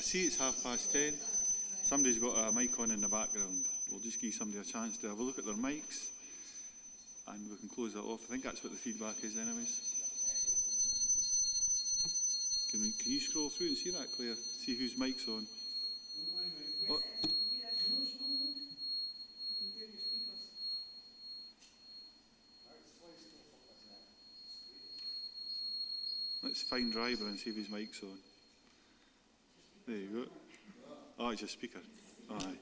see it's 10:30. Somebody's got a mic on in the background. We'll just give somebody a chance to have a look at their mics and we can close that off. I think that's what the feedback is anyways. Can you scroll through and see that, Claire? See whose mic's on? What? Let's find driver and see if his mic's on. There you go. Oh, it's a speaker. Oh, aye. Thank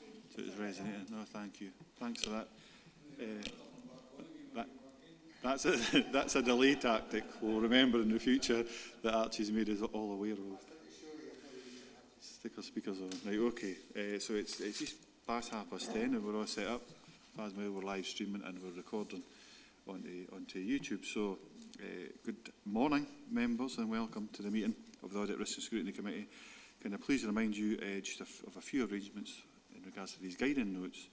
you. So it's resonating. No, thank you. Thanks for that. That's a delay tactic. We'll remember in the future that Archie's made us all aware of. Stick our speakers on. Right, okay. So it's just past 10:30 and we're all set up. As we're live streaming and we're recording onto YouTube. So good morning, members, and welcome to the meeting of the Audit, Risk and Scrutiny Committee. Can I please remind you just of a few arrangements in regards to these guidance notes.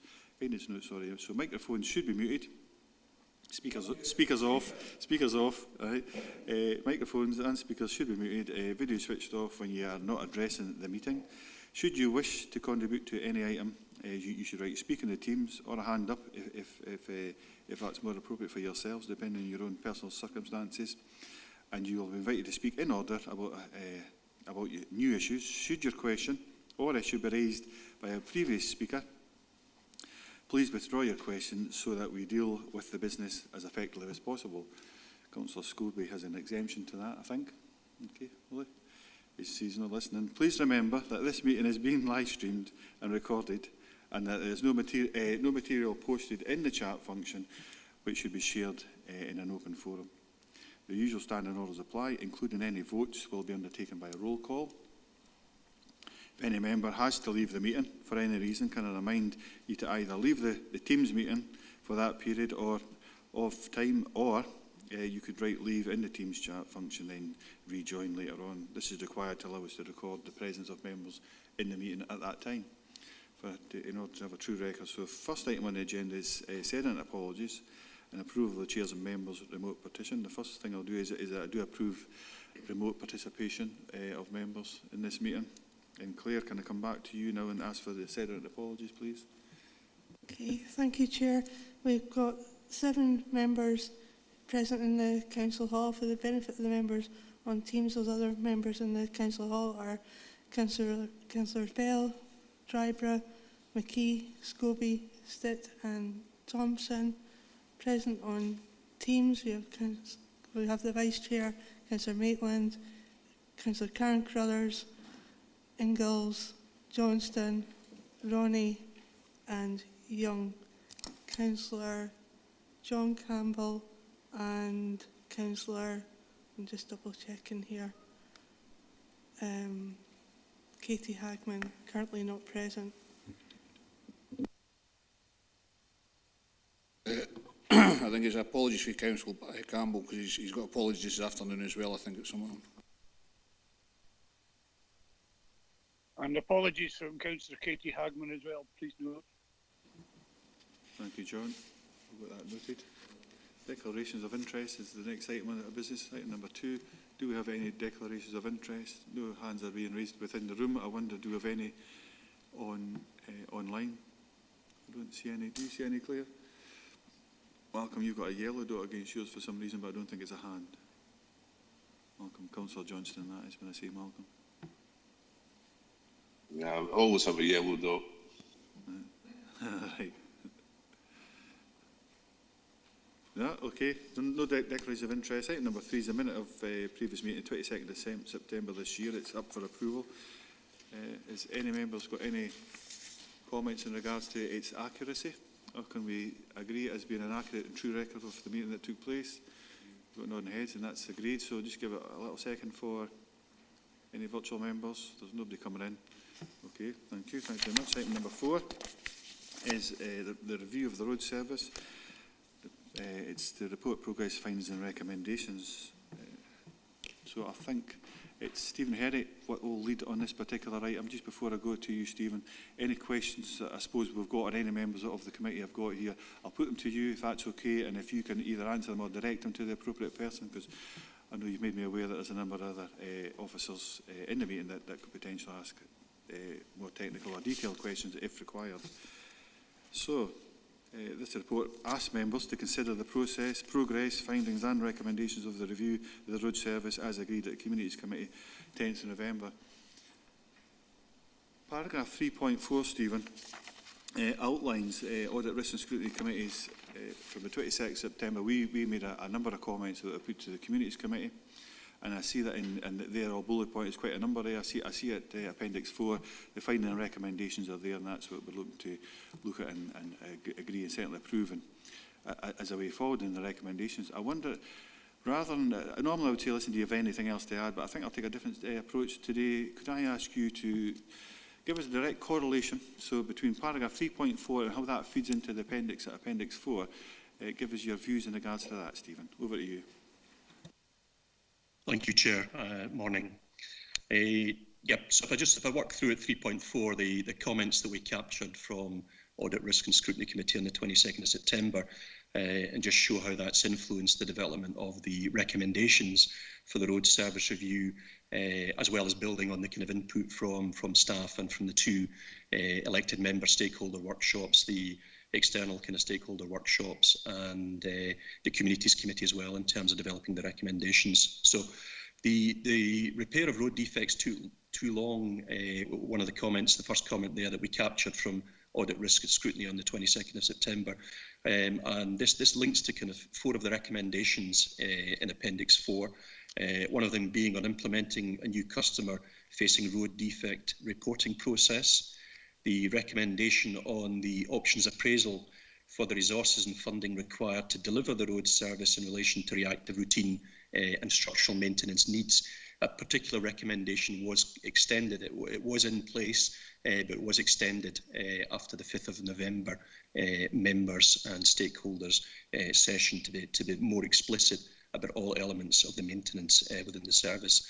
So microphones should be muted. Speakers off. Right. Microphones and speakers should be muted. Video switched off when you are not addressing the meeting. Should you wish to contribute to any item, you should write "speak in the Teams" or a hand up if that's more appropriate for yourselves, depending on your own personal circumstances. And you will be invited to speak in order about new issues. Should your question or issue be raised by a previous speaker, please withdraw your question so that we deal with the business as effectively as possible. Councillor Scobie has an exemption to that, I think. Okay, Willie? He's not listening. Please remember that this meeting is being live streamed and recorded, and that there is no material posted in the chat function which should be shared in an open forum. The usual standing orders apply, including any votes will be undertaken by a roll call. If any member has to leave the meeting for any reason, can I remind you to either leave the Teams meeting for that period or of time, or you could write leave in the Teams chat function, then rejoin later on. This is required to allow us to record the presence of members in the meeting at that time in order to have a true record. So first item on the agenda is sending apologies and approval of the chairs and members' remote partition. The first thing I'll do is that I do approve remote participation of members in this meeting. And Claire, can I come back to you now and ask for the sending apologies, please? Okay, thank you, Chair. We've got 7 members present in the Council Hall. For the benefit of the members on Teams, those other members in the Council Hall are Councillors Bell, Dryborough, McKee, Scobie, Stitt and Thompson. Present on Teams, we have the Vice Chair, Councillor Maitland, Councillor Karen Crothers, Ingalls, Johnston, Ronnie and Young, Councillor John Campbell and Councillor, I'm just double checking here, Katie Hagman, currently not present. I think his apologies for Councillor Campbell, because he's got apologies this afternoon as well, I think, at some of them. And apologies from Councillor Katie Hagman as well, please note. Thank you, John. We've got that noted. Declarations of interest is the next item on our business. Item number 2. Do we have any declarations of interest? No hands are being raised within the room. I wonder, do we have any online? I don't see any. Do you see any, Claire? Malcolm, you've got a yellow dot against yours for some reason, but I don't think it's a hand. Malcolm, Councillor Johnston, that is when I say Malcolm. Yeah, I always have a yellow dot. Right. Yeah, okay. No declarations of interest. Item number 3 is a minute of previous meeting, 22nd of September this year. It's up for approval. Has any members got any comments in regards to its accuracy? Or can we agree it as being an accurate and true record of the meeting that took place? We've got nodding heads and that's agreed. So just give it a little second for any virtual members. There's nobody coming in. Okay, thank you. Thanks very much. Item number 4 is the review of the road service. It's to report progress, findings and recommendations. So I think it's Stephen Herrick what will lead on this particular item. Just before I go to you, Stephen, any questions that I suppose we've got or any members of the committee have got here, I'll put them to you if that's okay, and if you can either answer them or direct them to the appropriate person, because I know you've made me aware that there's a number of other officers in the meeting that could potentially ask more technical or detailed questions if required. So, this report asks members to consider the process, progress, findings and recommendations of the review of the road service as agreed at the Communities Committee 10th of November. Paragraph 3.4, Stephen, outlines Audit, Risk and Scrutiny Committees from the 26th of September. We made a number of comments that were put to the Communities Committee, and I see that and there are bullet points, quite a number there. I see at Appendix 4, the finding and recommendations are there, and that's what we're looking to look at and agree and certainly approve as a way forward in the recommendations. I wonder, rather than, normally I would say, listen, do you have anything else to add, but I think I'll take a different approach today. Could I ask you to give us a direct correlation, so between paragraph 3.4 and how that feeds into the appendix at Appendix 4, give us your views in regards to that, Stephen. Over to you. Thank you, Chair. Morning. Yep, so if I work through at 3.4, the comments that we captured from Audit, Risk and Scrutiny Committee on the 22nd of September, and just show how that's influenced the development of the recommendations for the road service review, as well as building on the kind of input from staff and from the two elected member stakeholder workshops, the external kind of stakeholder workshops and the Communities Committee as well in terms of developing the recommendations. So the repair of road defects too long, one of the comments, the first comment there that we captured from Audit, Risk and Scrutiny on the 22nd of September. And this links to kind of 4 of the recommendations in Appendix 4. One of them being on implementing a new customer-facing road defect reporting process. The recommendation on the options appraisal for the resources and funding required to deliver the road service in relation to reactive routine and structural maintenance needs. That particular recommendation was extended. It was in place, but it was extended after the 5th of November members and stakeholders session to be more explicit about all elements of the maintenance within the service.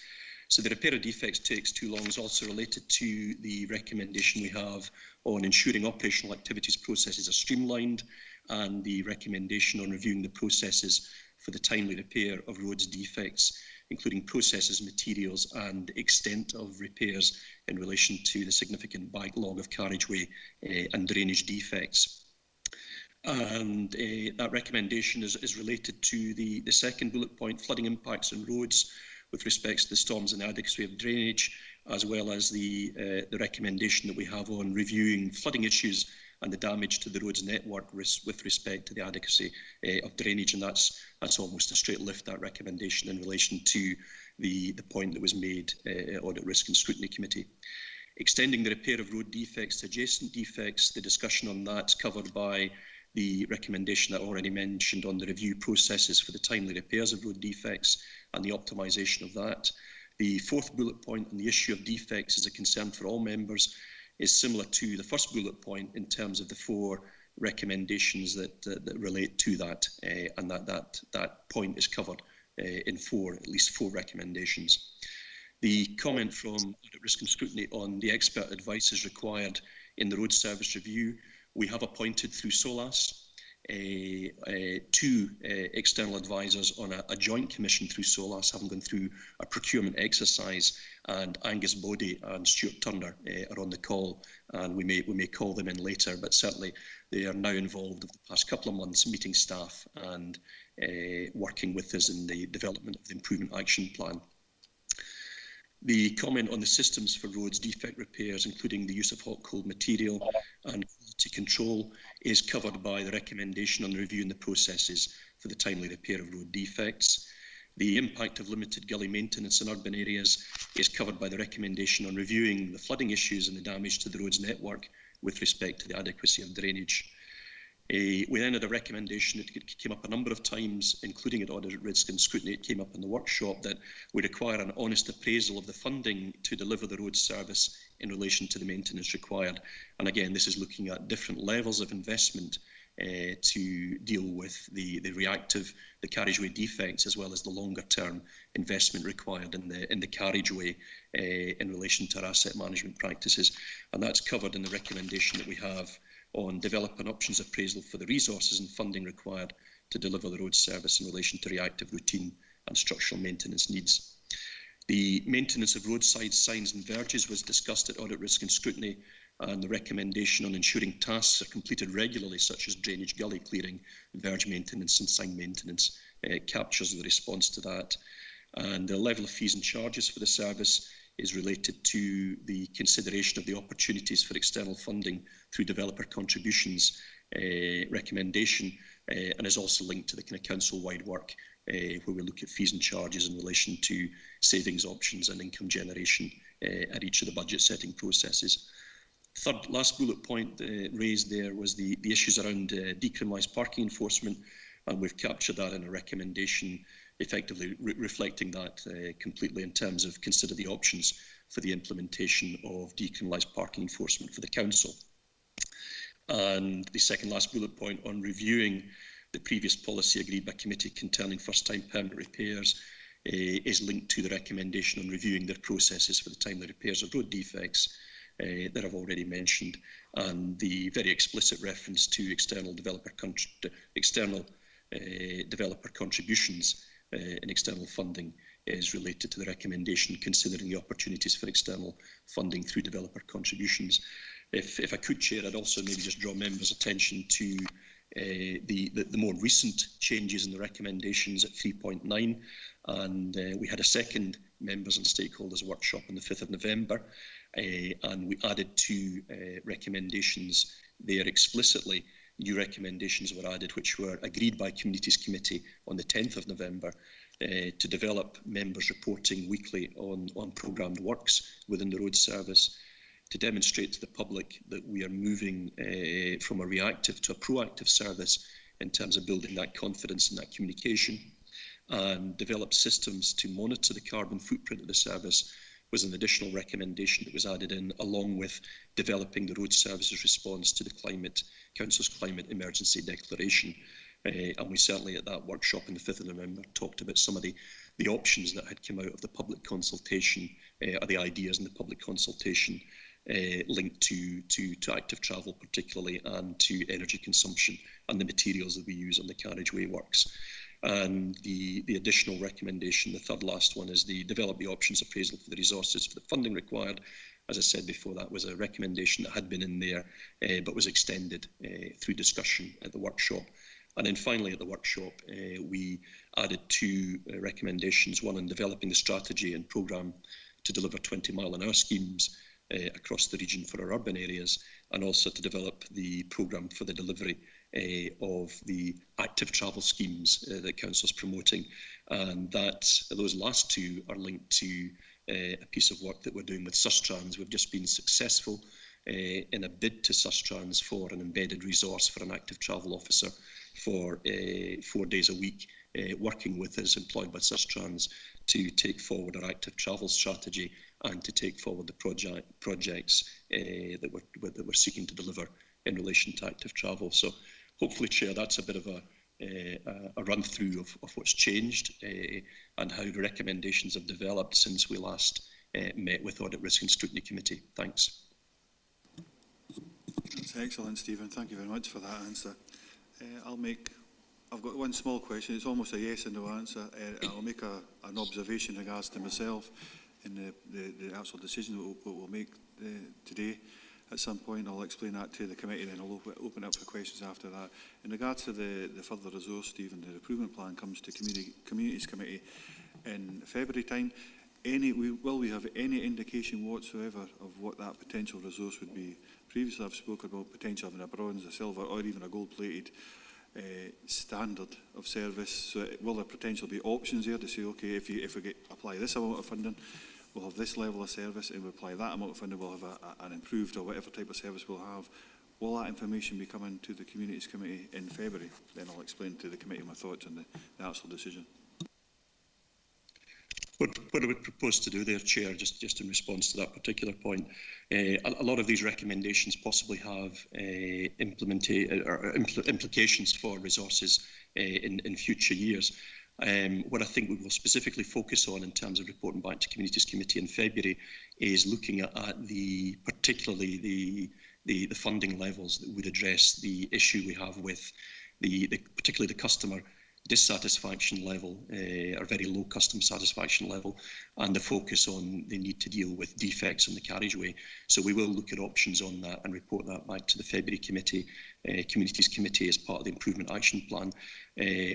So the repair of defects takes too long is also related to the recommendation we have on ensuring operational activities processes are streamlined, and the recommendation on reviewing the processes for the timely repair of roads defects, including processes, materials and extent of repairs in relation to the significant backlog of carriageway and drainage defects. And that recommendation is related to the second bullet point, flooding impacts on roads with respect to the storms and adequacy of drainage, as well as the recommendation that we have on reviewing flooding issues and the damage to the roads network with respect to the adequacy of drainage. And that's almost a straight lift, that recommendation, in relation to the point that was made Audit, Risk and Scrutiny Committee. Extending the repair of road defects to adjacent defects, the discussion on that's covered by the recommendation that I already mentioned on the review processes for the timely repairs of road defects and the optimisation of that. The 4th bullet point on the issue of defects is a concern for all members, is similar to the first bullet point in terms of the 4 recommendations that relate to that, and that point is covered in at least four recommendations. The comment from Audit, Risk and Scrutiny on the expert advice is required in the road service review. We have appointed through SOLAS 2 external advisors on a joint commission through SOLAS, having gone through a procurement exercise, and Angus Bodie and Stuart Turner are on the call, and we may call them in later, but certainly they are now involved over the past couple of months meeting staff and working with us in the development of the Improvement Action Plan. The comment on the systems for roads defect repairs, including the use of hot cold material and quality control, is covered by the recommendation on reviewing the processes for the timely repair of road defects. The impact of limited gully maintenance in urban areas is covered by the recommendation on reviewing the flooding issues and the damage to the roads network with respect to the adequacy of drainage. We then had a recommendation that came up a number of times, including at Audit, Risk and Scrutiny. It came up in the workshop that we require an honest appraisal of the funding to deliver the road service in relation to the maintenance required. And again, this is looking at different levels of investment to deal with the carriageway defects, as well as the longer term investment required in the carriageway in relation to our asset management practices. And that's covered in the recommendation that we have on developing options appraisal for the resources and funding required to deliver the road service in relation to reactive routine and structural maintenance needs. The maintenance of roadside signs and verges was discussed at Audit, Risk and Scrutiny, and the recommendation on ensuring tasks are completed regularly, such as drainage gully clearing, verge maintenance and sign maintenance, captures the response to that. And the level of fees and charges for the service is related to the consideration of the opportunities for external funding through developer contributions recommendation, and is also linked to the kind of council-wide work where we look at fees and charges in relation to savings options and income generation at each of the budget setting processes. Third, last bullet point raised there was the issues around decriminalised parking enforcement, and we've captured that in a recommendation, effectively reflecting that completely in terms of consider the options for the implementation of decriminalised parking enforcement for the council. And the second last bullet point on reviewing the previous policy agreed by committee concerning first-time permanent repairs is linked to the recommendation on reviewing their processes for the timely repairs of road defects that I've already mentioned, and the very explicit reference to external developer contributions and external funding is related to the recommendation considering the opportunities for external funding through developer contributions. If I could, Chair, I'd also maybe just draw members' attention to the more recent changes in the recommendations at 3.9, and we had a second members and stakeholders workshop on the 5th of November, and we added two recommendations there explicitly. New recommendations were added which were agreed by Communities Committee on the 10th of November to develop members reporting weekly on programmed works within the road service, to demonstrate to the public that we are moving from a reactive to a proactive service in terms of building that confidence and that communication, and develop systems to monitor the carbon footprint of the service was an additional recommendation that was added in, along with developing the road services response to the Council's climate emergency declaration. And we certainly at that workshop on the 5th of November talked about some of the options that had come out of the public consultation, or the ideas in the public consultation linked to active travel particularly, and to energy consumption and the materials that we use on the carriageway works. And the additional recommendation, the third last one, is the develop the options appraisal for the resources for the funding required. As I said before, that was a recommendation that had been in there but was extended through discussion at the workshop. And then finally at the workshop we added two recommendations, one on developing the strategy and programme to deliver 20-mile-an-hour schemes across the region for our urban areas, and also to develop the programme for the delivery of the active travel schemes that Council is promoting. And those last two are linked to a piece of work that we're doing with Sustrans. We've just been successful in a bid to Sustrans for an embedded resource for an active travel officer for 4 days a week, working with us, employed by Sustrans, to take forward our active travel strategy and to take forward the projects that we're seeking to deliver in relation to active travel. So hopefully, Chair, that's a bit of a run through of what's changed and how the recommendations have developed since we last met with Audit, Risk and Scrutiny Committee. Thanks. That's excellent, Stephen. Thank you very much for that answer. I've got one small question. It's almost a yes and no answer. I'll make an observation in regards to myself in the actual decision that we'll make today. At some point, I'll explain that to the committee, then I'll open up for questions after that. In regards to the further resource, Stephen, the improvement plan comes to Communities Committee in February time. Will we have any indication whatsoever of what that potential resource would be? Previously, I've spoken about potential having a bronze, a silver, or even a gold-plated standard of service. So will there potentially be options there to say, okay, if we apply this amount of funding, we'll have this level of service, and we apply that amount of funding, we'll have an improved or whatever type of service we'll have. Will that information be coming to the Communities Committee in February? Then I'll explain to the committee my thoughts on the actual decision. What I would propose to do there, Chair, just in response to that particular point, a lot of these recommendations possibly have implications for resources in future years. What I think we will specifically focus on in terms of reporting back to Communities Committee in February is looking at particularly the funding levels that would address the issue we have with particularly the customer dissatisfaction level, or very low customer satisfaction level, and the focus on the need to deal with defects in the carriageway. So we will look at options on that and report that back to the February Communities Committee as part of the Improvement Action Plan.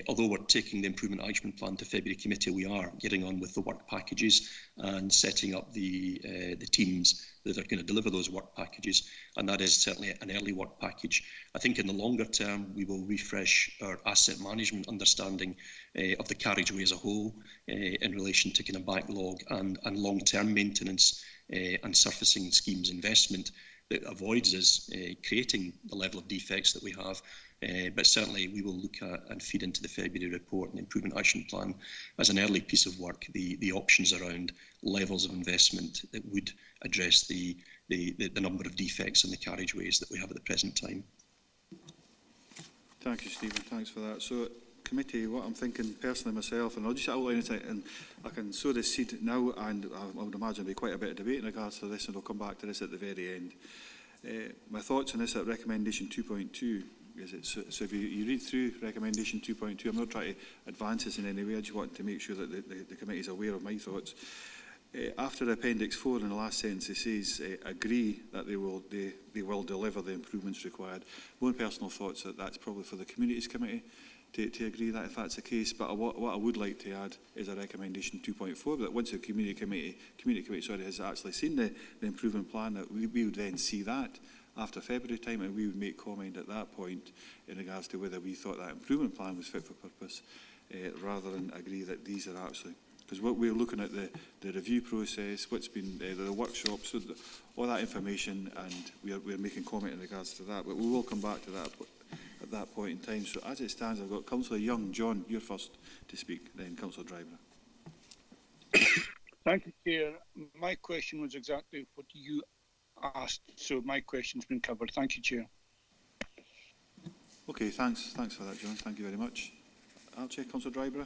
Although we're taking the Improvement Action Plan to February Committee, we are getting on with the work packages and setting up the teams that are going to deliver those work packages, and that is certainly an early work package. I think in the longer term, we will refresh our asset management understanding of the carriageway as a whole in relation to kind of backlog and long-term maintenance and surfacing schemes investment that avoids us creating the level of defects that we have. But certainly we will look at and feed into the February report and the Improvement Action Plan as an early piece of work, the options around levels of investment that would address the number of defects in the carriageways that we have at the present time. Thank you, Stephen. Thanks for that. So, committee, what I'm thinking personally myself, and I'll just outline it, and I can sow this seed now, and I would imagine there'll be quite a bit of debate in regards to this, and I'll come back to this at the very end. My thoughts on this at recommendation 2.2 is it, so if you read through recommendation 2.2, I'm not trying to advance this in any way, I just want to make sure that the committee is aware of my thoughts. After Appendix 4 in the last sentence, it says, agree that they will deliver the improvements required. My own personal thoughts that that's probably for the Communities Committee to agree that if that's the case, but what I would like to add is a recommendation 2.4, that once the Community Committee has actually seen the improvement plan, that we would then see that after February time, and we would make comment at that point in regards to whether we thought that improvement plan was fit for purpose, rather than agree that these are actually, because what we're looking at the review process, what's been the workshops, so all that information, and we're making comment in regards to that, but we will come back to that at that point in time. So as it stands, I've got Councillor Young. John, you're first to speak, then Councillor Driver. Thank you, Chair. My question was exactly what you asked, so my question's been covered. Thank you, Chair. Okay, thanks for that, John. Thank you very much. Archie, Councillor Driver.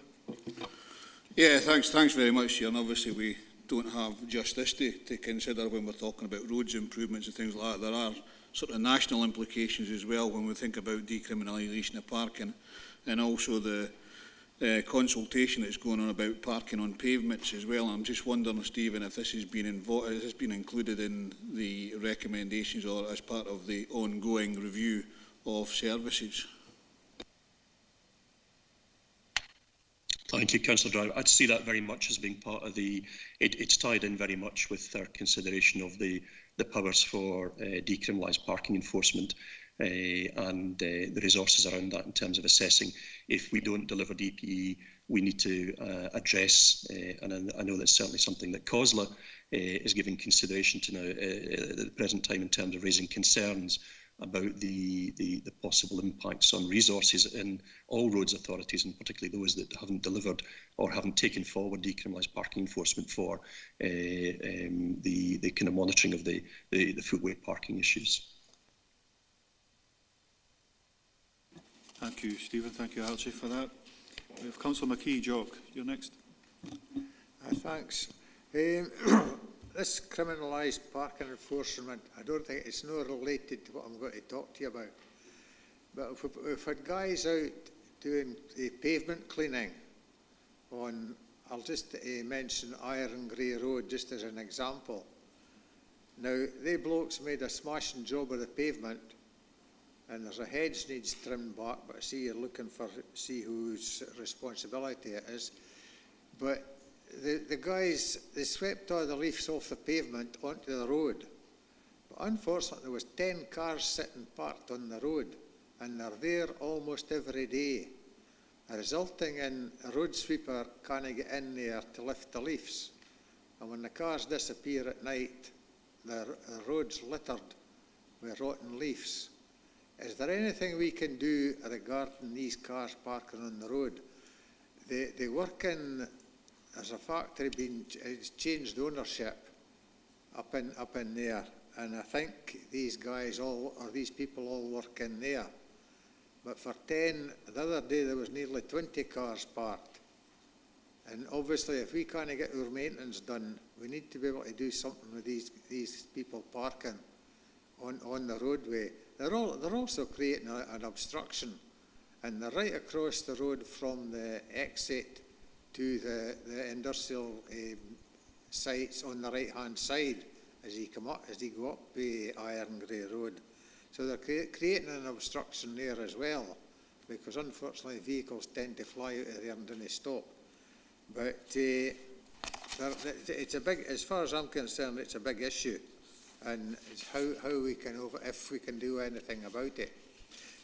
Yeah, thanks very much, Chair. And obviously we don't have just this to consider when we're talking about roads improvements and things like that. There are sort of national implications as well when we think about decriminalisation of parking, and also the consultation that's going on about parking on pavements as well. I'm just wondering, Stephen, if this has been included in the recommendations or as part of the ongoing review of services. Thank you, Councillor Driver. I'd see that very much as being part of the, it's tied in very much with our consideration of the powers for decriminalised parking enforcement and the resources around that in terms of assessing. If we don't deliver DPE, we need to address, and I know that's certainly something that COSLA is giving consideration to now at the present time in terms of raising concerns about the possible impacts on resources in all roads authorities, and particularly those that haven't delivered or haven't taken forward decriminalised parking enforcement for the kind of monitoring of the footway parking issues. Thank you, Stephen. Thank you, Archie, for that. We have Councillor McKee. Jock, you're next. Thanks. This criminalised parking enforcement, I don't think it's not related to what I'm going to talk to you about. But if we've had guys out doing the pavement cleaning on, I'll just mention Iron Grey Road just as an example. Now, they blokes made a smashing job of the pavement, and there's a hedge needs trimmed back, but I see you're looking for, see whose responsibility it is. But the guys, they swept all the leaves off the pavement onto the road. But unfortunately, there was 10 cars sitting parked on the road, and they're there almost every day, resulting in a road sweeper can't get in there to lift the leaves. And when the cars disappear at night, the road's littered with rotten leaves. Is there anything we can do regarding these cars parking on the road? They work in, there's a factory it's changed ownership up in there, and I think these guys all, or these people all work in there. But for 10, the other day there was nearly 20 cars parked. And obviously if we can't get our maintenance done, we need to be able to do something with these people parking on the roadway. They're also creating an obstruction and they're right across the road from the exit to the industrial sites on the right-hand side as you go up the Iron Grey Road. So they're creating an obstruction there as well, because unfortunately vehicles tend to fly out of there and don't stop. But it's a big, as far as I'm concerned, it's a big issue, and it's how we can if we can do anything about it.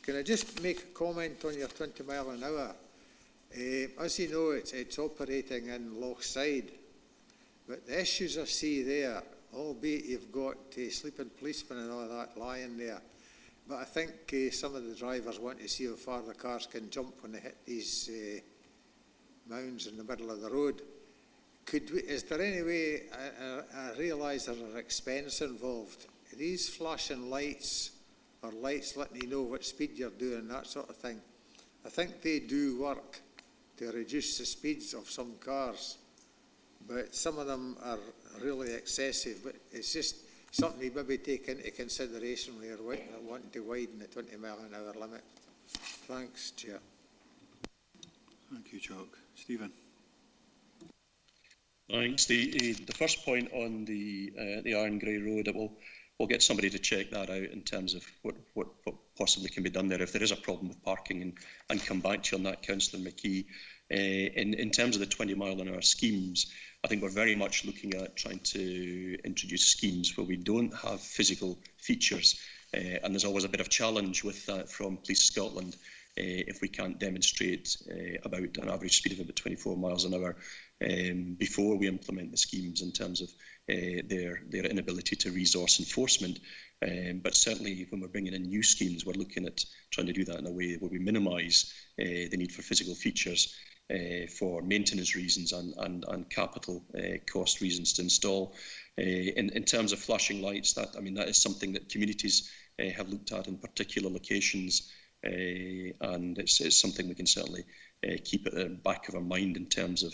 Can I just make a comment on your 20 mile an hour? As you know, it's operating in Lochside, but the issues I see there, albeit you've got sleeping policemen and all that lying there, but I think some of the drivers want to see how far the cars can jump when they hit these mounds in the middle of the road. Is there any way, I realise there are expense involved, these flashing lights or lights letting you know what speed you're doing, that sort of thing, I think they do work to reduce the speeds of some cars, but some of them are really excessive. But it's just something you maybe take into consideration when you're wanting to widen the 20 mile an hour limit. Thanks, Chair. Thank you, Chuck. Stephen. Thanks. The first point on the Iron Grey Road, we'll get somebody to check that out in terms of what possibly can be done there if there is a problem with parking, and come back to you on that, Councillor McKee. In terms of the 20 mile an hour schemes, I think we're very much looking at trying to introduce schemes where we don't have physical features, and there's always a bit of challenge with that from Police Scotland if we can't demonstrate about an average speed of about 24 miles an hour before we implement the schemes in terms of their inability to resource enforcement. But certainly when we're bringing in new schemes, we're looking at trying to do that in a way where we minimise the need for physical features for maintenance reasons and capital cost reasons to install. In terms of flashing lights, that is something that communities have looked at in particular locations, and it's something we can certainly keep at the back of our mind in terms of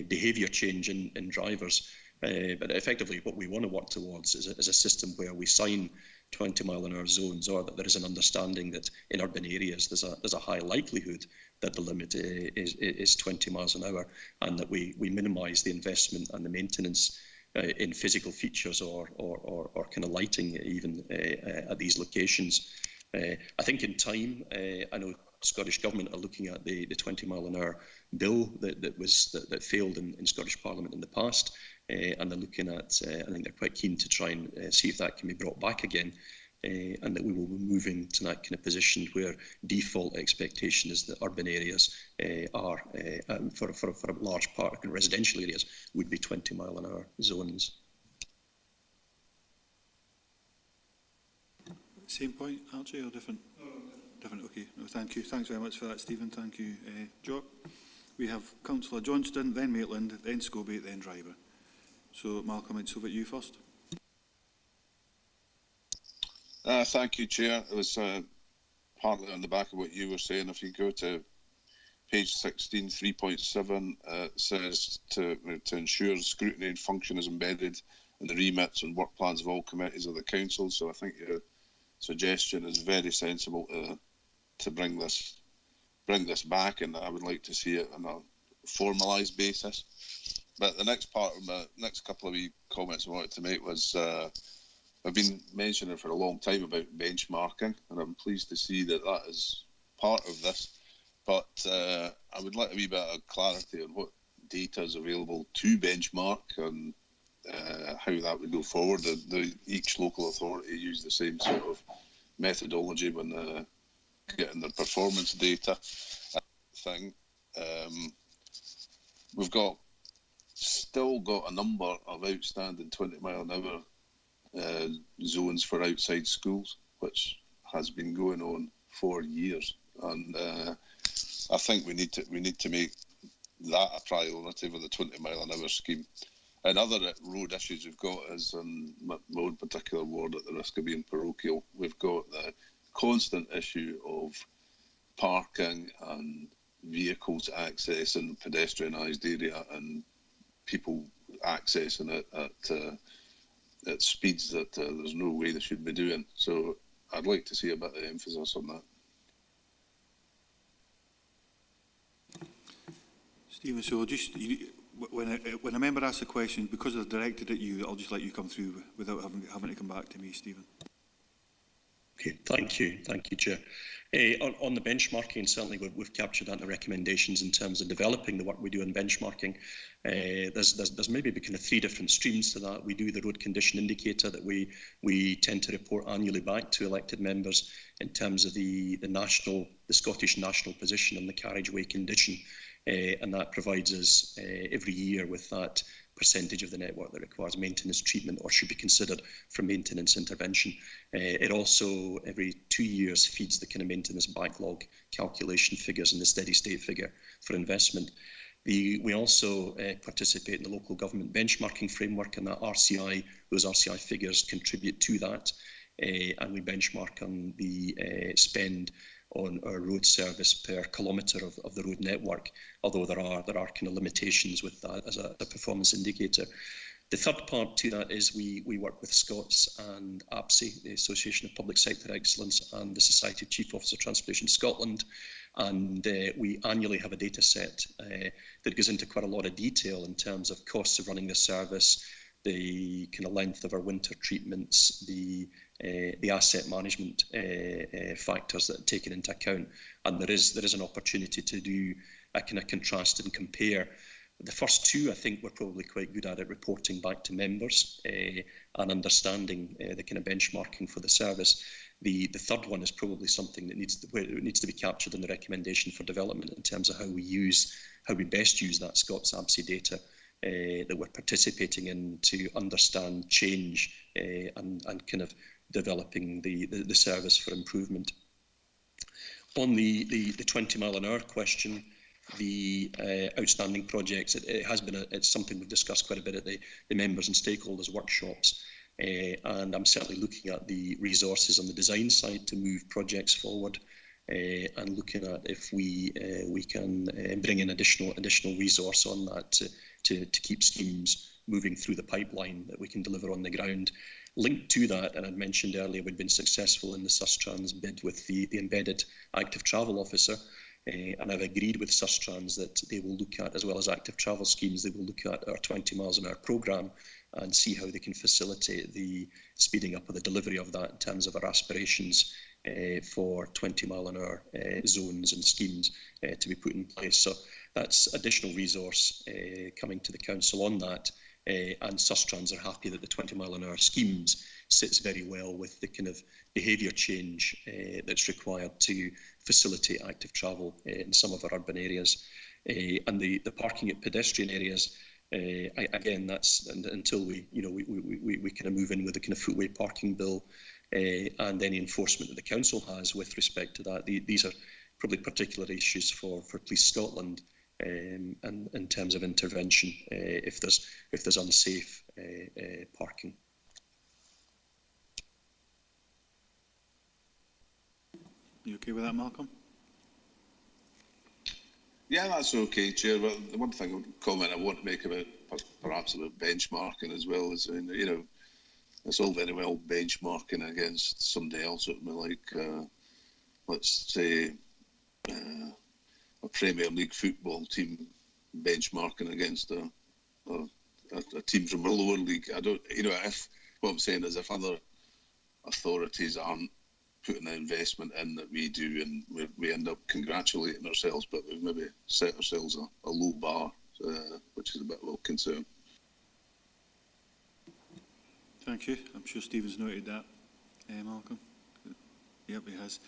behaviour change in drivers. But effectively what we want to work towards is a system where we sign 20 mile an hour zones, or that there is an understanding that in urban areas there's a high likelihood that the limit is 20 miles an hour, and that we minimise the investment and the maintenance in physical features or kind of lighting even at these locations. I think in time, I know Scottish Government are looking at the 20 mile an hour bill that failed in Scottish Parliament in the past, and they're looking at, I think they're quite keen to try and see if that can be brought back again, and that we will be moving to that kind of position where default expectation is that urban areas are, for a large part of residential areas, would be 20 mile an hour zones. Same point, Archie, or different? Different, okay. No, thank you. Thanks very much for that, Stephen. Thank you, Jock. We have Councillor Johnston, then Maitland, then Scobie, then Driver. So, Malcolm, it's over to you first. Thank you, Chair. It was partly on the back of what you were saying. If you go to page 16, 3.7, it says to ensure scrutiny and function is embedded in the remits and work plans of all committees of the council. So I think your suggestion is very sensible to bring this back, and I would like to see it on a formalised basis. But the next part of my next couple of wee comments I wanted to make was I've been mentioning for a long time about benchmarking, and I'm pleased to see that that is part of this. But I would like a wee bit of clarity on what data is available to benchmark and how that would go forward. Each local authority use the same sort of methodology when getting their performance data thing. We've still got a number of outstanding 20 mile an hour zones for outside schools, which has been going on for years, and I think we need to make that a priority with the 20 mile an hour scheme. And other road issues we've got is in my own particular ward, at the risk of being parochial, we've got the constant issue of parking and vehicles accessing pedestrianised area and people accessing it at speeds that there's no way they should be doing. So I'd like to see a bit of emphasis on that. Stephen, so just when a member asks a question, because they're directed at you, I'll just let you come through without having to come back to me, Stephen. Okay, thank you, Chair. On the benchmarking, certainly we've captured that in the recommendations in terms of developing the work we do in benchmarking. There's maybe kind of 3 different streams to that. We do the road condition indicator that we tend to report annually back to elected members in terms of the Scottish national position on the carriageway condition, and that provides us every year with that percentage of the network that requires maintenance treatment or should be considered for maintenance intervention. It also, every 2 years, feeds the kind of maintenance backlog calculation figures and the steady state figure for investment. We also participate in the local government benchmarking framework, and that those RCI figures contribute to that. And we benchmark on the spend on our road service per kilometre of the road network, although there are kind of limitations with that as a performance indicator. The third part to that is we work with Scots and APSI, the Association of Public Sector Excellence, and the Society of Chief Officer of Transportation Scotland, and we annually have a data set that goes into quite a lot of detail in terms of costs of running the service, the kind of length of our winter treatments, the asset management factors that are taken into account, and there is an opportunity to do a kind of contrast and compare. The first 2, I think, we're probably quite good at reporting back to members and understanding the kind of benchmarking for the service. The third one is probably something that needs to be captured in the recommendation for development in terms of how we best use that Scots APSI data that we're participating in to understand change and kind of developing the service for improvement. On the 20 mile an hour question, the outstanding projects, it's something we've discussed quite a bit at the members and stakeholders workshops, and I'm certainly looking at the resources on the design side to move projects forward, and looking at if we can bring in additional resource on that to keep schemes moving through the pipeline that we can deliver on the ground. Linked to that, and I mentioned earlier, we've been successful in the Sustrans bid with the embedded active travel officer, and I've agreed with Sustrans that they will look at, as well as active travel schemes, they will look at our 20 miles an hour programme and see how they can facilitate the speeding up of the delivery of that in terms of our aspirations for 20 mile an hour zones and schemes to be put in place. So that's additional resource coming to the council on that, and Sustrans are happy that the 20 mile an hour schemes sits very well with the kind of behaviour change that's required to facilitate active travel in some of our urban areas. And the parking at pedestrian areas, again, that's until we kind of move in with the kind of footway parking bill and any enforcement that the council has with respect to that. These are probably particular issues for Police Scotland, and in terms of intervention if there's unsafe parking. You okay with that, Malcolm? Yeah, that's okay, Chair. Well, the one comment I want to make about perhaps about benchmarking as well is, it's all very well benchmarking against somebody else. Like, let's say, a Premier League football team benchmarking against a team from a lower league. I don't, if what I'm saying is if other authorities aren't putting the investment in that we do, and we end up congratulating ourselves, but we've maybe set ourselves a low bar, which is a bit of a concern. Thank you. I'm sure Stephen's noted that, Malcolm. Yep, he has.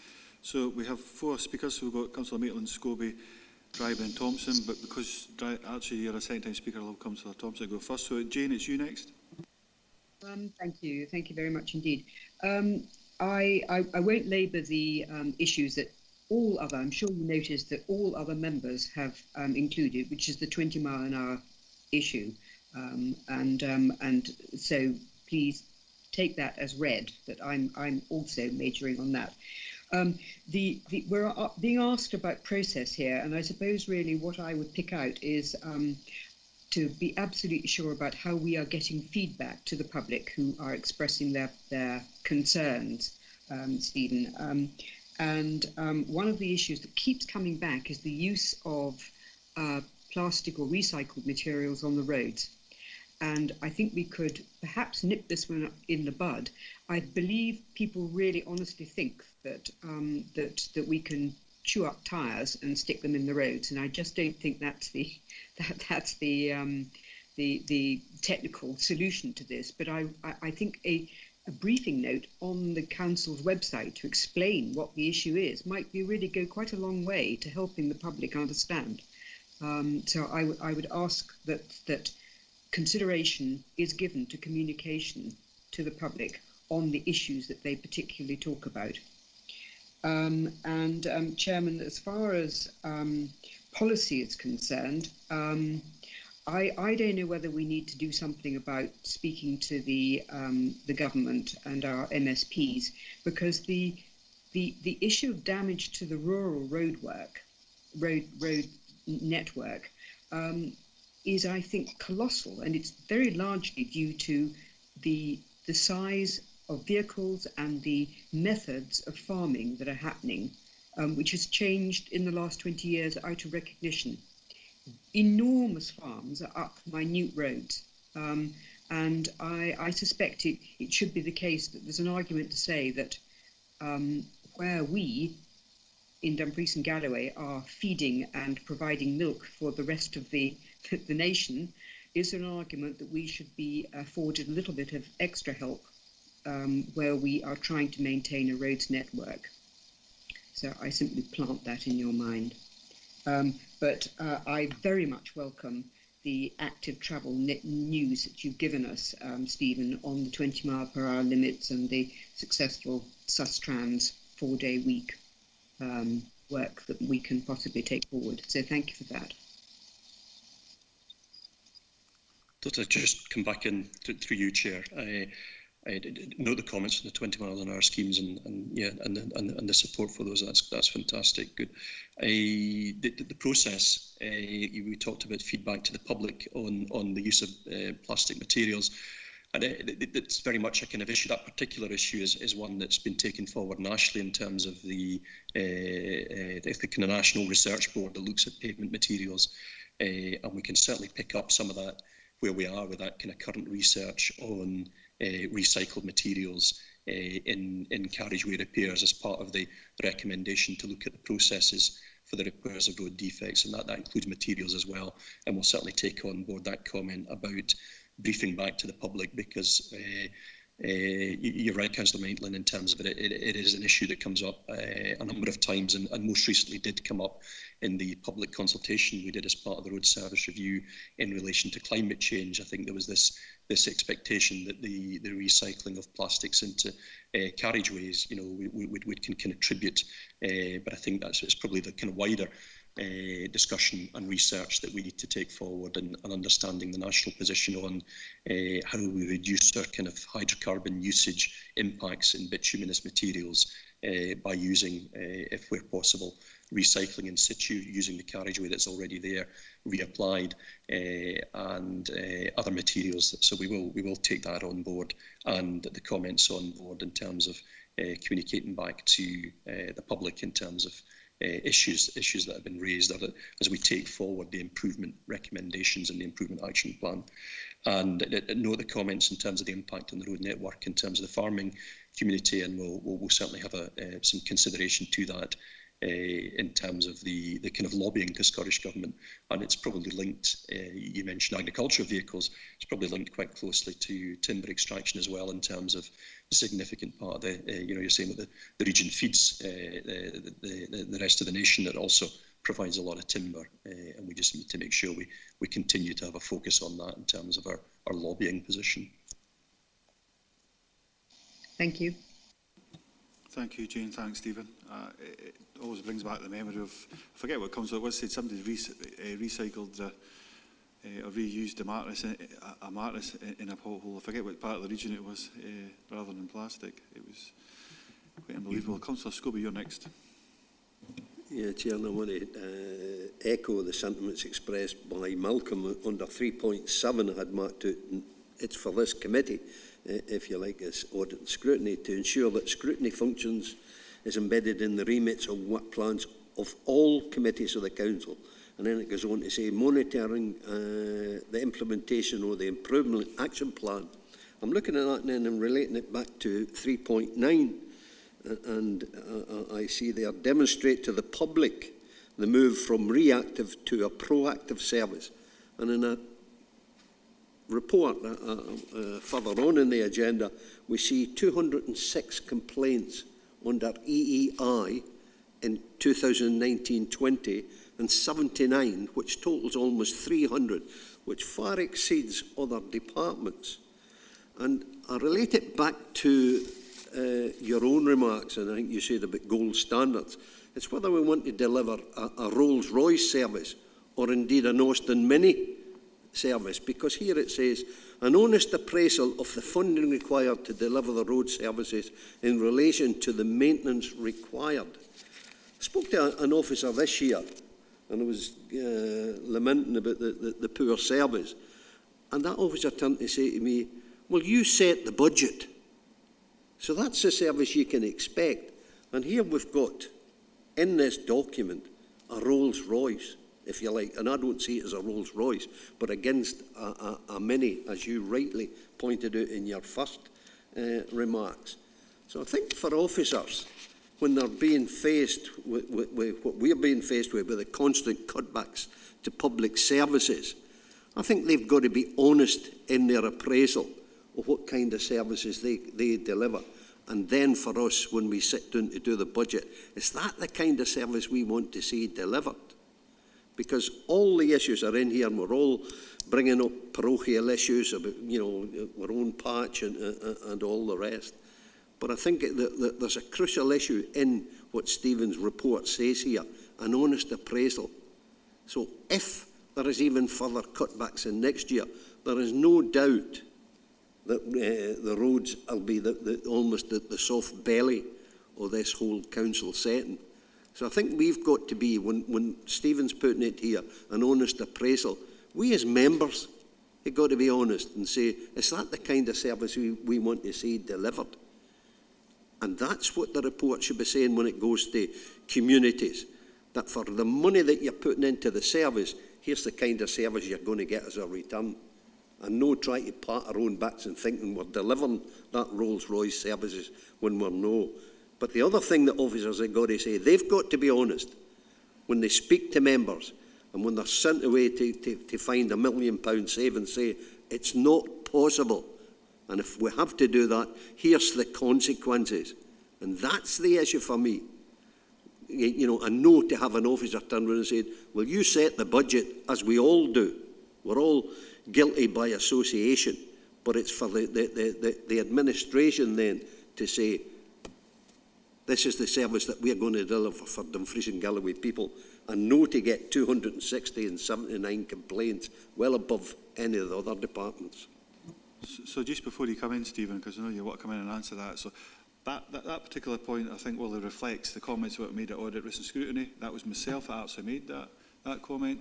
So we have 4 speakers. So we've got Councillor Maitland, Scobie, Dryden and Thompson, but because actually you're a second-time speaker, I'll have Councillor Thompson go first. So Jane, it's you next. Thank you very much indeed. I won't labour the issues that all other, I'm sure you noticed that all other members have included, which is the 20 mile an hour issue. And so please take that as read, that I'm also majoring on that. We're being asked about process here, and I suppose really what I would pick out is to be absolutely sure about how we are getting feedback to the public who are expressing their concerns, Stephen. And one of the issues that keeps coming back is the use of plastic or recycled materials on the roads. And I think we could perhaps nip this one in the bud. I believe people really honestly think that that we can chew up tyres and stick them in the roads, and I just don't think that's the technical solution to this. But I think a briefing note on the council's website to explain what the issue is might really go quite a long way to helping the public understand. So I would ask that consideration is given to communication to the public on the issues that they particularly talk about. Chairman, as far as policy is concerned, I don't know whether we need to do something about speaking to the government and our MSPs, because the issue of damage to the rural road network is, I think, colossal, and it's very largely due to the size of vehicles and the methods of farming that are happening, which has changed in the last 20 years out of recognition. Enormous farms are up minute roads, and I suspect it should be the case that there's an argument to say that where we in Dumfries and Galloway are feeding and providing milk for the rest of the nation, is an argument that we should be afforded a little bit of extra help where we are trying to maintain a roads network. So I simply plant that in your mind. But I very much welcome the active travel news that you've given us, Stephen, on the 20-mile-per-hour limits and the successful Sustrans 4-day week work that we can possibly take forward. So thank you for that. To just come back in through you, Chair. I note the comments on the 20-mile-an-hour schemes and the support for those. That's fantastic. Good. The process we talked about feedback to the public on the use of plastic materials, and it's very much a kind of issue. That particular issue is one that's been taken forward nationally in terms of the kind of national research board that looks at pavement materials, and we can certainly pick up some of that where we are with that kind of current research on recycled materials in carriageway repairs as part of the recommendation to look at the processes for the repairs of road defects, and that includes materials as well. And we'll certainly take on board that comment about briefing back to the public, because you're right, Councillor Maitland, in terms of it is an issue that comes up a number of times, and most recently did come up in the public consultation we did as part of the road service review in relation to climate change. I think there was this expectation that the recycling of plastics into carriageways, can contribute, but I think it's probably the kind of wider discussion and research that we need to take forward, and understanding the national position on how we reduce our kind of hydrocarbon usage impacts in bituminous materials by using, if where possible, recycling in situ, using the carriageway that's already there, reapplied, and other materials. So we will take that on board, and the comments on board in terms of communicating back to the public in terms of issues that have been raised as we take forward the improvement recommendations and the improvement action plan. And note the comments in terms of the impact on the road network in terms of the farming community, and we'll certainly have some consideration to that in terms of the kind of lobbying to Scottish Government. And it's probably linked, you mentioned agricultural vehicles, it's probably linked quite closely to timber extraction as well, in terms of a significant part of the, you're saying that the region feeds the rest of the nation, that also provides a lot of timber, and we just need to make sure we continue to have a focus on that in terms of our lobbying position. Thank you. Thank you, Jane. Thanks, Stephen. It always brings back the memory of, I forget what council it was, said somebody recycled or reused a mattress in a pothole. I forget what part of the region it was, rather than plastic. It was quite unbelievable. Councillor Scobie, you're next. Yeah, Chair, I want to echo the sentiments expressed by Malcolm under 3.7. I had marked out, it's for this committee, if you like, as audit and scrutiny, to ensure that scrutiny functions is embedded in the remits of work plans of all committees of the Council, And then it goes on to say, monitoring the implementation of the improvement action plan. I'm looking at that and then I'm relating it back to 3.9. And I see there, demonstrate to the public the move from reactive to a proactive service. And in a report further on in the agenda, we see 206 complaints under EEI in 2019-20 and 79, which totals almost 300, which far exceeds other departments. And I relate it back to your own remarks, and I think you said about gold standards. It's whether we want to deliver a Rolls-Royce service or indeed an Austin Mini service, because here it says, an honest appraisal of the funding required to deliver the road services in relation to the maintenance required. I spoke to an officer this year, and I was lamenting about the poor service. And that officer turned to say to me, well, you set the budget. So that's the service you can expect. And here we've got, in this document, a Rolls-Royce, if you like. And I don't see it as a Rolls-Royce, but against a Mini, as you rightly pointed out in your first remarks. So I think for officers, when they're being faced with what we're being faced with the constant cutbacks to public services, I think they've got to be honest in their appraisal of what kind of services they deliver. And then for us, when we sit down to do the budget, is that the kind of service we want to see delivered? Because all the issues are in here, and we're all bringing up parochial issues about, our own patch and all the rest. But I think that there's a crucial issue in what Stephen's report says here, an honest appraisal. So if there is even further cutbacks in next year, there is no doubt that the roads will be almost the soft belly of this whole council setting. So I think we've got to be, when Stephen's putting it here, an honest appraisal, we as members have got to be honest and say, is that the kind of service we want to see delivered? And that's what the report should be saying when it goes to communities, that for the money that you're putting into the service, here's the kind of service you're going to get as a return. And no try to pat our own backs and thinking we're delivering that Rolls-Royce services when we're no. But the other thing that officers have got to say, they've got to be honest when they speak to members and when they're sent away to find £1 million savings, say, it's not possible. And if we have to do that, here's the consequences. And that's the issue for me. And no to have an officer turn around and say, well, you set the budget, as we all do. We're all guilty by association. But it's for the administration then to say, this is the service that we're going to deliver for Dumfries and Galloway people, and no to get 260 and 79 complaints, well above any of the other departments. So just before you come in, Stephen, because I know you want to come in and answer that, so that particular point, I think, well, it reflects the comments that were made at Audit, Risk and Scrutiny. That was myself that actually made that comment.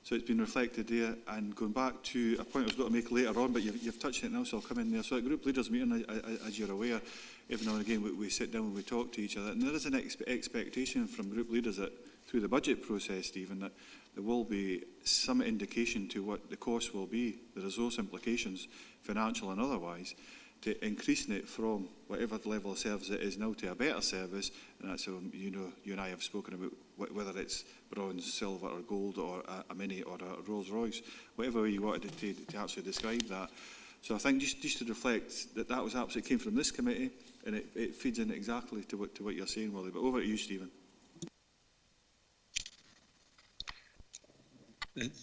So it's been reflected there. And going back to a point I was going to make later on, but you've touched it now, so I'll come in there. So at Group Leaders Meeting, as you're aware, every now and again we sit down and we talk to each other. And there is an expectation from Group Leaders that through the budget process, Stephen, that there will be some indication to what the cost will be, the resource implications, financial and otherwise, to increasing it from whatever level of service it is now to a better service. And that's, you and I have spoken about whether it's bronze, silver or gold or a Mini or a Rolls-Royce, whatever way you wanted to actually describe that. So I think just to reflect that was absolutely came from this committee, and it feeds in exactly to what you're saying, Willie. But over to you, Stephen.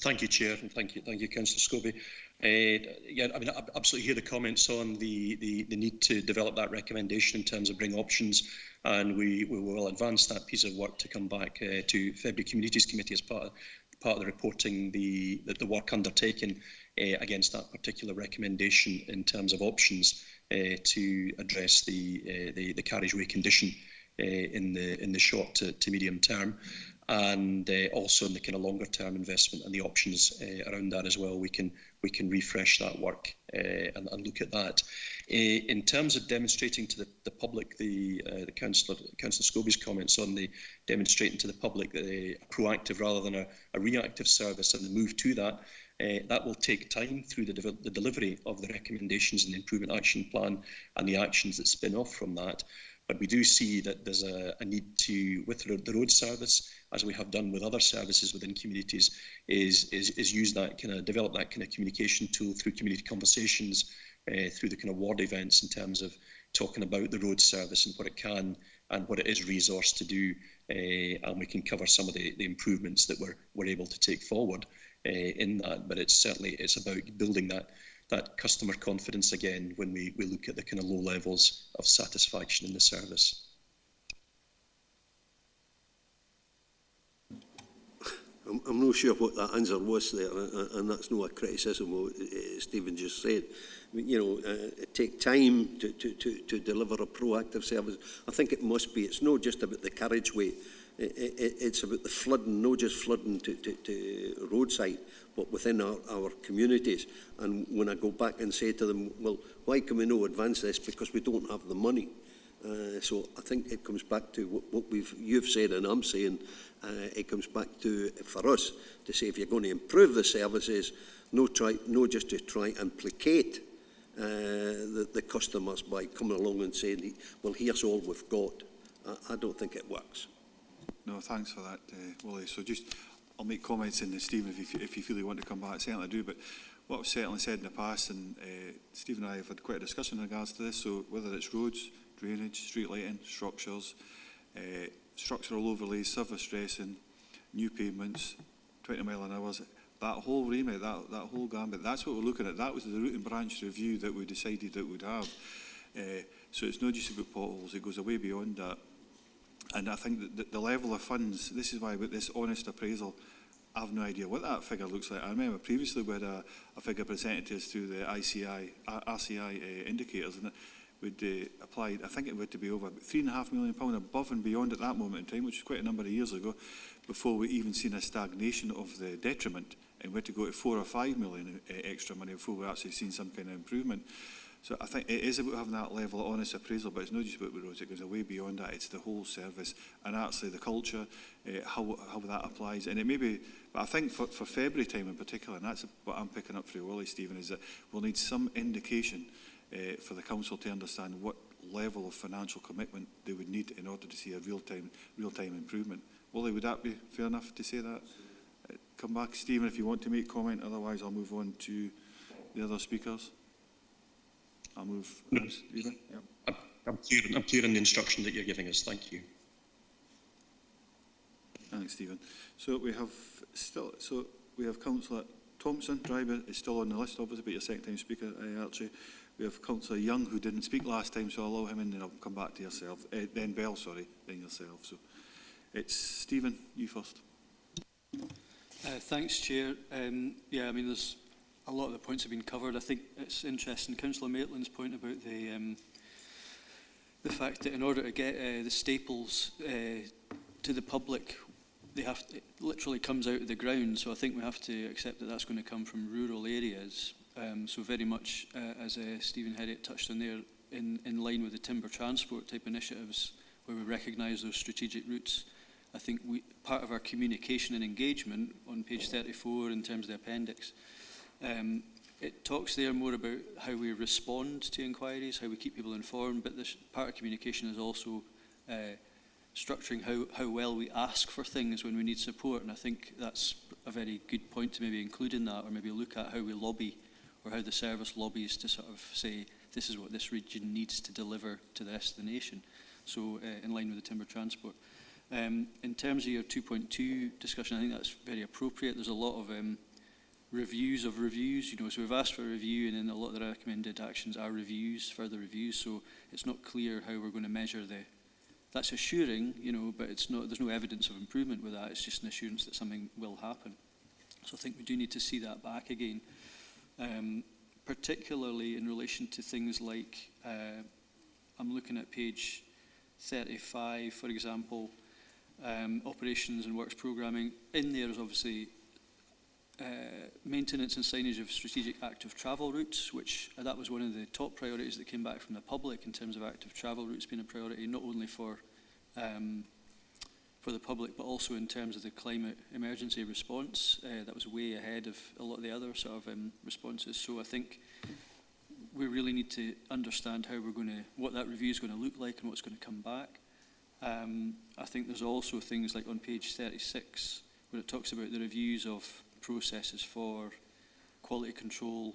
Thank you, Chair, and thank you, Councillor Scobie. I absolutely hear the comments on the need to develop that recommendation in terms of bring options, and we will advance that piece of work to come back to February Communities Committee as part of the reporting the work undertaken against that particular recommendation in terms of options to address the carriageway condition in the short to medium term. and also in the kind of longer term investment and the options around that as well. We can refresh that work and look at that. In terms of demonstrating to the public, the Councillor Scobie's comments on the demonstrating to the public a proactive rather than a reactive service and the move to that, that will take time through the delivery of the recommendations and the improvement action plan and the actions that spin off from that. But we do see that there's a need to, with the road service, as we have done with other services within communities, is use that kind of, develop that kind of communication tool through community conversations, through the kind of ward events in terms of talking about the road service and what it can and what it is resourced to do, and we can cover some of the improvements that we're able to take forward in that. But it's about building that customer confidence again when we look at the kind of low levels of satisfaction in the service. I'm not sure what that answer was there, and that's not a criticism of what Stephen just said. Take time to deliver a proactive service. I think it must be. It's not just about the carriageway. It's about the flooding, not just flooding to roadside, but within our communities. And when I go back and say to them, well, why can we not advance this? Because we don't have the money. So I think it comes back to what you've said and I'm saying. It comes back to, for us, to say if you're going to improve the services, not just to try and placate the customers by coming along and saying, well, here's all we've got. I don't think it works. No, thanks for that, Willie. So I'll make comments in this, Stephen, if you feel you want to come back, certainly do. But what I've certainly said in the past, and Stephen and I have had quite a discussion in regards to this, so whether it's roads, drainage, street lighting, structures, structural overlays, surface dressing, new pavements, 20 mile an hour, that whole remit, that whole gambit, that's what we're looking at. That was the root and branch review that we decided that we'd have. So it's not just about potholes, it goes way beyond that. And I think that the level of funds, this is why with this honest appraisal, I have no idea what that figure looks like. I remember previously we had a figure presented to us through the RCI indicators, and we'd applied, I think it would to be over £3.5 million above and beyond at that moment in time, which was quite a number of years ago, before we even seen a stagnation of the detriment, and we had to go to 4 or 5 million extra money before we actually seen some kind of improvement. So I think it is about having that level of honest appraisal, but it's not just about the roads, it goes way beyond that. It's the whole service and actually the culture, how that applies. And it may be, but I think for February time in particular, and that's what I'm picking up through Willie, Stephen, is that we'll need some indication for the council to understand what level of financial commitment they would need in order to see a real-time improvement. Willie, would that be fair enough to say that? Come back, Stephen, if you want to make comment, otherwise I'll move on to the other speakers. I'll move. No. Yep. I'm clear in the instruction that you're giving us. Thank you. Thanks, Stephen. So we have Councillor Thompson, Driver, is still on the list, obviously, but your second time speaker, Archie. We have Councillor Young, who didn't speak last time, so I'll allow him in, and I'll come back to yourself. Then Bell, sorry, then yourself. So it's Stephen, you first. Thanks, Chair. Yeah, I mean, there's a lot of the points have been covered. I think it's interesting, Councillor Maitland's point about the fact that in order to get the staples to the public, it literally comes out of the ground. So I think we have to accept that that's going to come from rural areas. So very much, as Stephen Herriot touched on there, in line with the timber transport type initiatives, where we recognise those strategic routes. I think part of our communication and engagement on page 34 in terms of the appendix, it talks there more about how we respond to inquiries, how we keep people informed, but this part of communication is also structuring how well we ask for things when we need support, and I think that's a very good point to maybe include in that, or maybe look at how we lobby, or how the service lobbies to sort of say, this is what this region needs to deliver to the rest of the nation. So in line with the timber transport. In terms of your 2.2 discussion, I think that's very appropriate. There's a lot of reviews of reviews, so we've asked for a review, and then a lot of the recommended actions are reviews, further reviews, so it's not clear how we're going to measure that's assuring, but there's no evidence of improvement with that. It's just an assurance that something will happen. So I think we do need to see that back again, particularly in relation to things like, I'm looking at page 35, for example, operations and works programming. In there is obviously maintenance and signage of strategic active travel routes, which that was one of the top priorities that came back from the public in terms of active travel routes being a priority, not only for the public, but also in terms of the climate emergency response. That was way ahead of a lot of the other sort of responses. So I think we really need to understand how we're going to, what that review is going to look like and what's going to come back. I think there's also things like on page 36 where it talks about the reviews of processes for quality control,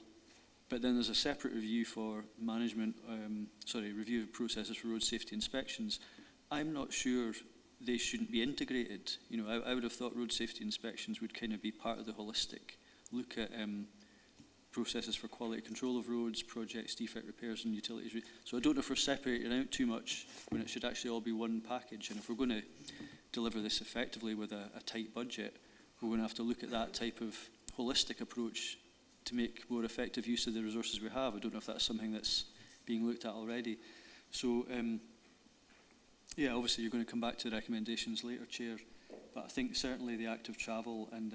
but then there's a separate review for management, review of processes for road safety inspections. I'm not sure they shouldn't be integrated. You know, I would have thought road safety inspections would kind of be part of the holistic look at processes for quality control of roads, projects, defect repairs and utilities. So I don't know if we're separating out too much when it should actually all be one package. And if we're going to deliver this effectively with a tight budget, we're going to have to look at that type of holistic approach to make more effective use of the resources we have. I don't know if that's something that's being looked at already. So, yeah, obviously you're going to come back to the recommendations later, Chair, but I think certainly the active travel and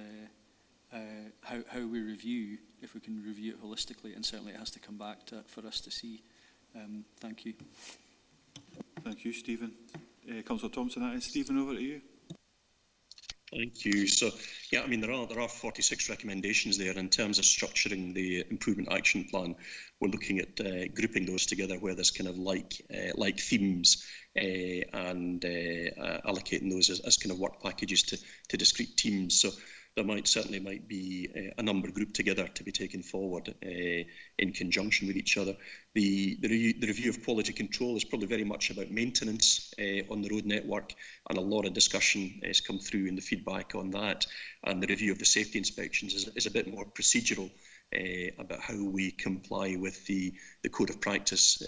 how we review, if we can review it holistically, and certainly it has to come back for us to see. Thank you. Thank you, Stephen. Councillor Thompson, that is Stephen, over to you. Thank you. So, yeah, I mean, there are 46 recommendations there. In terms of structuring the improvement action plan, we're looking at grouping those together where there's kind of like themes and allocating those as kind of work packages to discrete teams. So there certainly might be a number grouped together to be taken forward in conjunction with each other. The review of quality control is probably very much about maintenance on the road network, and a lot of discussion has come through in the feedback on that. And the review of the safety inspections is a bit more procedural about how we comply with the code of practice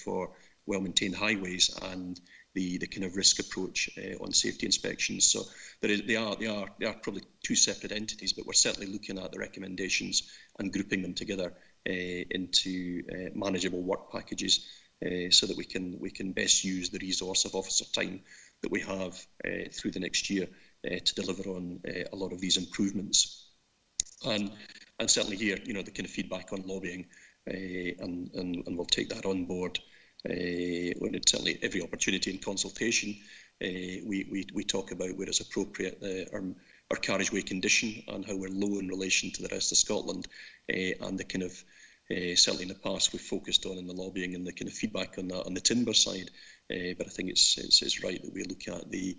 for well-maintained highways and the kind of risk approach on safety inspections. So they are probably two separate entities, but we're certainly looking at the recommendations and grouping them together into manageable work packages so that we can best use the resource of officer time that we have through the next year to deliver on a lot of these improvements. And certainly here, you know, the kind of feedback on lobbying, and we'll take that on board. When it's certainly every opportunity in consultation, we talk about where it's appropriate our carriageway condition and how we're low in relation to the rest of Scotland, and the kind of certainly in the past we've focused on in the lobbying and the kind of feedback on that on the timber side, but I think it's right that we look at the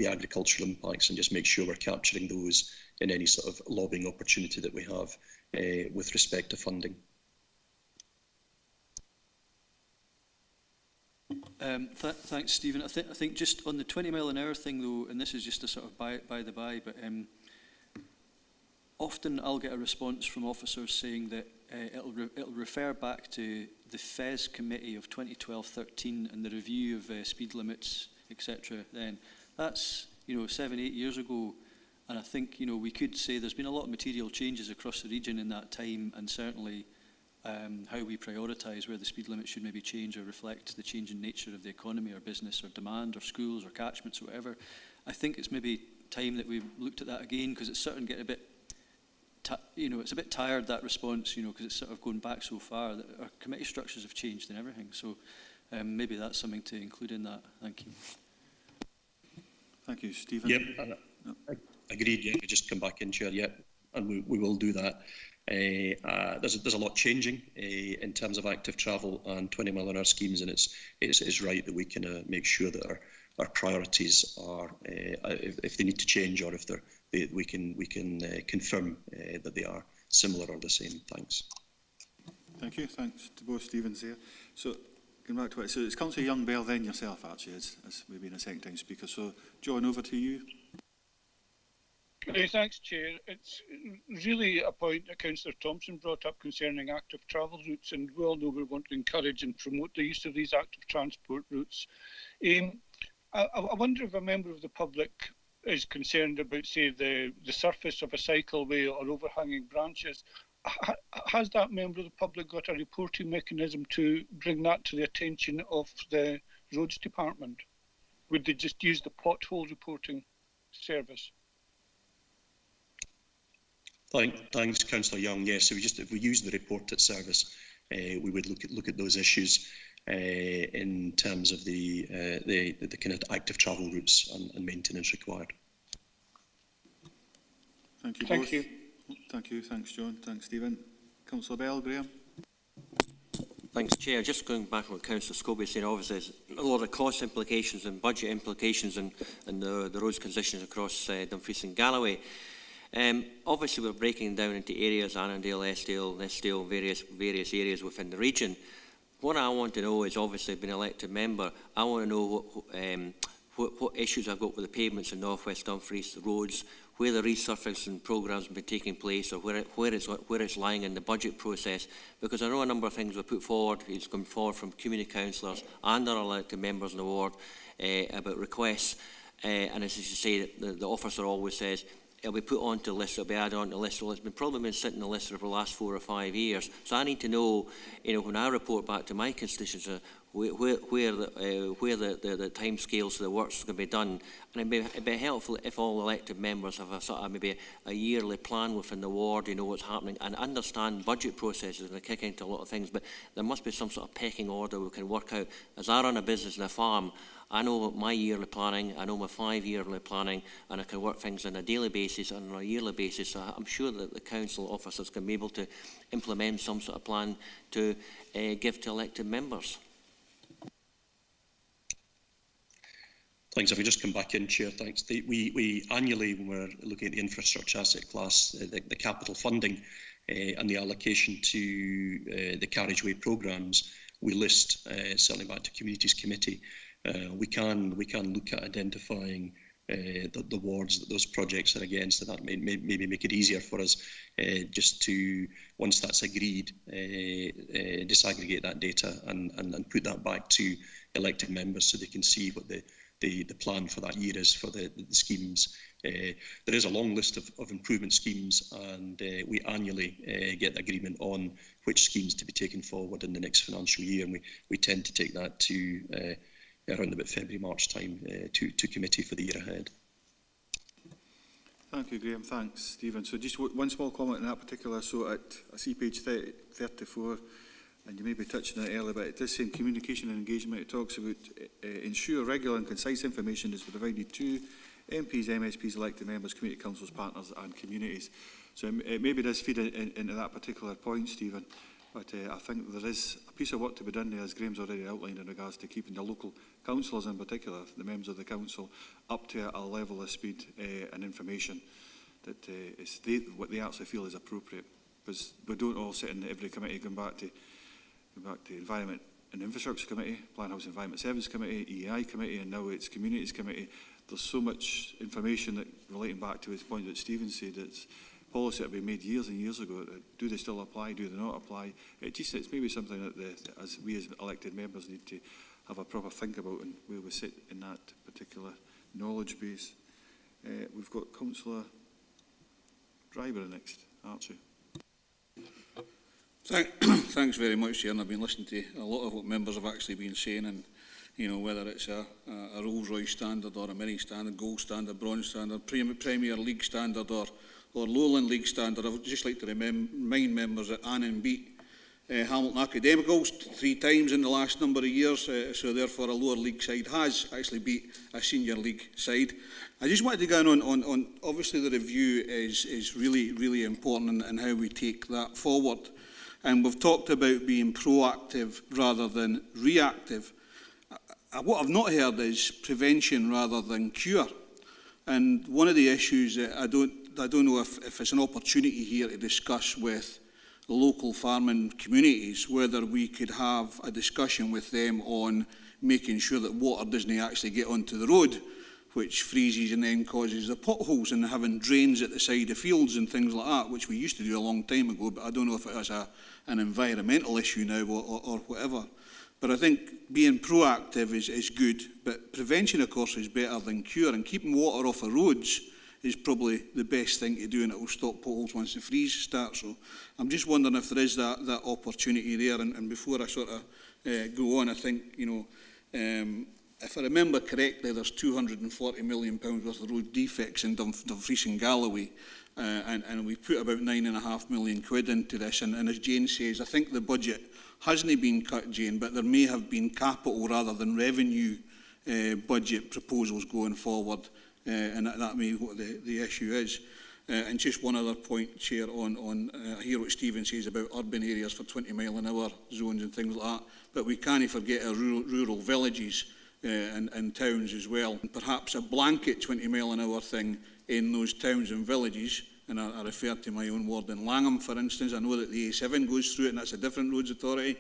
agricultural impacts and just make sure we're capturing those in any sort of lobbying opportunity that we have with respect to funding. Thanks, Stephen. I think just on the 20 mile an hour thing, though, and this is just a sort of by the by, but often I'll get a response from officers saying that it'll refer back to the FES committee of 2012-13 and the review of speed limits, etc. Then that's 7-8 years ago, and I think we could say there's been a lot of material changes across the region in that time, and certainly how we prioritise where the speed limit should maybe change or reflect the changing nature of the economy or business or demand or schools or catchments or whatever. I think it's maybe time that we've looked at that again, because it's starting to get a bit, it's a bit tired, that response, because it's sort of going back so far that our committee structures have changed and everything. So maybe that's something to include in that. Thank you. Thank you, Stephen. Yep, agreed. Yeah, just come back in, Chair. Yep, and we will do that. There's a lot changing in terms of active travel and 20 mile an hour schemes, and it's right that we can make sure that our priorities are, if they need to change or if we can confirm that they are similar or the same. Thanks. Thank you. Thanks to both Stephens here. So going back to it, so it's Councillor Young-Bell, then yourself actually, as we've been a second time speaker. So John, over to you. Thanks, Chair. It's really a point that Councillor Thompson brought up concerning active travel routes, and we all know we want to encourage and promote the use of these active transport routes. I wonder if a member of the public is concerned about, say, the surface of a cycleway or overhanging branches. Has that member of the public got a reporting mechanism to bring that to the attention of the Roads Department? would they just use the pothole reporting service? Thanks, Councillor Young. Yes, so if we use the report it service, we would look at those issues in terms of the kind of active travel routes and maintenance required. Thank you both. Thank you. Thank you. Thanks, John. Thanks, Stephen. Councillor Bell, Graham. Thanks, Chair. Just going back on what Councillor Scobie said, obviously there's a lot of cost implications and budget implications and the roads conditions across Dumfries and Galloway. Obviously, we're breaking down into areas, Annandale, Eskdale, various areas within the region. What I want to know is, obviously, being an elected member, I want to know what issues I've got with the pavements in North West Dumfries, the roads, where the resurfacing programmes have been taking place, or where it's lying in the budget process. Because I know a number of things were put forward, it's come forward from community councillors and our elected members in the ward about requests. And as you say, the officer always says, it'll be put onto the list, it'll be added onto the list. Well, it's probably been sitting on the list for the last 4 or 5 years. So I need to know, when I report back to my constituents, where the time scales of the works is going to be done. And it'd be helpful if all elected members have a sort of maybe a yearly plan within the ward, what's happening, and understand budget processes, and they kick into a lot of things. But there must be some sort of pecking order we can work out. As I run a business and a farm, I know my yearly planning, I know my 5-yearly planning, and I can work things on a daily basis and on a yearly basis. So I'm sure that the council officers can be able to implement some sort of plan to give to elected members. Thanks. If we just come back in, Chair, thanks. We annually, when we're looking at the infrastructure asset class, the capital funding and the allocation to the carriageway programmes, we list, certainly back to Communities Committee, we can look at identifying the wards that those projects are against, and that may maybe make it easier for us just to, once that's agreed, disaggregate that data and put that back to elected members so they can see what the plan for that year is for the schemes. There is a long list of improvement schemes, and we annually get agreement on which schemes to be taken forward in the next financial year, and we tend to take that to around about February, March time to committee for the year ahead. Thank you, Graham. Thanks, Stephen. So just one small comment on that particular. So I see page 34, and you may be touching on it earlier, but it does say in communication and engagement, it talks about ensure regular and concise information is provided to MPs, MSPs, elected members, community councils, partners and communities. So it maybe does feed into that particular point, Stephen, but I think there is a piece of work to be done there, as Graham's already outlined, in regards to keeping the local councillors in particular, the members of the council, up to a level of speed and information that is what they actually feel is appropriate. Because we don't all sit in every committee going back to Environment and Infrastructure Committee, Plan House Environment Service Committee, EEI Committee, and now it's Communities Committee. There's so much information that, relating back to his point that Stephen said, it's policy that we made years and years ago. Do they still apply? Do they not apply? It's maybe something that as elected members need to have a proper think about, and where we sit in that particular knowledge base. We've got Councillor Driver next. Archie. Thanks very much, Chair. And I've been listening to a lot of what members have actually been saying, and whether it's a Rolls-Royce standard or a Mini standard, Gold standard, Bronze standard, Premier League standard or Lowland League standard. I would just like to remind members that Ann and beat Hamilton Academicals 3 times in the last number of years, so therefore a lower league side has actually beat a senior league side. I just wanted to go on obviously the review is really, really important and how we take that forward. And we've talked about being proactive rather than reactive. What I've not heard is prevention rather than cure. And one of the issues that I don't know if it's an opportunity here to discuss with the local farming communities, whether we could have a discussion with them on making sure that water doesn't actually get onto the road, which freezes and then causes the potholes, and having drains at the side of fields and things like that, which we used to do a long time ago, but I don't know if it is an environmental issue now or whatever. But I think being proactive is good, but prevention, of course, is better than cure, and keeping water off the roads is probably the best thing to do, and it will stop potholes once the freeze starts. So I'm just wondering if there is that opportunity there. And before I sort of go on, I think, if I remember correctly, there's £240 million worth of road defects in Dumfries and Galloway, and we put about £9.5 million into this. And as Jane says, I think the budget hasn't been cut, Jane, but there may have been capital rather than revenue budget proposals going forward, and that may be what the issue is. And just one other point, Chair, on I hear what Stephen says about urban areas for 20-mile-an-hour zones and things like that, but we can't forget our rural villages and towns as well. And perhaps a blanket 20-mile-an-hour thing in those towns and villages, and I refer to my own ward in Langham, for instance. I know that the A7 goes through it, and that's a different roads authority,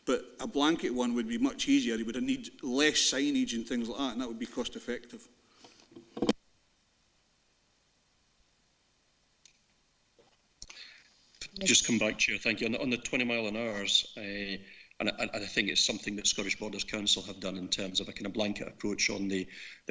but a blanket one would be much easier. You would need less signage and things like that, and that would be cost effective. Just come back, Chair. Thank you. On the 20-mile-an-hours, and I think it's something that Scottish Borders Council have done in terms of a kind of blanket approach on the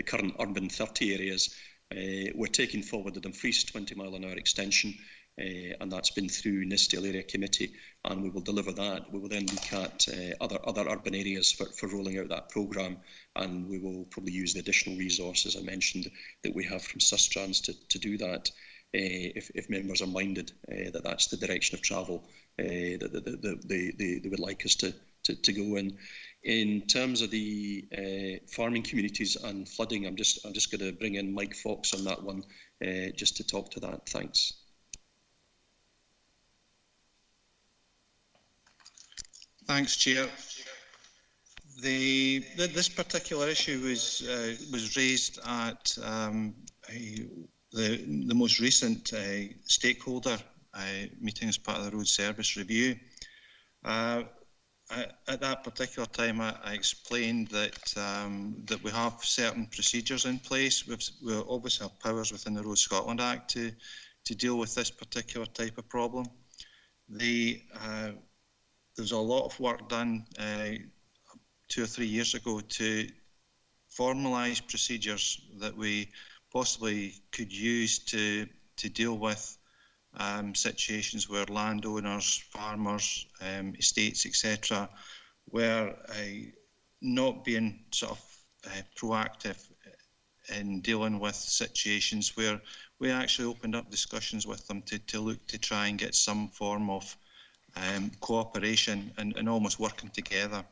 current urban 30 areas. We're taking forward the Dumfries 20-mile-an-hour extension, and that's been through Nistale Area Committee, and we will deliver that. We will then look at other urban areas for rolling out that programme, and we will probably use the additional resources I mentioned that we have from Sustrans to do that. If members are minded that that's the direction of travel that they would like us to go in. In terms of the farming communities and flooding, I'm just going to bring in Mike Fox on that one just to talk to that. Thanks. Thanks, Chair. This particular issue was raised at the most recent stakeholder meeting as part of the road service review. At that particular time, I explained that we have certain procedures in place. We obviously have powers within the Road Scotland Act to deal with this particular type of problem. There's a lot of work done 2 or 3 years ago to formalise procedures that we possibly could use to deal with situations where landowners, farmers, estates, etc., were not being sort of proactive in dealing with situations where we actually opened up discussions with them to look to try and get some form of cooperation and almost working together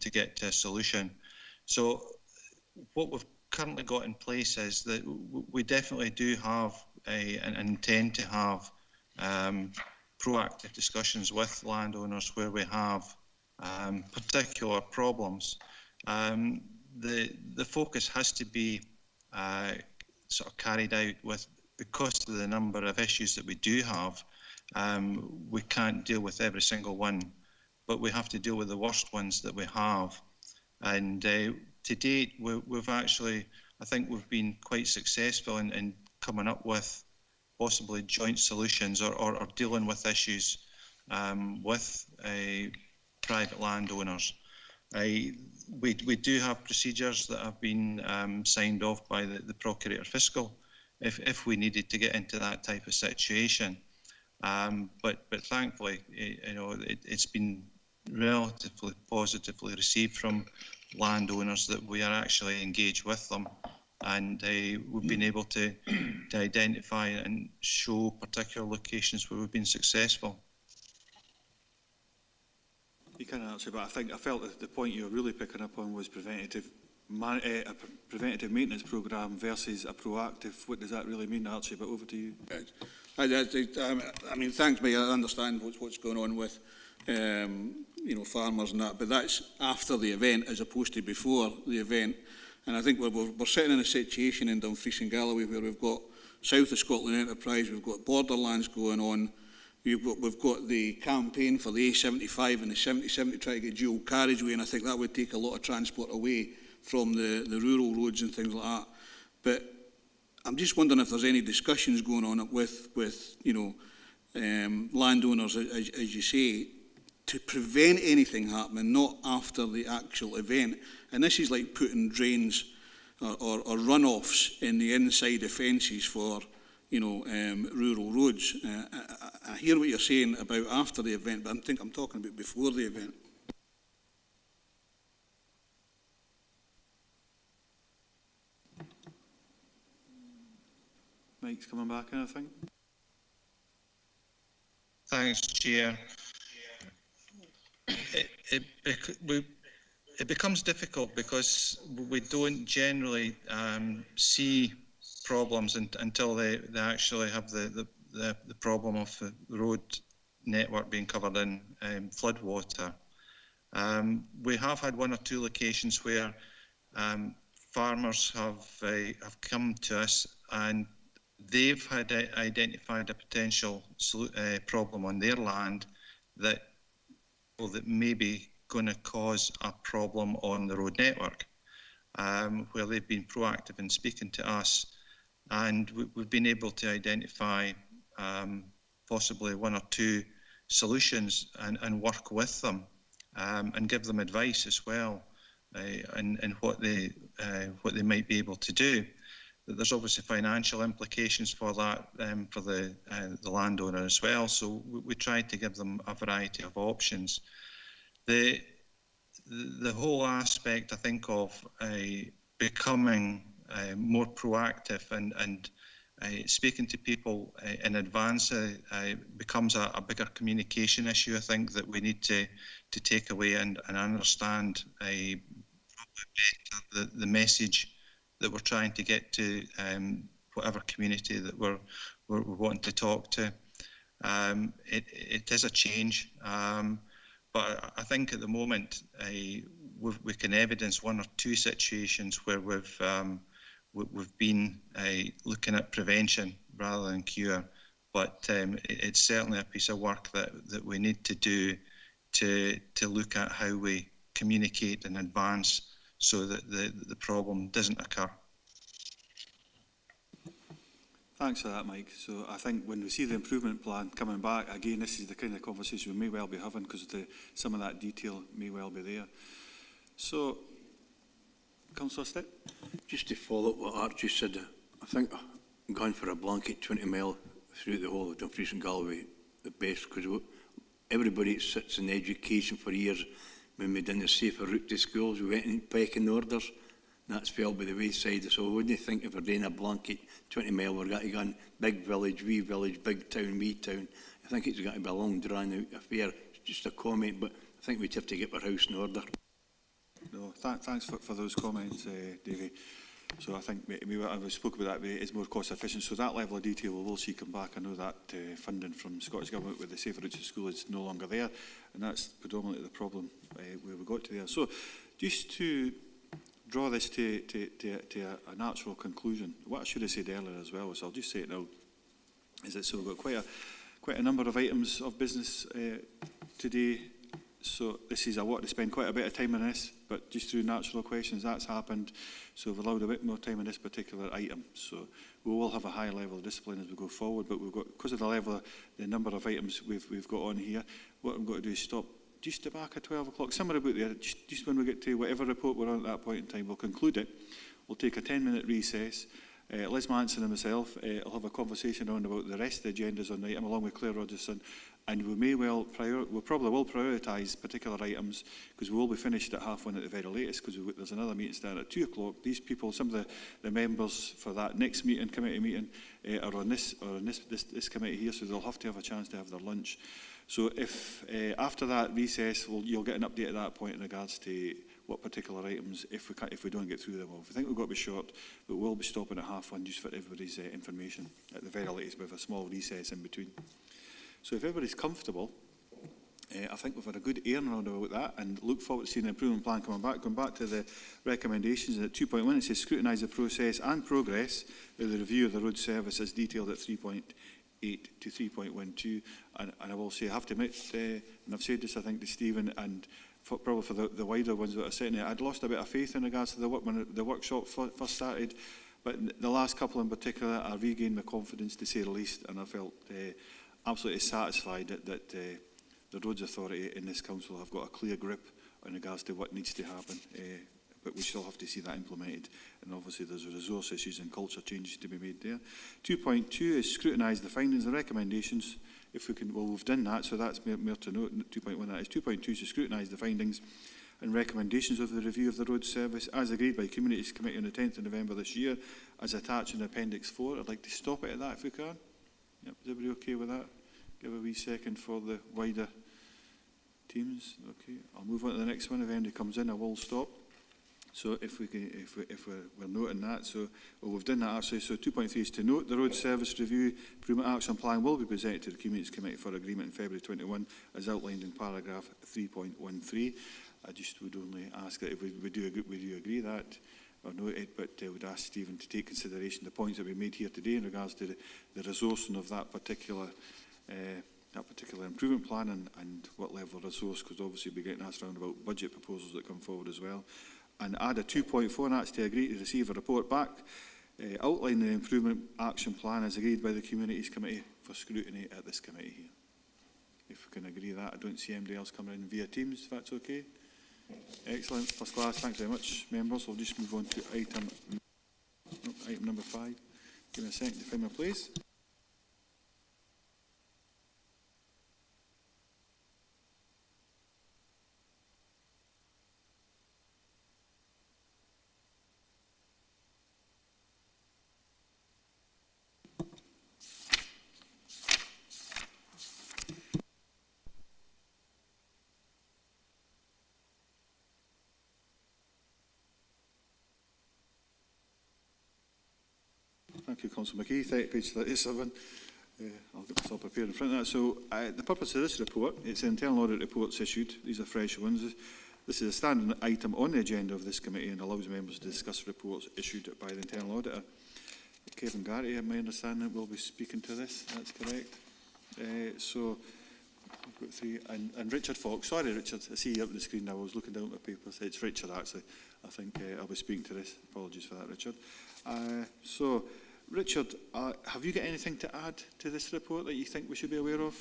to get to a solution. So what we've currently got in place is that we definitely do have and intend to have proactive discussions with landowners where we have particular problems. The focus has to be sort of carried out with, because of the number of issues that we do have, we can't deal with every single one, but we have to deal with the worst ones that we have. And to date, we've actually, I think we've been quite successful in coming up with possibly joint solutions or dealing with issues with private landowners. We do have procedures that have been signed off by the Procurator Fiscal if we needed to get into that type of situation. But thankfully, it's been relatively positively received from landowners that we are actually engaged with them, and we've been able to identify and show particular locations where we've been successful. You can answer, but I felt that the point you were really picking up on was preventative maintenance programme versus a proactive. What does that really mean, Archie? But over to you. I mean, thanks, mate. I understand what's going on with farmers and that, but that's after the event as opposed to before the event. And I think we're sitting in a situation in Dumfries and Galloway where we've got South of Scotland Enterprise, we've got Borderlands going on, we've got the campaign for the A75 and the 70 to try to get dual carriageway, and I think that would take a lot of transport away from the rural roads and things like that. But I'm just wondering if there's any discussions going on with landowners, as you say, to prevent anything happening, not after the actual event. And this is like putting drains or runoffs in the inside of fences for rural roads. I hear what you're saying about after the event, but I think I'm talking about before the event. Mike's coming back in, I think. Thanks, Chair. It becomes difficult because we don't generally see problems until they actually have the problem of the road network being covered in flood water. We have had one or two locations where farmers have come to us and they've had identified a potential problem on their land that may be going to cause a problem on the road network, where they've been proactive in speaking to us, and we've been able to identify possibly one or two solutions and work with them and give them advice as well and what they might be able to do. There's obviously financial implications for that for the landowner as well. So we try to give them a variety of options. The whole aspect, I think, of becoming more proactive and speaking to people in advance becomes a bigger communication issue. I think that we need to take away and understand the message that we're trying to get to whatever community that we're wanting to talk to. It is a change, but I think at the moment we can evidence one or two situations where we've been looking at prevention rather than cure. But it's certainly a piece of work that we need to do to look at how we communicate in advance so that the problem doesn't occur. Thanks for that, Mike. So I think when we see the improvement plan coming back, again, this is the kind of conversation we may well be having because some of that detail may well be there. So, Councillor Stitt? Just to follow up what Archie said, I think I'm going for a blanket 20 mile through the whole of Dumfries and Galloway, the best, because everybody sits in education for years. When we done the safer route to schools, we went in pecking orders. That's fell by the wayside. So I wouldn't think if we're doing a blanket 20 mile, we're going to go in big village, wee village, big town, wee town. I think it's going to be a long, drawn-out affair. It's just a comment, but I think we'd have to get our house in order. No, thanks for those comments, Davey. So I think we spoke about that. It's more cost efficient. So that level of detail we will see come back. I know that funding from Scottish Government with the safer routes to school is no longer there, and that's predominantly the problem where we got to there. So just to draw this to a natural conclusion, what I should have said earlier as well, so I'll just say it now, is that so we've got quite a number of items of business today. So this is, I want to spend quite a bit of time on this, but just through natural questions that's happened. So we've allowed a bit more time on this particular item. So we will have a higher level of discipline as we go forward, but we've got, because of the number of items we've got on here, what I'm going to do is stop just back at 12 o'clock, somewhere about there, just when we get to whatever report we're on at that point in time, we'll conclude it. We'll take a 10-minute recess. Liz Manson and myself will have a conversation on about the rest of the agendas on the item, along with Claire Rogerson, and we probably will prioritise particular items because we will be finished at 1:30 at the very latest because there's another meeting starting at 2 o'clock. These people, some of the members for that next committee meeting are on this committee here, so they'll have to have a chance to have their lunch. So if after that recess, you'll get an update at that point in regards to what particular items, if we don't get through them all. If we think we've got to be short, but we'll be stopping at 1:30 just for everybody's information at the very latest with a small recess in between. So if everybody's comfortable, I think we've had a good airing around about that and look forward to seeing the improvement plan coming back. Going back to the recommendations at 2.1, it says scrutinise the process and progress of the review of the road service as detailed at 3.8 to 3.12. And I will say, I have to admit, and I've said this I think to Stephen and probably for the wider ones that are sitting there, I'd lost a bit of faith in regards to the work when the workshop first started, but the last couple in particular, I regained my confidence to say the least, and I felt absolutely satisfied that the Roads Authority in this council have got a clear grip in regards to what needs to happen, but we still have to see that implemented, and obviously there's resource issues and culture changes to be made there. 2.2 is scrutinise the findings and recommendations. If we can, well, we've done that, so that's more to note. 2.1 that is 2.2 is to scrutinise the findings and recommendations of the review of the road service, as agreed by Communities Committee on the 10th of November this year, as attached in Appendix 4. I'd like to stop it at that if we can. Yep, is everybody okay with that? Give a wee second for the wider teams. Okay, I'll move on to the next one. If anybody comes in, I will stop. So if we're noting that, so we've done that actually. So 2.3 is to note the road service review improvement action plan will be presented to the Communities Committee for agreement in February 21, as outlined in paragraph 3.13. I just would only ask that if we do agree that or note it, but would ask Stephen to take consideration the points that we made here today in regards to the resourcing of that particular improvement plan and what level of resource, because obviously we'll be getting asked around about budget proposals that come forward as well. And add a 2.4, and that's to agree to receive a report back outlining the improvement action plan as agreed by the Communities Committee for scrutiny at this committee here. If we can agree that, I don't see anybody else coming in via Teams, if that's okay. Excellent, first class, thanks very much, members. We'll just move on to item number 5. Give me a second to find my place. Thank you, Councillor McKee. Page 37. I'll get myself prepared in front of that. So the purpose of this report, it's internal audit reports issued. These are fresh ones. This is a standing item on the agenda of this committee and allows members to discuss reports issued by the internal auditor. Kevin Garrity, my understanding, will be speaking to this. That's correct. So we've got 3. And Richard Fox. Sorry, Richard. I see you up on the screen now. I was looking down at the papers. It's Richard, actually. I think I'll be speaking to this. Apologies for that, Richard. So, Richard, have you got anything to add to this report that you think we should be aware of?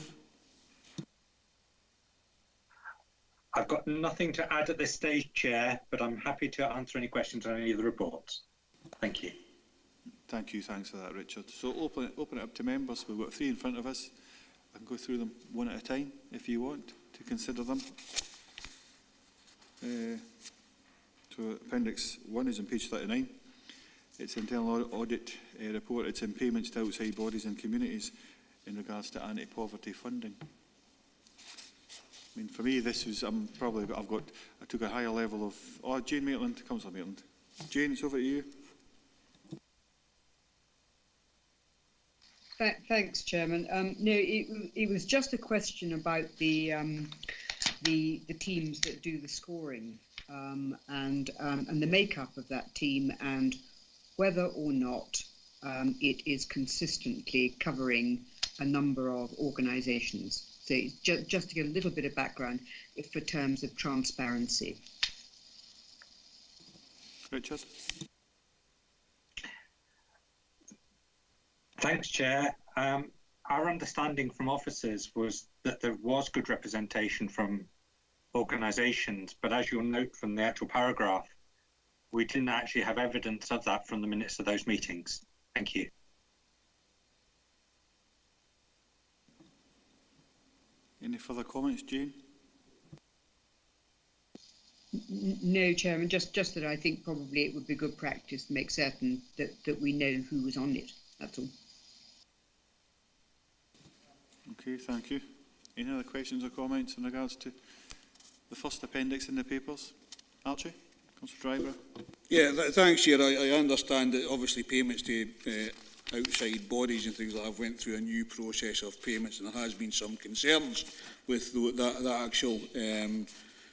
I've got nothing to add at this stage, Chair, but I'm happy to answer any questions on any of the reports. Thank you. Thank you. Thanks for that, Richard. So open it up to members. We've got 3 in front of us. I can go through them one at a time if you want to consider them. So Appendix 1 is on page 39. It's internal audit report. It's in payments to outside bodies and communities in regards to anti-poverty funding. I mean, for me, this was, I took a higher level of, Jane Maitland, Councillor Maitland. Jane, it's over to you. Thanks, Chairman. No, it was just a question about the teams that do the scoring and the makeup of that team and whether or not it is consistently covering a number of organisations. So just to get a little bit of background for terms of transparency. Richard. Thanks, Chair. Our understanding from officers was that there was good representation from organisations, but as you'll note from the actual paragraph, we didn't actually have evidence of that from the minutes of those meetings. Thank you. Any further comments, Jane? No, Chairman, just that I think probably it would be good practice to make certain that we know who was on it. That's all. Okay, thank you. Any other questions or comments in regards to the first appendix in the papers? Archie? Councillor Driver? Yeah, thanks, Chair. I understand that obviously payments to outside bodies and things like that have went through a new process of payments, and there has been some concerns with that actual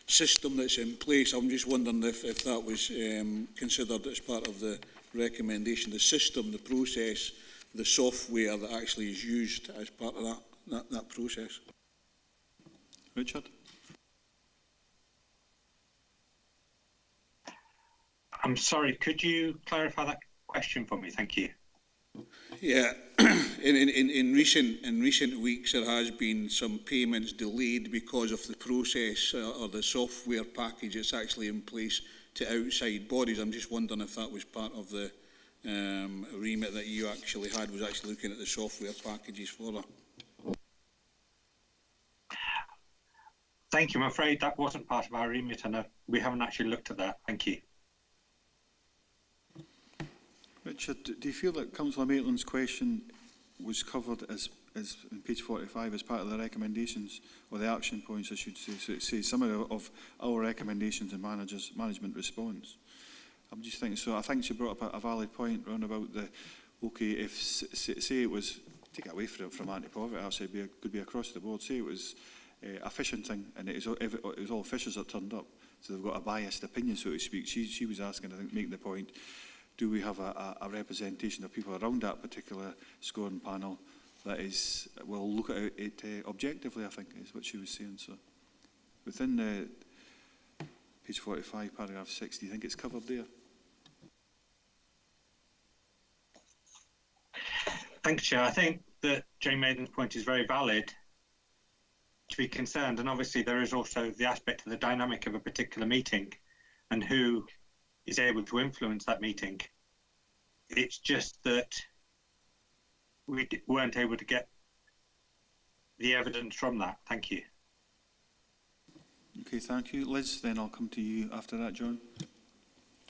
system that's in place. I'm just wondering if that was considered as part of the recommendation, the system, the process, the software that actually is used as part of that process. Richard? I'm sorry, could you clarify that question for me? Thank you. Yeah, in recent weeks there has been some payments delayed because of the process or the software package that's actually in place to outside bodies. I'm just wondering if that was part of the remit that you actually had, was actually looking at the software packages for that. Thank you. I'm afraid that wasn't part of our remit, and we haven't actually looked at that. Thank you. Richard, do you feel that Councillor Maitland's question was covered as in page 45 as part of the recommendations, or the action points, I should say? So it says some of our recommendations and management response. I'm just thinking, so I think she brought up a valid point round about the, okay, if say it was, take it away from anti-poverty, actually could be across the board, say it was a fishing thing, and it was all fishers that turned up, so they've got a biased opinion, so to speak. She was asking, I think, making the point, do we have a representation of people around that particular scoring panel that is, will look at it objectively, I think, is what she was saying. So within page 45, paragraph 6, do you think it's covered there? Thanks, Chair. I think that Jane Maitland's point is very valid to be concerned, and obviously there is also the aspect of the dynamic of a particular meeting and who is able to influence that meeting. It's just that we weren't able to get the evidence from that. Thank you. Okay, thank you. Liz, then I'll come to you after that, John.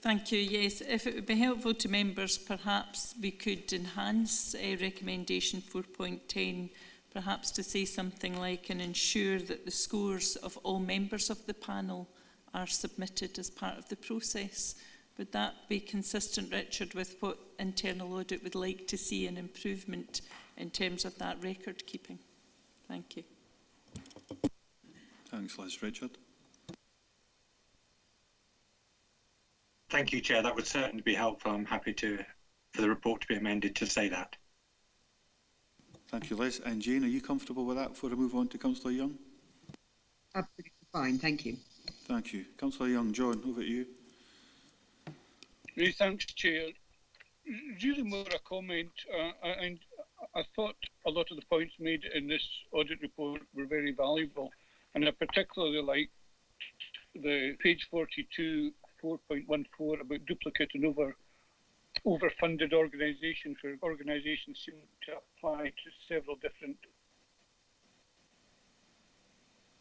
Thank you. Yes, if it would be helpful to members, perhaps we could enhance recommendation 4.10, perhaps to say something like, and ensure that the scores of all members of the panel are submitted as part of the process. Would that be consistent, Richard, with what internal audit would like to see an improvement in terms of that record keeping? Thank you. Thanks, Liz. Richard? Thank you, Chair. That would certainly be helpful. I'm happy for the report to be amended to say that. Thank you, Liz. And Jane, are you comfortable with that before I move on to Councillor Young? Absolutely fine, thank you. Thank you. Councillor Young. John, over to you. Thanks, Chair. Really more a comment, and I thought a lot of the points made in this audit report were very valuable, and I particularly liked the page 42, 4.14 about duplicate and overfunded organisations, where organisations seem to apply to several different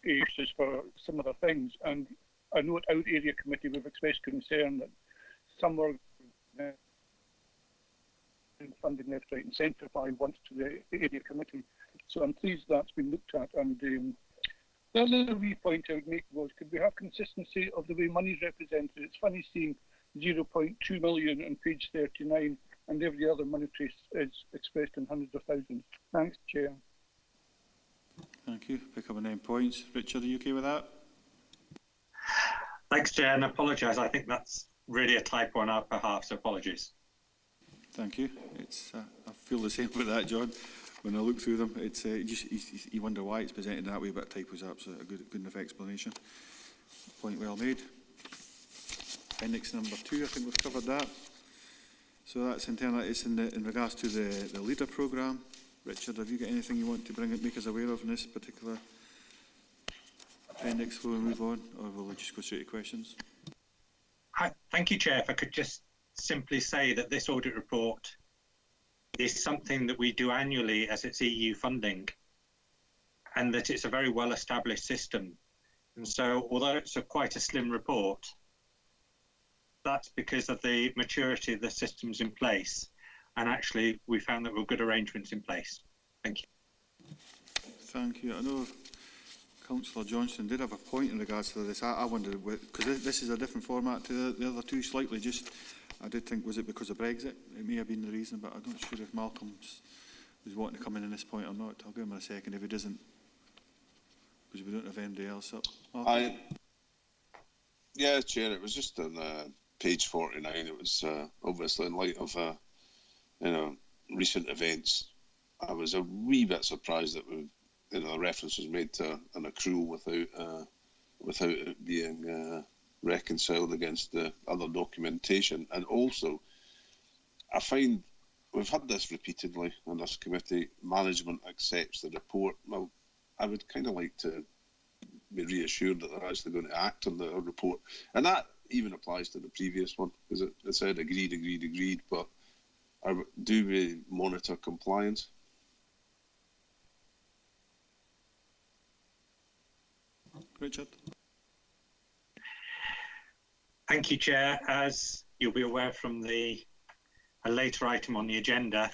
uses for similar things. And I know at our area committee we've expressed concern that some organisations funding left, right and centre apply once to the area committee. So I'm pleased that's been looked at. And the other wee point I would make was, could we have consistency of the way money is represented? It's funny seeing 0.2 million on page 39 and every other monetary is expressed in hundreds of thousands. Thanks, Chair. Thank you. Pick up on 9 points. Richard, are you okay with that? Thanks, Chair, and I apologise. I think that's really a typo on our behalf, so apologies. Thank you. It's I feel the same with that, John. When I look through them, it's you wonder why it's presented that way, but typos are absolutely a good enough explanation. Point well made. Appendix number 2, I think we've covered that. So that's internal. It's in regards to the leader programme. Richard, have you got anything you want to make us aware of in this particular appendix before we move on, or will we just go straight to questions? Hi, thank you, Chair. If I could just simply say that this audit report is something that we do annually as it's EU funding, and that it's a very well-established system. And so, although it's quite a slim report, that's because of the maturity of the systems in place. And actually, we found that there were good arrangements in place. Thank you. Thank you. I know Councillor Johnston did have a point in regards to this. I wondered, because this is a different format to the other two slightly, I did think, was it because of Brexit? It may have been the reason, but I'm not sure if Malcolm was wanting to come in this point or not. I'll give him a second if he doesn't, because we don't have anybody else up. Yeah, Chair, it was just on page 49. It was obviously in light of recent events. I was a wee bit surprised that a reference was made to an accrual without it being reconciled against the other documentation. And also, I find we've had this repeatedly on this committee. Management accepts the report. Well, I would kind of like to be reassured that they're actually going to act on the report, and that even applies to the previous one, because it said agreed, but do we monitor compliance? Richard. Thank you, Chair. As you'll be aware from a later item on the agenda,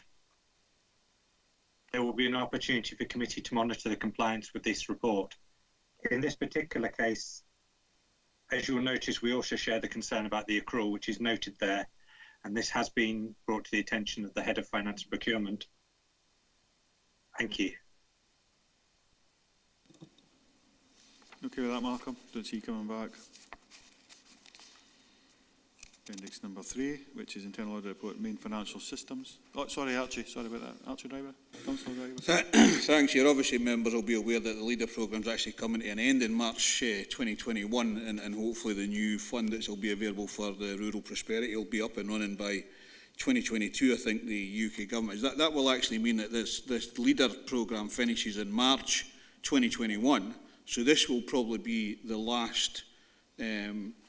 there will be an opportunity for committee to monitor the compliance with this report. In this particular case, as you'll notice, we also share the concern about the accrual, which is noted there, and this has been brought to the attention of the Head of Finance and Procurement. Thank you. Okay with that, Malcolm? Don't see you coming back. Appendix number 3, which is internal audit report, main financial systems. Oh, sorry, Archie. Sorry about that. Archie Driver, Councillor Driver. Thanks. Your obviously members will be aware that the LEADER programme is actually coming to an end in March 2021, and hopefully the new fund that will be available for the rural prosperity will be up and running by 2022. I think the UK government that will actually mean that this LEADER programme finishes in March 2021. So this will probably be the last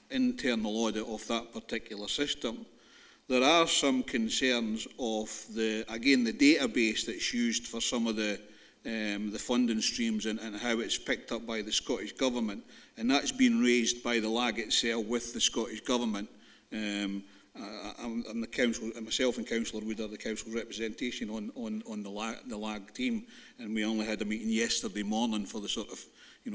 internal audit of that particular system. There are some concerns of the database that's used for some of the funding streams and how it's picked up by the Scottish Government, and that's been raised by the LAG itself with the Scottish Government. I'm the council, myself and Councillor Wood are the council's representation on the LAG team, and we only had a meeting yesterday morning for the sort of,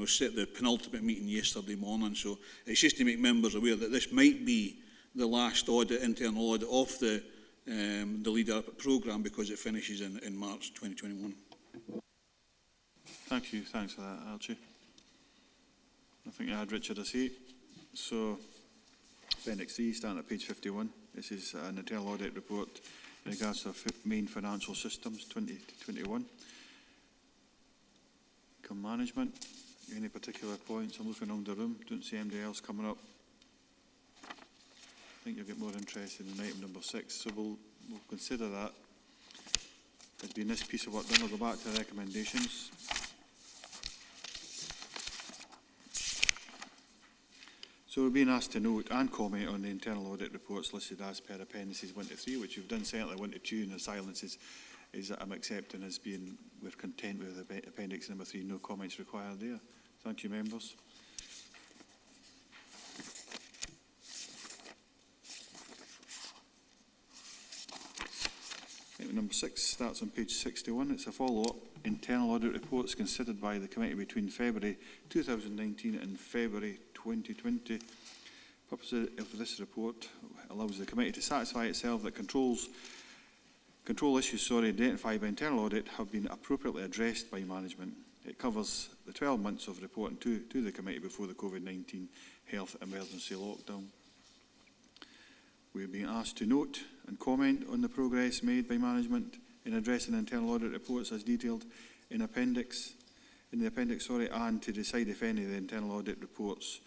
set the penultimate meeting yesterday morning. So it's just to make members aware that this might be the last internal audit of the LEADER programme, because it finishes in March 2021. Thank you. Thanks for that, Archie. I think I had Richard a seat. So, Appendix 3, starting at page 51. This is an internal audit report in regards to main financial systems 2021. Income management. Any particular points? I'm looking around the room. Don't see anybody else coming up. I think you'll get more interested in item number 6, so we'll consider that as being this piece of work done. We'll go back to the recommendations. So we're being asked to note and comment on the internal audit reports listed as per appendices 1 to 3, which we've done certainly 1 to 2, and the silence is that I'm accepting as being, we're content with appendix number 3, no comments required there. Thank you, members. Item number 6 starts on page 61. It's a follow-up. Internal audit reports considered by the committee between February 2019 and February 2020. The purpose of this report allows the committee to satisfy itself that control issues identified by internal audit have been appropriately addressed by management. It covers the 12 months of reporting to the committee before the COVID-19 health emergency lockdown. We're being asked to note and comment on the progress made by management in addressing internal audit reports as detailed in the appendix, and to decide if any of the internal audit reports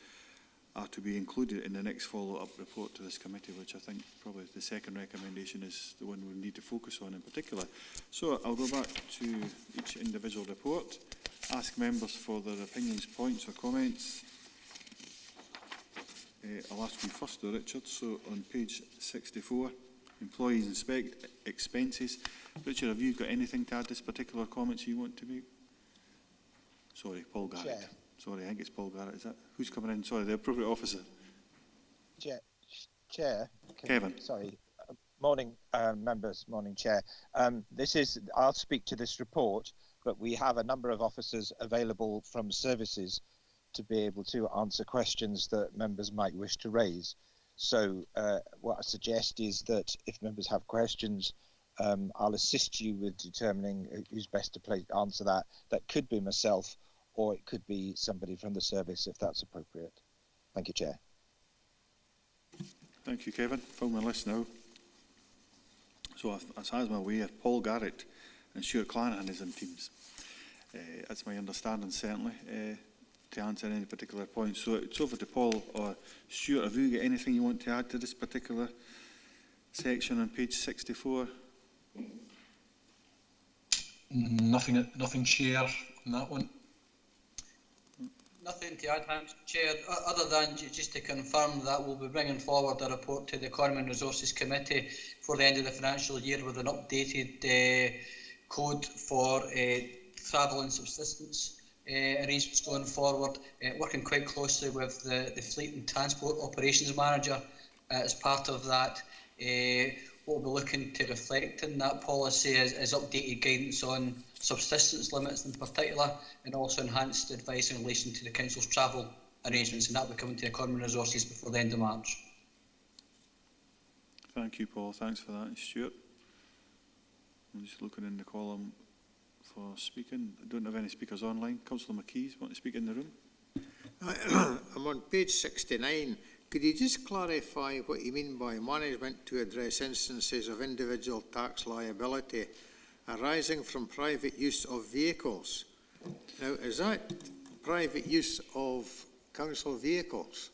are to be included in the next follow-up report to this committee, which I think probably the second recommendation is the one we need to focus on in particular. So I'll go back to each individual report, ask members for their opinions, points or comments. I'll ask you first though, Richard. So on page 64, employees expenses. Richard, have you got anything to add to this particular comments you want to make? Sorry, Paul Garrett. Chair. Sorry, I think it's Paul Garrett. Is that who's coming in? Sorry, the appropriate officer. Chair. Kevin. Sorry. Morning, members. Morning, Chair. I'll speak to this report, but we have a number of officers available from services to be able to answer questions that members might wish to raise. So what I suggest is that if members have questions, I'll assist you with determining who's best to answer that. That could be myself, or it could be somebody from the service, if that's appropriate. Thank you, Chair. Thank you, Kevin. Found my list now. So as I'm aware, Paul Garrett and Stuart Clanahan is in teams. That's my understanding, certainly, to answer any particular points. So it's over to Paul or Stuart. Have you got anything you want to add to this particular section on page 64? Nothing, Chair, on that one. Nothing to add, Chair, other than just to confirm that we'll be bringing forward a report to the Economy and Resources Committee for the end of the financial year with an updated code for travel and subsistence arrangements going forward, working quite closely with the Fleet and Transport Operations Manager as part of that. What we'll be looking to reflect in that policy is updated guidance on subsistence limits in particular, and also enhanced advice in relation to the Council's travel arrangements, and that will be coming to Economy and Resources before the end of March. Thank you, Paul. Thanks for that. Stuart? I'm just looking in the column for speaking. I don't have any speakers online. Councillor McKees, want to speak in the room? I'm on page 69. Could you just clarify what you mean by management to address instances of individual tax liability arising from private use of vehicles? Now, is that private use of council vehicles?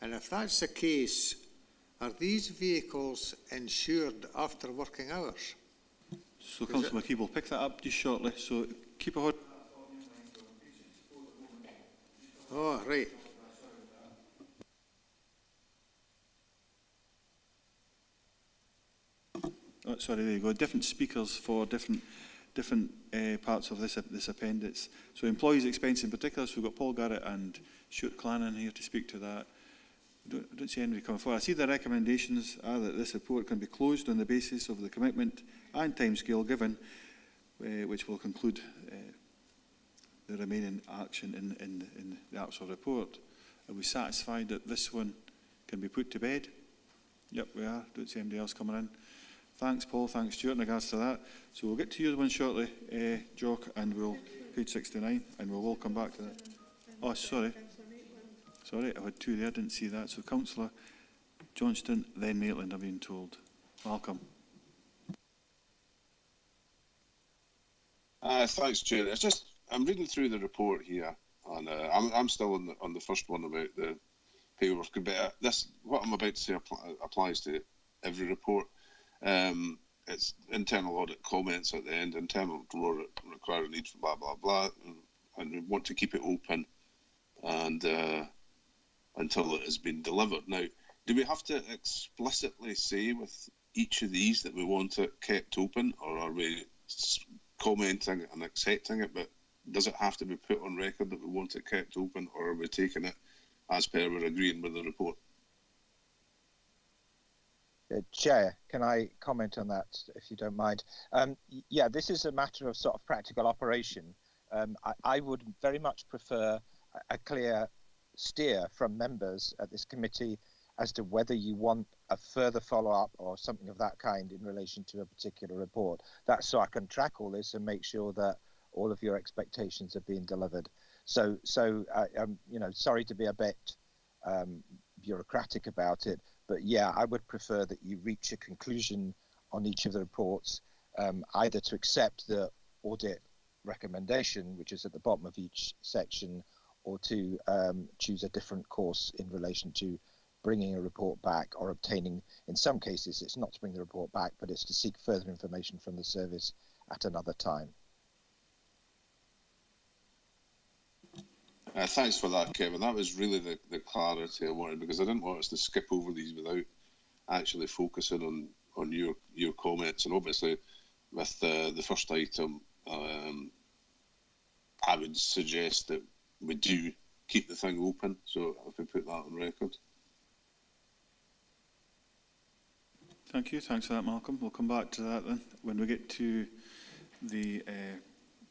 And if that's the case, are these vehicles insured after working hours? So, Councillor McKee, we'll pick that up just shortly. So, keep a hold. Oh, right. Oh, sorry, there you go. Different speakers for different parts of this appendix. So employees' expense in particular, so we've got Paul Garrett and Stuart Clannan here to speak to that. I don't see anybody coming forward. I see the recommendations are that this report can be closed on the basis of the commitment and timescale given, which will conclude the remaining action in the actual report. Are we satisfied that this one can be put to bed? Yep, we are. Don't see anybody else coming in. Thanks, Paul. Thanks, Stuart, in regards to that. So we'll get to your one shortly, Jock, and we'll page 69, and we'll come back to that. Oh, sorry. Sorry, I had two there. I didn't see that. So Councillor Johnston, then Maitland, I've been told. Malcolm. Thanks, Chair. It's just I'm reading through the report here, and I'm still on the first one about the paperwork. But what I'm about to say applies to every report. It's internal audit comments at the end, internal drawer require a need for blah, blah, blah, and we want to keep it open and until it has been delivered. Now, do we have to explicitly say with each of these that we want it kept open, or are we commenting and accepting it, but does it have to be put on record that we want it kept open, or are we taking it as per we're agreeing with the report? Chair, can I comment on that, if you don't mind? Yeah, this is a matter of sort of practical operation. I would very much prefer a clear steer from members at this committee as to whether you want a further follow-up or something of that kind in relation to a particular report. That's so I can track all this and make sure that all of your expectations are being delivered. So you know, sorry to be a bit bureaucratic about it, but yeah, I would prefer that you reach a conclusion on each of the reports, either to accept the audit recommendation, which is at the bottom of each section, or to choose a different course in relation to bringing a report back, or obtaining, in some cases, it's not to bring the report back, but it's to seek further information from the service at another time. Thanks for that, Kevin. That was really the clarity I wanted, because I didn't want us to skip over these without actually focusing on your comments. And obviously, with the first item, I would suggest that we do keep the thing open. So if we put that on record. Thank you. Thanks for that, Malcolm. We'll come back to that then when we get to the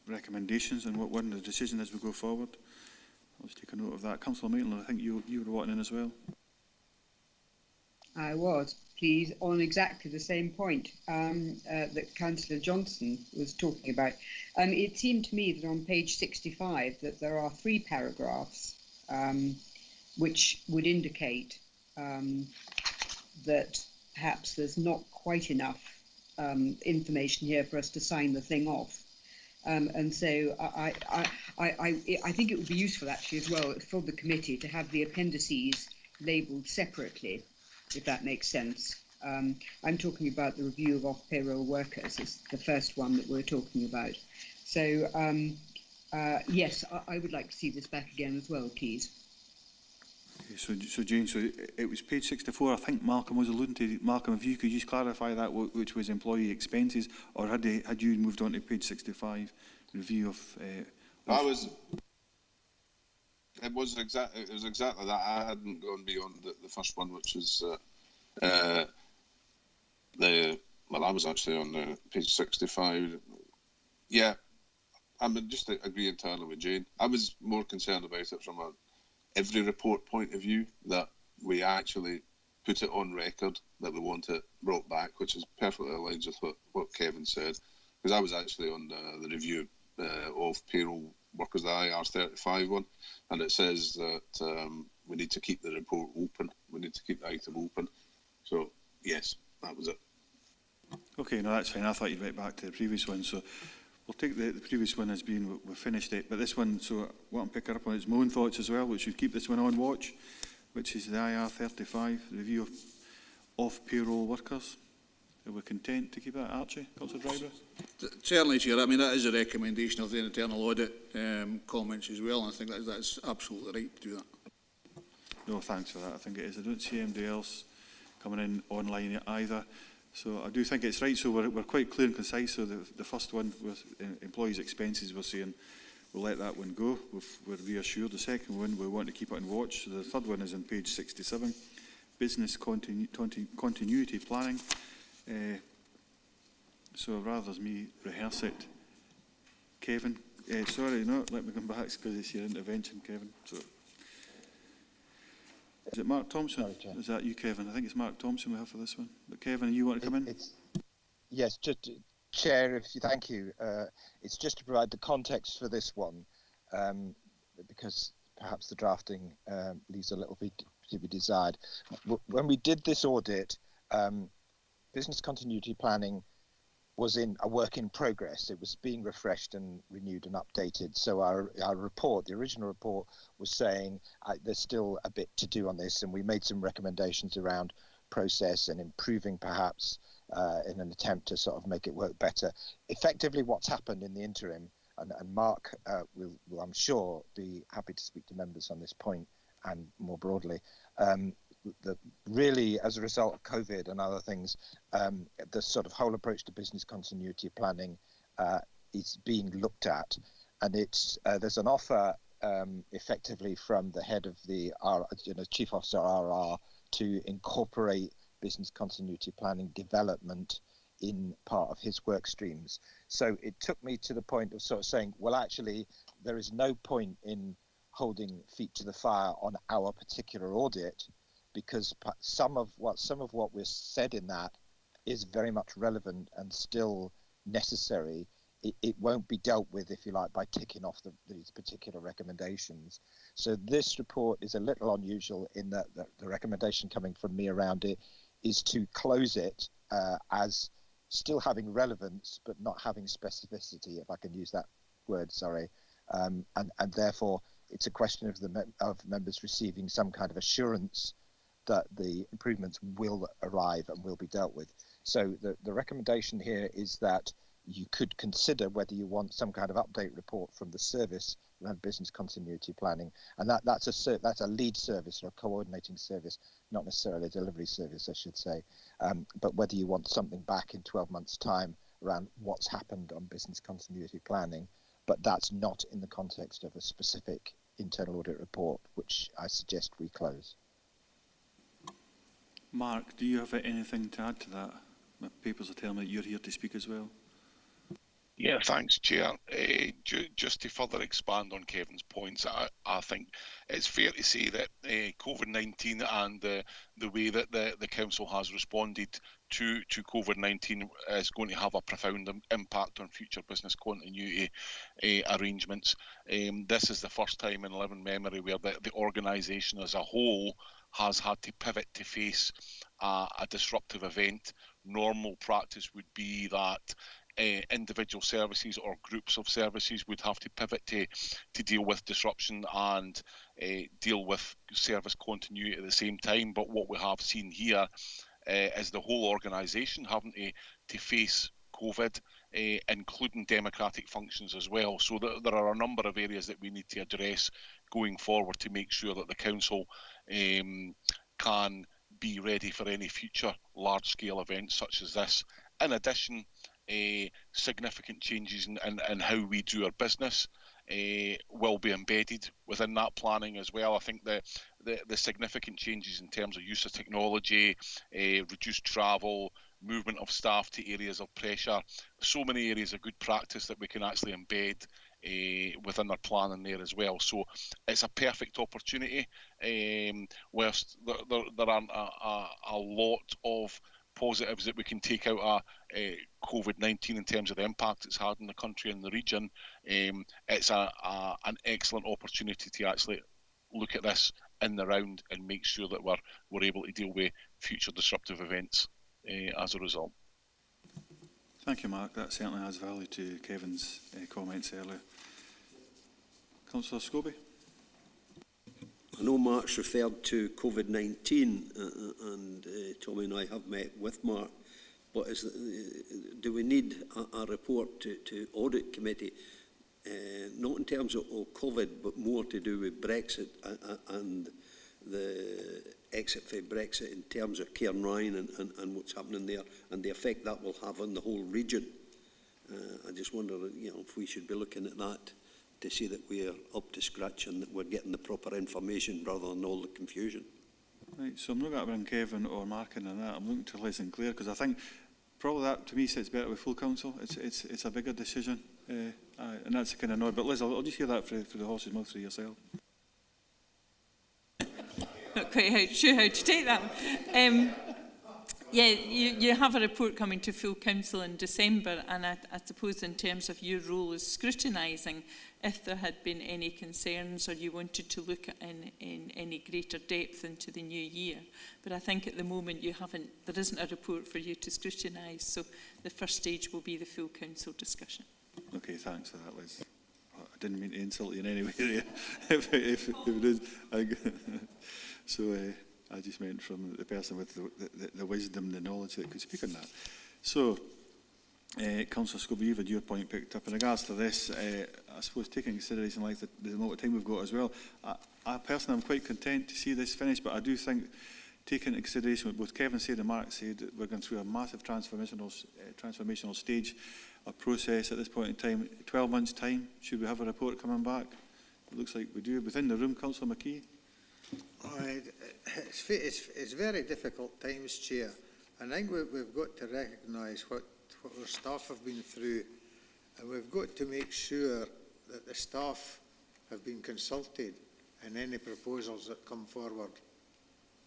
recommendations and what the decision as we go forward. Let's take a note of that. Councillor Maitland, I think you were wanting in as well. I was, please, on exactly the same point that Councillor Johnson was talking about. It seemed to me that on page 65 that there are 3 paragraphs which would indicate that perhaps there's not quite enough information here for us to sign the thing off. And so I think it would be useful actually as well for the committee to have the appendices labelled separately, if that makes sense. I'm talking about the review of off-payroll workers. It's the first one that we're talking about. So yes, I would like to see this back again as well, please. Okay, so Jane, so it was page 64. I think Malcolm was alluding to. Malcolm, if you could just clarify that, which was employee expenses, or had you moved on to page 65, review of? It was exactly that. I hadn't gone beyond the first one, which is I was actually on page 65. Yeah, I mean, just to agree entirely with Jane. I was more concerned about it from a every report point of view, that we actually put it on record that we want it brought back, which is perfectly aligned with what Kevin said. Because I was actually on the review of payroll workers, the IR35 one, and it says that we need to keep the report open. We need to keep the item open. So, yes, that was it. Okay, no, that's fine. I thought you'd went back to the previous one. So we'll take the previous one as being we've finished it. But this one, so what I'm picking up on is my own thoughts as well, which should keep this one on watch, which is the IR35, review of payroll workers. Are we content to keep that, Archie? Councillor Dryburgh? Certainly, Chair. I mean, that is a recommendation of the internal audit comments as well, and I think that's absolutely right to do that. No, thanks for that. I think it is. I don't see anybody else coming in online either. So I do think it's right. So we're quite clear and concise. So the first one was employees' expenses. We're saying we'll let that one go. We're reassured. The second one, we want to keep it on watch. So the third one is on page 67, business continuity planning. So rather than me rehearse it, Kevin, sorry, no, let me come back because it's your intervention, Kevin. So, is it Mark Thompson? Sorry, is that you, Kevin? I think it's Mark Thompson we have for this one. But Kevin, you want to come in? Yes, just Chair, thank you. It's just to provide the context for this one, because perhaps the drafting leaves a little bit to be desired. When we did this audit, business continuity planning was in a work in progress. It was being refreshed and renewed and updated. So our report, the original report, was saying there's still a bit to do on this, and we made some recommendations around process and improving perhaps in an attempt to sort of make it work better. Effectively, what's happened in the interim, and Mark will, I'm sure, be happy to speak to members on this point and more broadly, really, as a result of COVID and other things, the sort of whole approach to business continuity planning is being looked at, and there's an offer effectively from the head of the Chief Officer RR to incorporate business continuity planning development in part of his work streams. So it took me to the point of sort of saying, well, actually, there is no point in holding feet to the fire on our particular audit, because some of what was said in that is very much relevant and still necessary. It won't be dealt with, if you like, by ticking off these particular recommendations. So this report is a little unusual in that the recommendation coming from me around it is to close it as still having relevance but not having specificity, if I can use that word, sorry. And therefore, it's a question of members receiving some kind of assurance that the improvements will arrive and will be dealt with. So the recommendation here is that you could consider whether you want some kind of update report from the service around business continuity planning, and that's a lead service or a coordinating service, not necessarily a delivery service, I should say, but whether you want something back in 12 months' time around what's happened on business continuity planning, but that's not in the context of a specific internal audit report, which I suggest we close. Mark, do you have anything to add to that? My papers are telling me that you're here to speak as well. Yeah, thanks, Chair. Just to further expand on Kevin's points, I think it's fair to say that COVID-19 and the way that the Council has responded to COVID-19 is going to have a profound impact on future business continuity arrangements. This is the first time in living memory where the organisation as a whole has had to pivot to face a disruptive event. Normal practice would be that individual services or groups of services would have to pivot to deal with disruption and deal with service continuity at the same time. But what we have seen here is the whole organisation having to face COVID, including democratic functions as well. So there are a number of areas that we need to address going forward to make sure that the Council can be ready for any future large-scale events such as this. In addition, significant changes in how we do our business will be embedded within that planning as well. I think the significant changes in terms of use of technology, reduced travel, movement of staff to areas of pressure, so many areas of good practice that we can actually embed within our planning there as well. So it's a perfect opportunity, whilst there aren't a lot of positives that we can take out of COVID-19 in terms of the impact it's had in the country and the region. It's an excellent opportunity to actually look at this in the round and make sure that we're able to deal with future disruptive events as a result. Thank you, Mark. That certainly has value to Kevin's comments earlier. Councillor Scobie. I know Mark's referred to COVID-19 and Tommy and I have met with Mark, but do we need a report to Audit Committee, not in terms of COVID, but more to do with Brexit and the exit for Brexit in terms of Cairnryan and what's happening there and the effect that will have on the whole region? I just wonder, if we should be looking at that to see that we are up to scratch and that we're getting the proper information rather than all the confusion. Right, so I'm not going to bring Kevin or Mark in on that. I'm looking to Liz and Claire, because I think probably that, to me, sits better with full council. It's a bigger decision, and that's the kind of nod. But Liz, I'll just hear that through the horse's mouth through yourself. Not quite sure how to take that one. Yeah, you have a report coming to full council in December, and I suppose in terms of your role as scrutinising, if there had been any concerns or you wanted to look at in any greater depth into the new year. But I think at the moment there isn't a report for you to scrutinise, so the first stage will be the full council discussion. Okay, thanks for that, Liz. I didn't mean to insult you in any way there, if it is. So I just meant from the person with the wisdom, the knowledge that could speak on that. So, Councillor Scobie, you've had your point picked up. In regards to this, I suppose taking consideration like the amount of time we've got as well, I personally am quite content to see this finished, but I do think, taking into consideration what both Kevin said and Mark said, that we're going through a massive transformational stage of process at this point in time. 12 months' time, should we have a report coming back? It looks like we do. Within the room, Councillor McKee. It's very difficult times, Chair. I think we've got to recognise what our staff have been through, and we've got to make sure that the staff have been consulted in any proposals that come forward.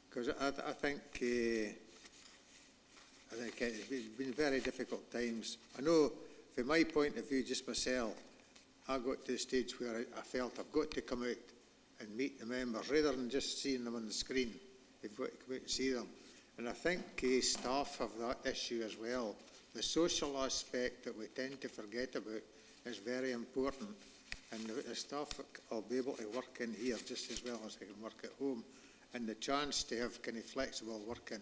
Because I think it's been very difficult times. I know, from my point of view, just myself, I got to the stage where I felt I've got to come out and meet the members, rather than just seeing them on the screen. You've got to come out and see them. And I think staff have that issue as well. The social aspect that we tend to forget about is very important. And the staff will be able to work in here just as well as they can work at home. And the chance to have kind of flexible working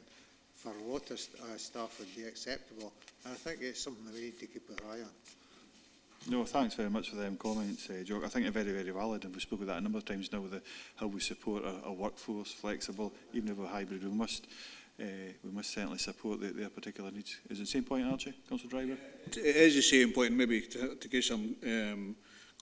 for a lot of staff would be acceptable. And I think it's something that we need to keep an eye on. No, thanks very much for them comments, Joe. I think they're very, very valid, and we've spoken about that a number of times now with how we support our workforce, flexible, even if we're hybrid. We must certainly support their particular needs. Is it the same point, Archie, Councillor Driver? It is the same point, maybe to give some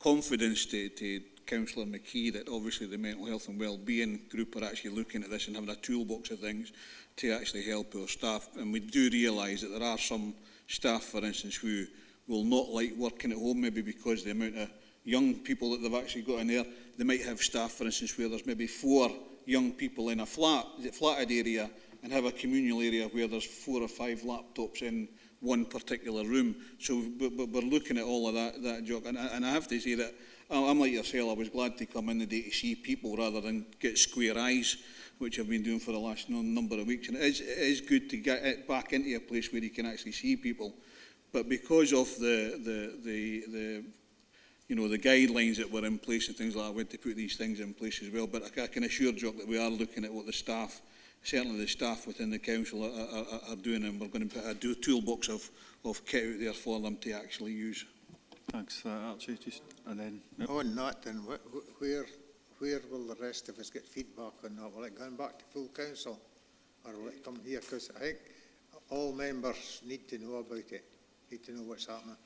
confidence to Councillor McKee that obviously the mental health and wellbeing group are actually looking at this and having a toolbox of things to actually help our staff. And we do realise that there are some staff, for instance, who will not like working at home, maybe because the amount of young people that they've actually got in there. They might have staff, for instance, where there's maybe 4 young people in a flatted area and have a communal area where there's 4 or 5 laptops in one particular room. So we're looking at all of that job. And I have to say that I'm like yourself. I was glad to come in the day to see people rather than get square eyes, which I've been doing for the last number of weeks. And it is good to get it back into a place where you can actually see people. But because of the guidelines that were in place and things like that, we had to put these things in place as well. But I can assure Jock that we are looking at what the staff, certainly the staff within the council, are doing, and we're going to put a toolbox of kit out there for them to actually use. Thanks, Archie. And then on that, then where will the rest of us get feedback on that? Will it go back to full council, or will it come here? Because I think all members need to know about it. Need to know what's happening.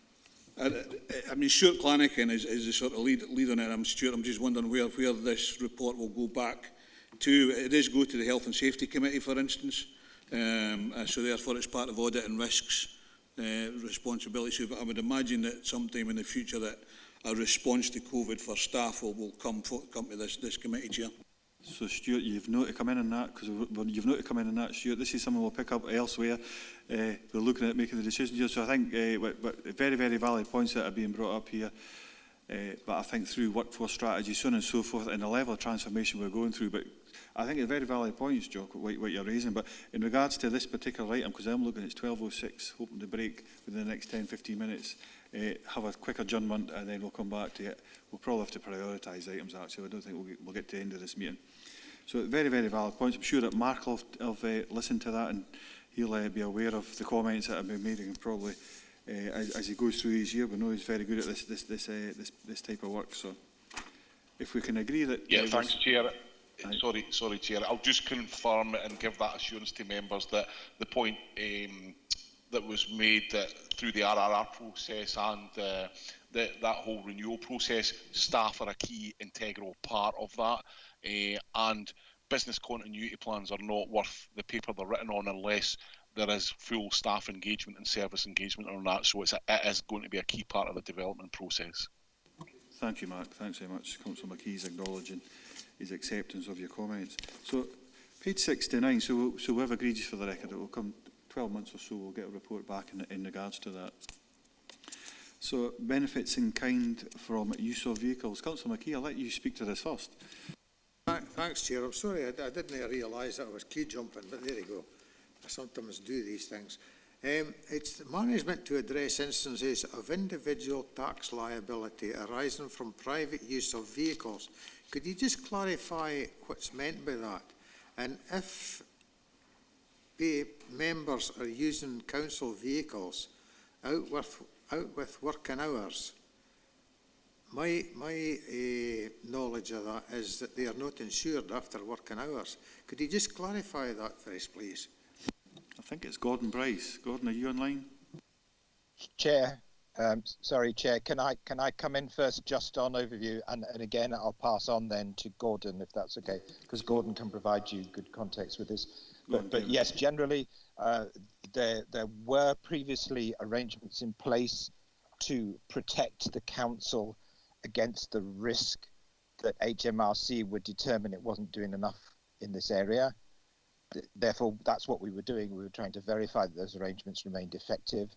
I mean, Stuart Clanahan is the sort of lead on it. I'm just wondering where this report will go back to. It does go to the Health and Safety Committee, for instance. So therefore it's part of Audit and Risks responsibility. But I would imagine that sometime in the future that a response to COVID for staff will come to this committee, Chair. So Stuart, you've not to come in on that, because you've not to come in on that, Stuart. This is something we'll pick up elsewhere. We're looking at making the decisions here. So I think very, very valid points that are being brought up here. But I think through workforce strategy, so on and so forth, and the level of transformation we're going through. But I think it's very valid points, Jock, what you're raising. But in regards to this particular item, because I'm looking at 12:06, hoping to break within the next 10-15 minutes, have a quick adjournment, and then we'll come back to it. We'll probably have to prioritise items, actually. I don't think we'll get to the end of this meeting. So very, very valid points. I'm sure that Mark will have listened to that, and he'll be aware of the comments that have been made, and probably as he goes through his year, we know he's very good at this type of work. So if we can agree that... Yeah, thanks, Chair. Sorry, Chair. I'll just confirm and give that assurance to members that the point that was made that through the RRR process and that whole renewal process, staff are a key integral part of that, and business continuity plans are not worth the paper they're written on unless there is full staff engagement and service engagement on that. So it is going to be a key part of the development process. Thank you, Mark. Thanks very much. Councillor McKee's acknowledging his acceptance of your comments. So page 69, so we have agreed, just for the record, it will come 12 months or so, we'll get a report back in regards to that. So benefits in kind from use of vehicles. Councillor McKee, I'll let you speak to this first. Thanks, Chair. I'm sorry, I didn't realise that I was key jumping, but there you go. I sometimes do these things. It's management to address instances of individual tax liability arising from private use of vehicles. Could you just clarify what's meant by that? And if members are using council vehicles out with working hours, my knowledge of that is that they are not insured after working hours. Could you just clarify that for us, please? I think it's Gordon Bryce. Gordon, are you online? Chair, sorry, Chair, can I come in first just on overview, and again I'll pass on then to Gordon if that's okay, because Gordon can provide you good context with this. But yes, generally there were previously arrangements in place to protect the council against the risk that HMRC would determine it wasn't doing enough in this area. Therefore, that's what we were doing. We were trying to verify that those arrangements remained effective.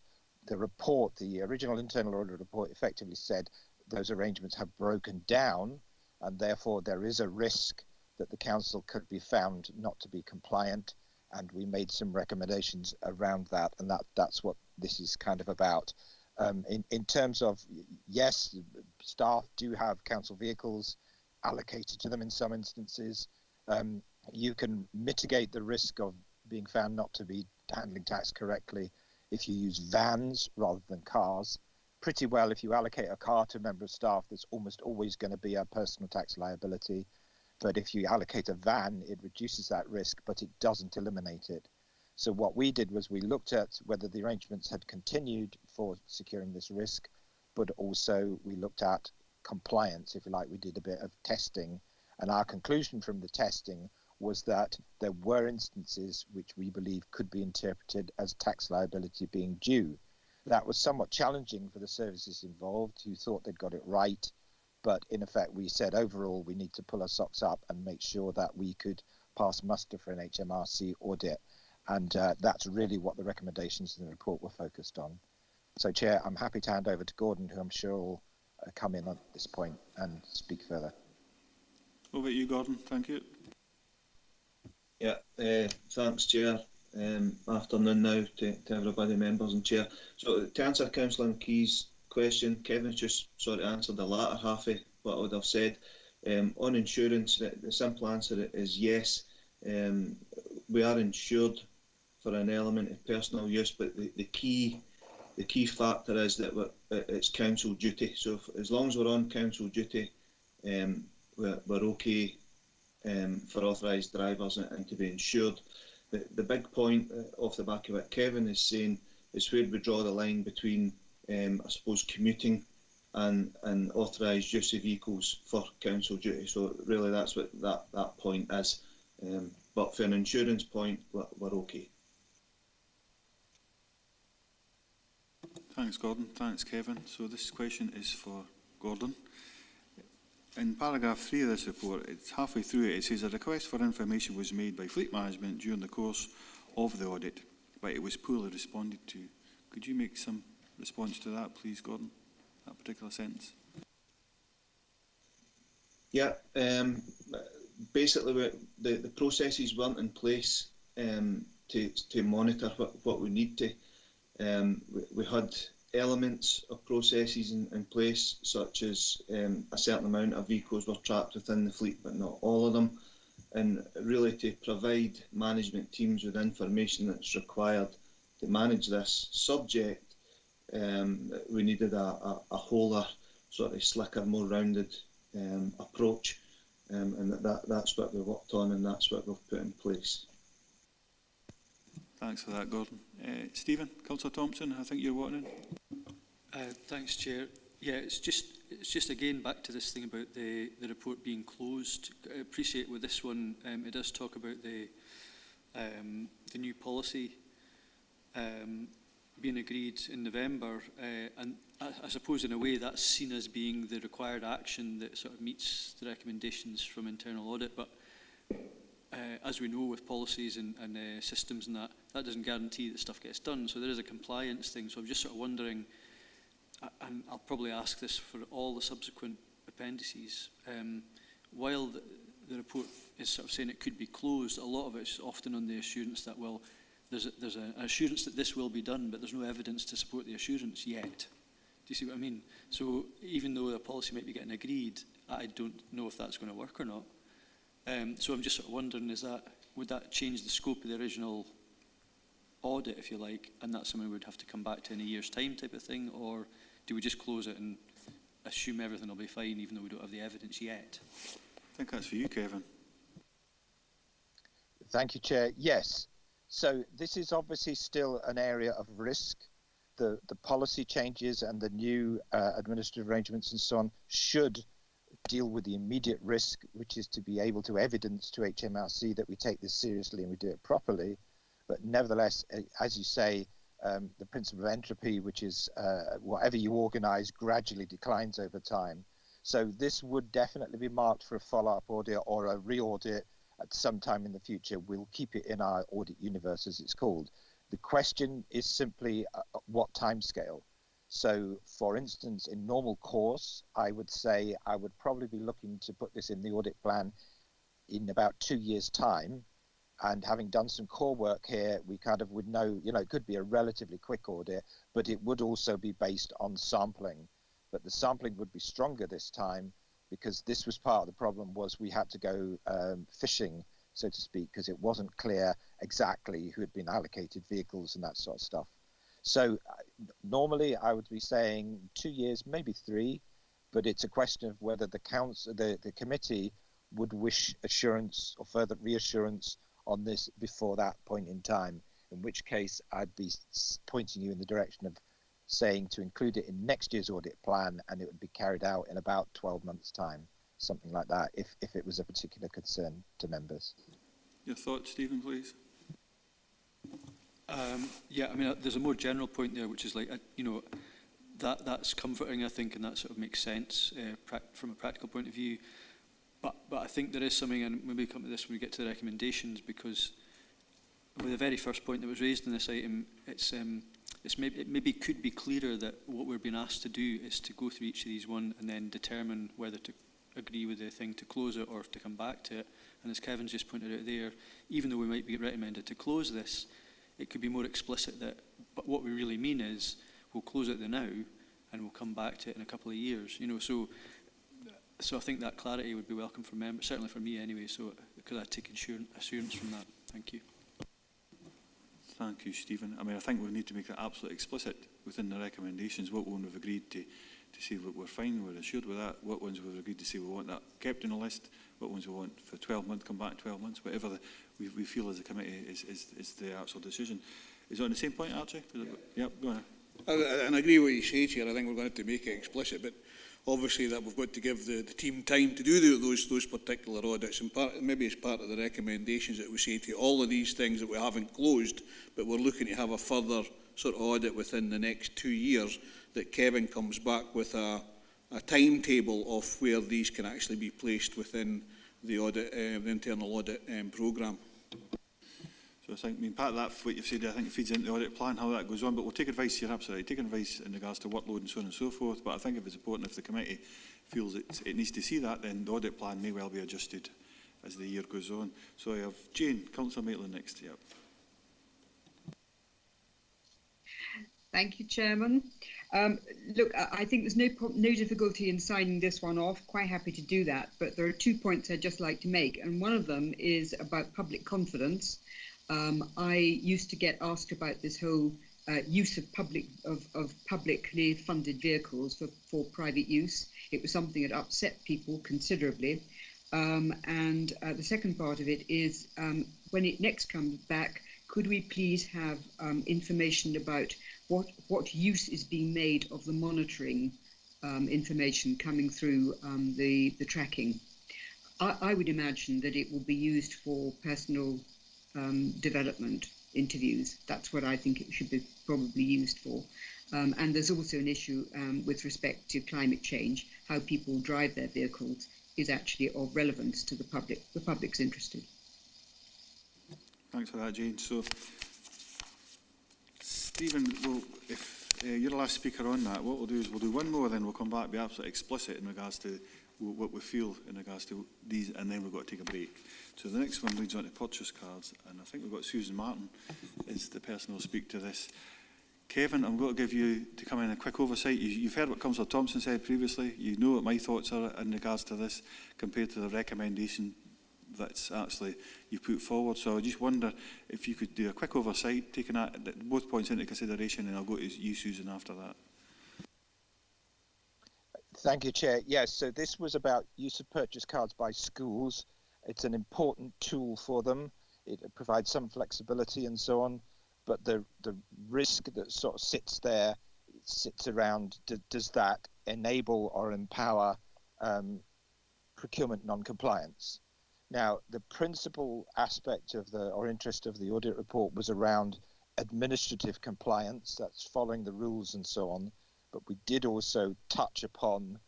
The report, the original internal audit report, effectively said those arrangements have broken down, and therefore there is a risk that the council could be found not to be compliant, and we made some recommendations around that, and that's what this is kind of about. In terms of, yes, staff do have council vehicles allocated to them in some instances. You can mitigate the risk of being found not to be handling tax correctly if you use vans rather than cars. Pretty well, if you allocate a car to a member of staff, there's almost always going to be a personal tax liability. But if you allocate a van, it reduces that risk, but it doesn't eliminate it. So what we did was we looked at whether the arrangements had continued for securing this risk, but also we looked at compliance, if you like. We did a bit of testing, and our conclusion from the testing was that there were instances which we believe could be interpreted as tax liability being due. That was somewhat challenging for the services involved, who thought they'd got it right, but in effect we said overall we need to pull our socks up and make sure that we could pass muster for an HMRC audit. And that's really what the recommendations in the report were focused on. So, Chair, I'm happy to hand over to Gordon, who I'm sure will come in at this point and speak further. Over to you, Gordon. Thank you. Yeah, thanks, Chair. Afternoon now to everybody, members and Chair. So, to answer Councillor McKee's question, Kevin's just sort of answered the latter half of what I would have said. On insurance, the simple answer is yes. We are insured for an element of personal use, but the key factor is that it's council duty. So as long as we're on council duty, we're okay for authorised drivers and to be insured. The big point off the back of what Kevin is saying is where we draw the line between I suppose, commuting and authorised use of vehicles for council duty. So really that's what that point is. But for an insurance point, we're okay. Thanks, Gordon. Thanks, Kevin. So this question is for Gordon. In paragraph 3 of this report, it's halfway through it, it says a request for information was made by Fleet Management during the course of the audit, but it was poorly responded to. Could you make some response to that, please, Gordon? That particular sentence. Yeah, basically the processes weren't in place to monitor what we need to. We had elements of processes in place, such as a certain amount of vehicles were trapped within the fleet, but not all of them. And really to provide management teams with information that's required to manage this subject, we needed a wholer, sort of slicker, more rounded approach, and that's what we worked on, and that's what we've put in place. Thanks for that, Gordon. Stephen, Councillor Thompson, I think you're wanting. Thanks, Chair. Yeah, it's just again back to this thing about the report being closed. I appreciate with this one, it does talk about the new policy being agreed in November, and I suppose in a way that's seen as being the required action that sort of meets the recommendations from internal audit. But as we know with policies and systems and that doesn't guarantee that stuff gets done. So there is a compliance thing. So I'm just sort of wondering, and I'll probably ask this for all the subsequent appendices, while the report is sort of saying it could be closed, a lot of it's often on the assurance that, well, there's an assurance that this will be done, but there's no evidence to support the assurance yet. Do you see what I mean? So even though a policy might be getting agreed, I don't know if that's going to work or not. So I'm just sort of wondering, would that change the scope of the original audit, if you like, and that's something we'd have to come back to in a year's time type of thing, or do we just close it and assume everything will be fine even though we don't have the evidence yet? I think that's for you, Kevin. Thank you, Chair. Yes. So this is obviously still an area of risk. The policy changes and the new administrative arrangements and so on should deal with the immediate risk, which is to be able to evidence to HMRC that we take this seriously and we do it properly. But nevertheless, as you say, the principle of entropy, which is whatever you organise gradually declines over time. So this would definitely be marked for a follow-up audit or a re-audit at some time in the future. We'll keep it in our audit universe, as it's called. The question is simply what timescale. So, for instance, in normal course, I would say I would probably be looking to put this in the audit plan in about 2 years' time. And having done some core work here, we kind of would know, it could be a relatively quick audit, but it would also be based on sampling. But the sampling would be stronger this time because this was part of the problem, was we had to go fishing, so to speak, because it wasn't clear exactly who had been allocated vehicles and that sort of stuff. So normally I would be saying 2 years, maybe 3, but it's a question of whether the committee would wish assurance or further reassurance on this before that point in time, in which case I'd be pointing you in the direction of saying to include it in next year's audit plan, and it would be carried out in about 12 months' time, something like that, if it was a particular concern to members. Your thoughts, Stephen, please? Yeah, I mean, there's a more general point there, which is like, that's comforting, I think, and that sort of makes sense from a practical point of view. But I think there is something, and maybe come to this when we get to the recommendations, because with the very first point that was raised in this item, it maybe could be clearer that what we're being asked to do is to go through each of these one and then determine whether to agree with the thing to close it or to come back to it. And as Kevin's just pointed out there, even though we might be recommended to close this, it could be more explicit that, but what we really mean is we'll close it now and we'll come back to it in a couple of years. So I think that clarity would be welcome for members, certainly for me anyway. So could I take assurance from that? Thank you. Thank you, Stephen. I mean, I think we need to make that absolutely explicit within the recommendations. What one we've agreed to say that we're fine, we're assured with that. What ones we've agreed to say we want that kept in a list. What ones we want for 12 months, come back in 12 months. Whatever we feel as a committee is the actual decision. Is it on the same point, Archie? Yep, go on. And I agree with what you say, Chair. I think we're going to have to make it explicit, but obviously that we've got to give the team time to do those particular audits, and maybe as part of the recommendations that we say to all of these things that we haven't closed, but we're looking to have a further sort of audit within the next 2 years, that Kevin comes back with a timetable of where these can actually be placed within the audit, the internal audit programme. So I think, I mean, part of that, what you've said, I think feeds into the audit plan, how that goes on, but we'll take advice here, absolutely, take advice in regards to workload and so on and so forth, but I think if it's important, if the committee feels it needs to see that, then the audit plan may well be adjusted as the year goes on. So I have Jane, Councillor Maitland next. Yep. Thank you, Chairman. Look, I think there's no difficulty in signing this one off. Quite happy to do that. But there are 2 points I'd just like to make. And one of them is about public confidence. I used to get asked about this whole use of publicly funded vehicles for private use. It was something that upset people considerably. And the second part of it is when it next comes back, could we please have information about what use is being made of the monitoring information coming through the tracking? I would imagine that it will be used for personal development interviews. That's what I think it should be probably used for. And there's also an issue with respect to climate change. How people drive their vehicles is actually of relevance to the public. The public's interested. Thanks for that, Jane. So, Stephen, well, if you're the last speaker on that, what we'll do is we'll do one more, then we'll come back and be absolutely explicit in regards to what we feel in regards to these, and then we've got to take a break. So the next one leads on to purchase cards, and I think we've got Susan Martin is the person who will speak to this. Kevin, I'm going to give you to come in a quick oversight. You've heard what Councillor Thompson said previously. You know what my thoughts are in regards to this compared to the recommendation that's actually you put forward. So I just wonder if you could do a quick oversight, taking both points into consideration, and I'll go to you, Susan, after that. Thank you, Chair. Yes, so this was about use of purchase cards by schools. It's an important tool for them. It provides some flexibility and so on, but the risk that sort of sits there, sits around, does that enable or empower procurement non-compliance? Now, the principal aspect of or interest of the audit report was around administrative compliance, that's following the rules and so on, but we did also touch upon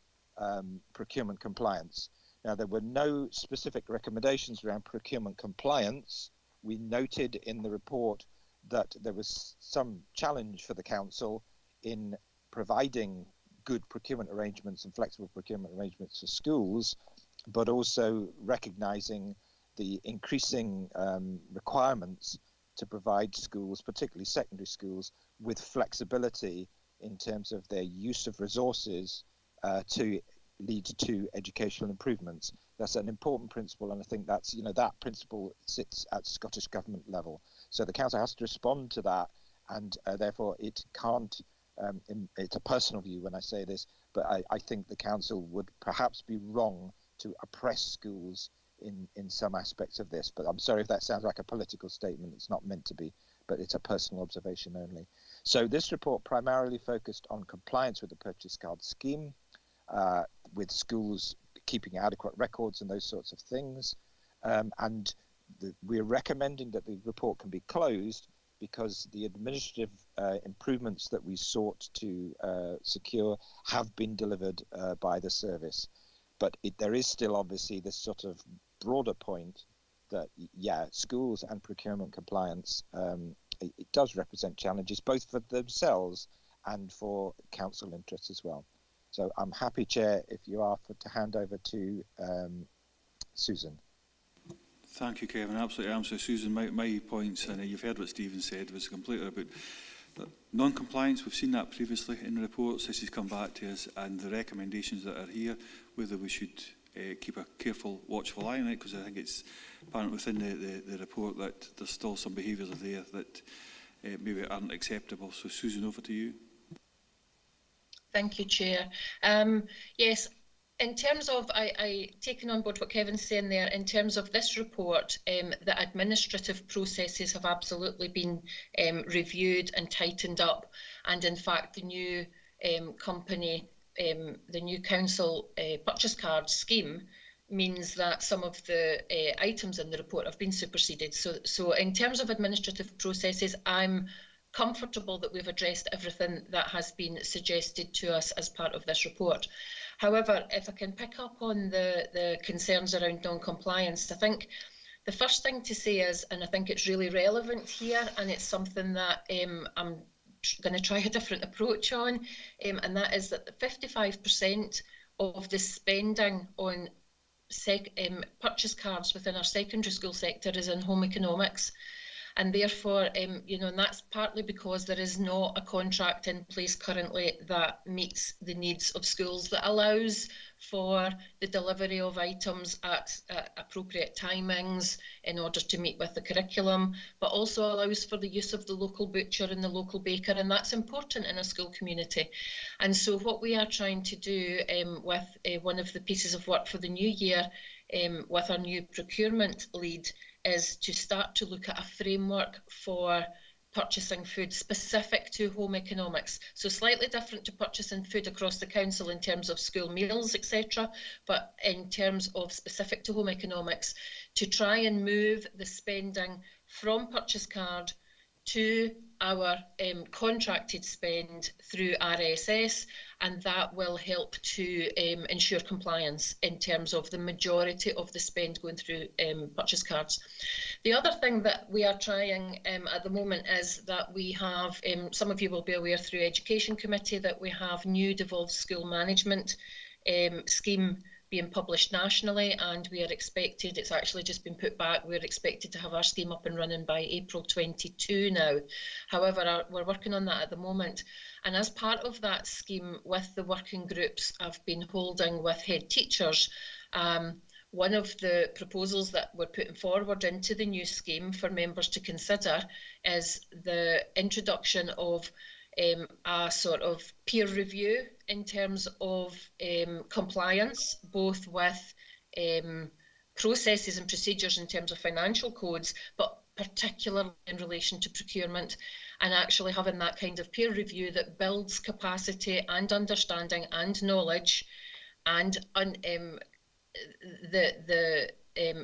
procurement compliance. Now, there were no specific recommendations around procurement compliance. We noted in the report that there was some challenge for the Council in providing good procurement arrangements and flexible procurement arrangements for schools, but also recognising the increasing requirements to provide schools, particularly secondary schools, with flexibility in terms of their use of resources to lead to educational improvements. That's an important principle, and I think that's, that principle sits at Scottish Government level. So the Council has to respond to that, and therefore it can't, it's a personal view when I say this, but I think the Council would perhaps be wrong to oppress schools in some aspects of this. But I'm sorry if that sounds like a political statement. It's not meant to be, but it's a personal observation only. So this report primarily focused on compliance with the purchase card scheme, with schools keeping adequate records and those sorts of things. We're recommending that the report can be closed because the administrative improvements that we sought to secure have been delivered by the service. But there is still obviously this sort of broader point that, schools and procurement compliance, it does represent challenges both for themselves and for council interests as well. So I'm happy, Chair, if you are to hand over to Susan. Thank you, Kevin. Absolutely. So, Susan, my points, and you've heard what Stephen said, was completely about non-compliance. We've seen that previously in the reports. This has come back to us, and the recommendations that are here, whether we should keep a careful, watchful eye on it, because I think it's apparent within the report that there's still some behaviours there that maybe aren't acceptable. So, Susan, over to you. Thank you, Chair. Yes, in terms of, I taken on board what Kevin's saying there, in terms of this report, the administrative processes have absolutely been reviewed and tightened up. And in fact, the new company, the new council purchase card scheme means that some of the items in the report have been superseded. So in terms of administrative processes, I'm comfortable that we've addressed everything that has been suggested to us as part of this report. However, if I can pick up on the concerns around non-compliance, I think the first thing to say is, and I think it's really relevant here, and it's something that I'm going to try a different approach on, and that is that 55% of the spending on purchase cards within our secondary school sector is in home economics. And therefore, you know, and that's partly because there is not a contract in place currently that meets the needs of schools, that allows for the delivery of items at appropriate timings in order to meet with the curriculum, but also allows for the use of the local butcher and the local baker, and that's important in a school community. And so what we are trying to do with one of the pieces of work for the new year with our new procurement lead is to start to look at a framework for purchasing food specific to home economics. So slightly different to purchasing food across the council in terms of school meals, etc., but in terms of specific to home economics, to try and move the spending from purchase card to our contracted spend through RSS, and that will help to ensure compliance in terms of the majority of the spend going through purchase cards. The other thing that we are trying at the moment is that we have, some of you will be aware through Education Committee, that we have new devolved school management scheme being published nationally, and we are expected, it's actually just been put back, we're expected to have our scheme up and running by April 22 now. However, we're working on that at the moment. And as part of that scheme, with the working groups I've been holding with head teachers, one of the proposals that we're putting forward into the new scheme for members to consider is the introduction of a sort of peer review in terms of compliance, both with processes and procedures in terms of financial codes, but particularly in relation to procurement, and actually having that kind of peer review that builds capacity and understanding and knowledge, and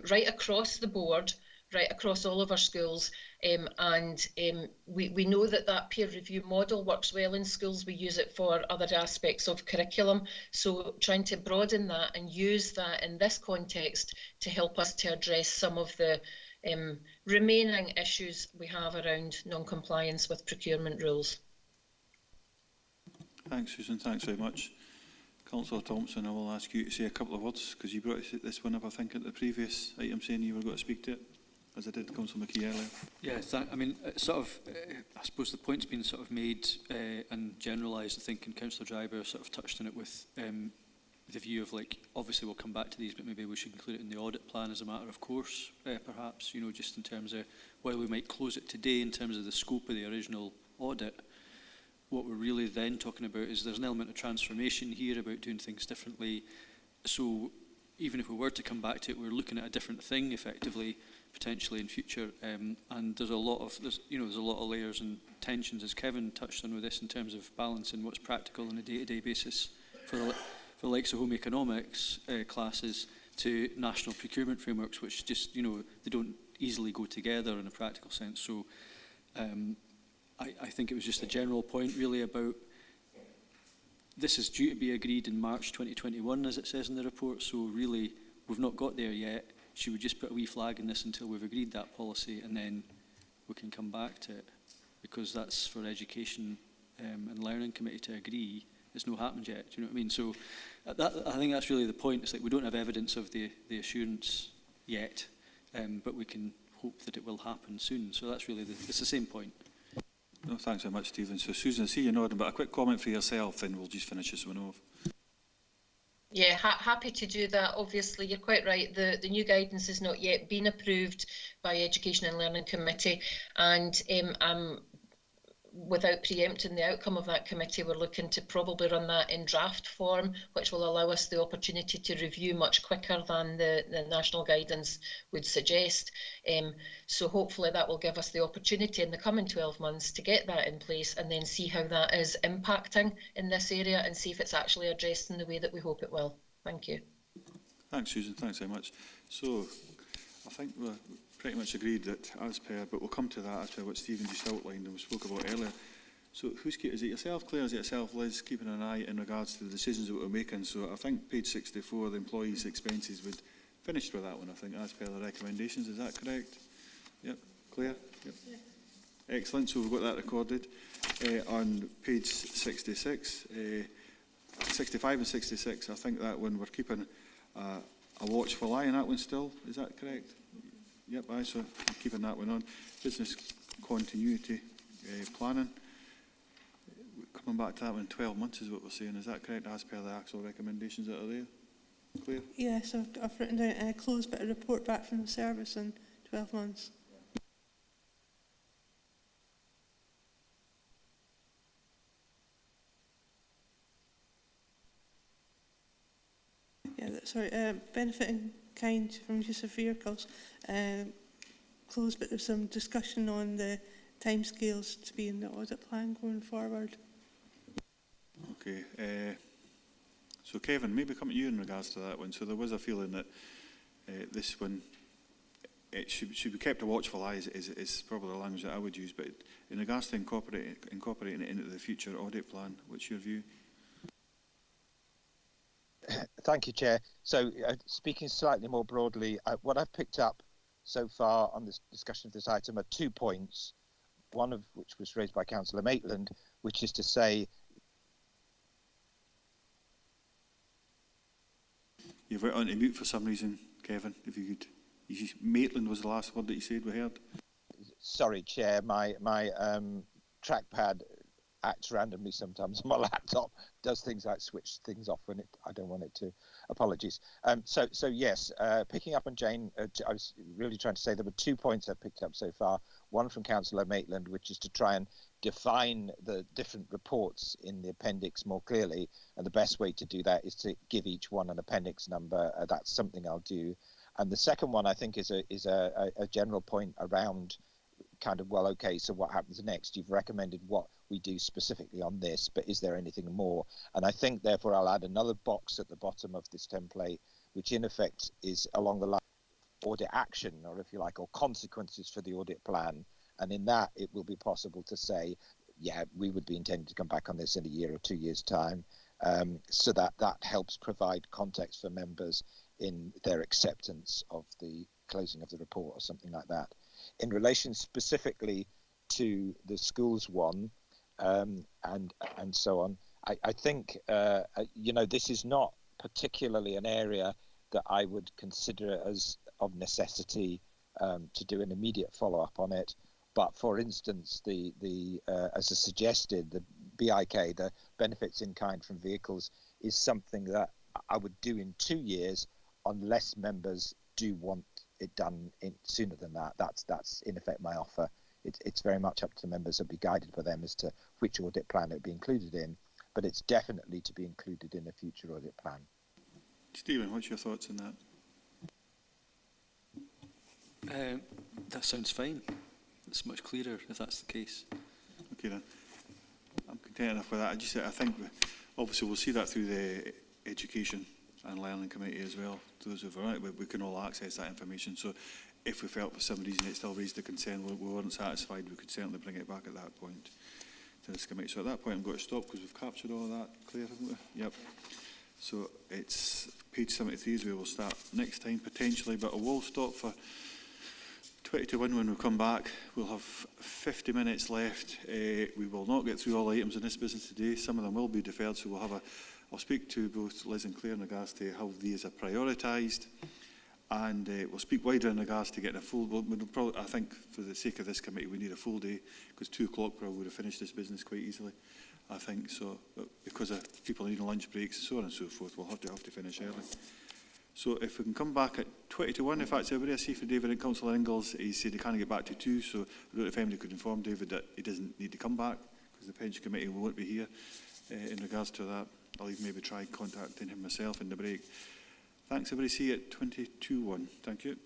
right across the board, right across all of our schools. We know that that peer review model works well in schools. We use it for other aspects of curriculum. So trying to broaden that and use that in this context to help us to address some of the remaining issues we have around non-compliance with procurement rules. Thanks, Susan. Thanks very much. Councillor Thompson, I will ask you to say a couple of words, because you brought this one up, I think, at the previous item, saying you were going to speak to it, as I did Councillor McKee earlier. Yeah, I mean, sort of, I suppose the point's been sort of made and generalised, I think, and Councillor Dryber sort of touched on it with the view of, like, obviously we'll come back to these, but maybe we should include it in the audit plan as a matter of course, perhaps, you know, just in terms of, while we might close it today in terms of the scope of the original audit, what we're really then talking about is there's an element of transformation here about doing things differently. So even if we were to come back to it, we're looking at a different thing effectively, potentially in future. And there's a lot of layers and tensions, as Kevin touched on with this, in terms of balancing what's practical on a day-to-day basis for the likes of home economics classes to national procurement frameworks, which just, you know, they don't easily go together in a practical sense. So I think it was just a general point really about this is due to be agreed in March 2021, as it says in the report. So really, we've not got there yet. Should we just put a wee flag in this until we've agreed that policy, and then we can come back to it? Because that's for Education and Learning Committee to agree. It's not happened yet. Do you know what I mean? So I think that's really the point. It's like we don't have evidence of the assurance yet, but we can hope that it will happen soon. So that's really it's the same point. No, thanks very much, Stephen. So Susan, I see you nodding, but a quick comment for yourself, and we'll just finish this one off. Yeah, happy to do that. Obviously, you're quite right. The new guidance has not yet been approved by Education and Learning Committee, and without preempting the outcome of that committee, we're looking to probably run that in draft form, which will allow us the opportunity to review much quicker than the national guidance would suggest. So hopefully that will give us the opportunity in the coming 12 months to get that in place and then see how that is impacting in this area and see if it's actually addressed in the way that we hope it will. Thank you. Thanks, Susan. Thanks very much. So I think we're pretty much agreed that as per, but we'll come to that after what Stephen just outlined and we spoke about earlier. So is it yourself, Claire, is it yourself, Liz, keeping an eye in regards to the decisions that we're making? So I think page 64, the employees' expenses, would finished with that one, I think, as per the recommendations. Is that correct? Yep. Claire? Yep. Yeah. Excellent. So we've got that recorded. On page 66, 65 and 66, I think that one we're keeping a watchful eye on that one still. Is that correct? Yep, aye, so I'm keeping that one on. Business continuity planning. Coming back to that one in 12 months is what we're saying. Is that correct, as per the actual recommendations that are there? Claire? Yes, I've written down close, but a report back from the service in 12 months. Yeah, sorry, benefit in kind from use of vehicles. Close, but there's some discussion on the timescales to be in the audit plan going forward. Okay. So Kevin, maybe come to you in regards to that one. So there was a feeling that this one, it should be kept a watchful eye is probably the language that I would use, but in regards to incorporating it into the future audit plan, what's your view? Thank you, Chair. So speaking slightly more broadly, what I've picked up so far on this discussion of this item are 2 points, one of which was raised by Councillor Maitland, which is to say... You've went on to mute for some reason, Kevin, if you could. Maitland was the last word that you said we heard. Sorry, Chair, my trackpad acts randomly sometimes on my laptop, does things like switch things off when I don't want it to. Apologies. So yes, picking up on Jane, I was really trying to say there were 2 points I picked up so far. One from Councillor Maitland, which is to try and define the different reports in the appendix more clearly, and the best way to do that is to give each one an appendix number. That's something I'll do. And the second one, I think, is a general point around kind of, well, okay, so what happens next? You've recommended what we do specifically on this, but is there anything more? And I think, therefore, I'll add another box at the bottom of this template, which in effect is along the line of audit action, or if you like, or consequences for the audit plan. And in that, it will be possible to say, yeah, we would be intending to come back on this in a year or 2 years' time, so that helps provide context for members in their acceptance of the closing of the report or something like that. In relation specifically to the schools one, and so on, I think this is not particularly an area that I would consider as of necessity to do an immediate follow-up on it. But for instance, as I suggested, the BIK, the benefits in kind from vehicles, is something that I would do in 2 years unless members do want it done sooner than that. That's in effect my offer. It's very much up to the members. It'll be guided by them as to which audit plan it will be included in, but it's definitely to be included in a future audit plan. Stephen, what's your thoughts on that? That sounds fine. It's much clearer if that's the case. Okay then. I'm content enough with that. I think obviously we'll see that through the Education and Learning Committee as well. Those who've run it, we can all access that information. So if we felt for some reason it still raised the concern, we weren't satisfied, we could certainly bring it back at that point to this committee. So at that point I'm going to stop because we've captured all of that, Claire, haven't we? Yep. So it's page 73 is where we'll start next time potentially, but I will stop for 20 to 1 when we come back. We'll have 50 minutes left. We will not get through all the items in this business today. Some of them will be deferred, so I'll speak to both Liz and Claire in regards to how these are prioritised, and we'll speak wider in regards to getting a full. I think for the sake of this committee, we need a full day because 2 o'clock probably would have finished this business quite easily. I think so, but because of people needing lunch breaks, so on and so forth, we'll have to finish early. So if we can come back at 20 to 1, if that's everybody. I see for David and Councillor Ingalls, he said he can't get back to 2, so I don't know if anybody could inform David that he doesn't need to come back, because the Pension Committee won't be here in regards to that. I'll even maybe try contacting him myself in the break. Thanks, everybody. See you at 22-1. Thank you.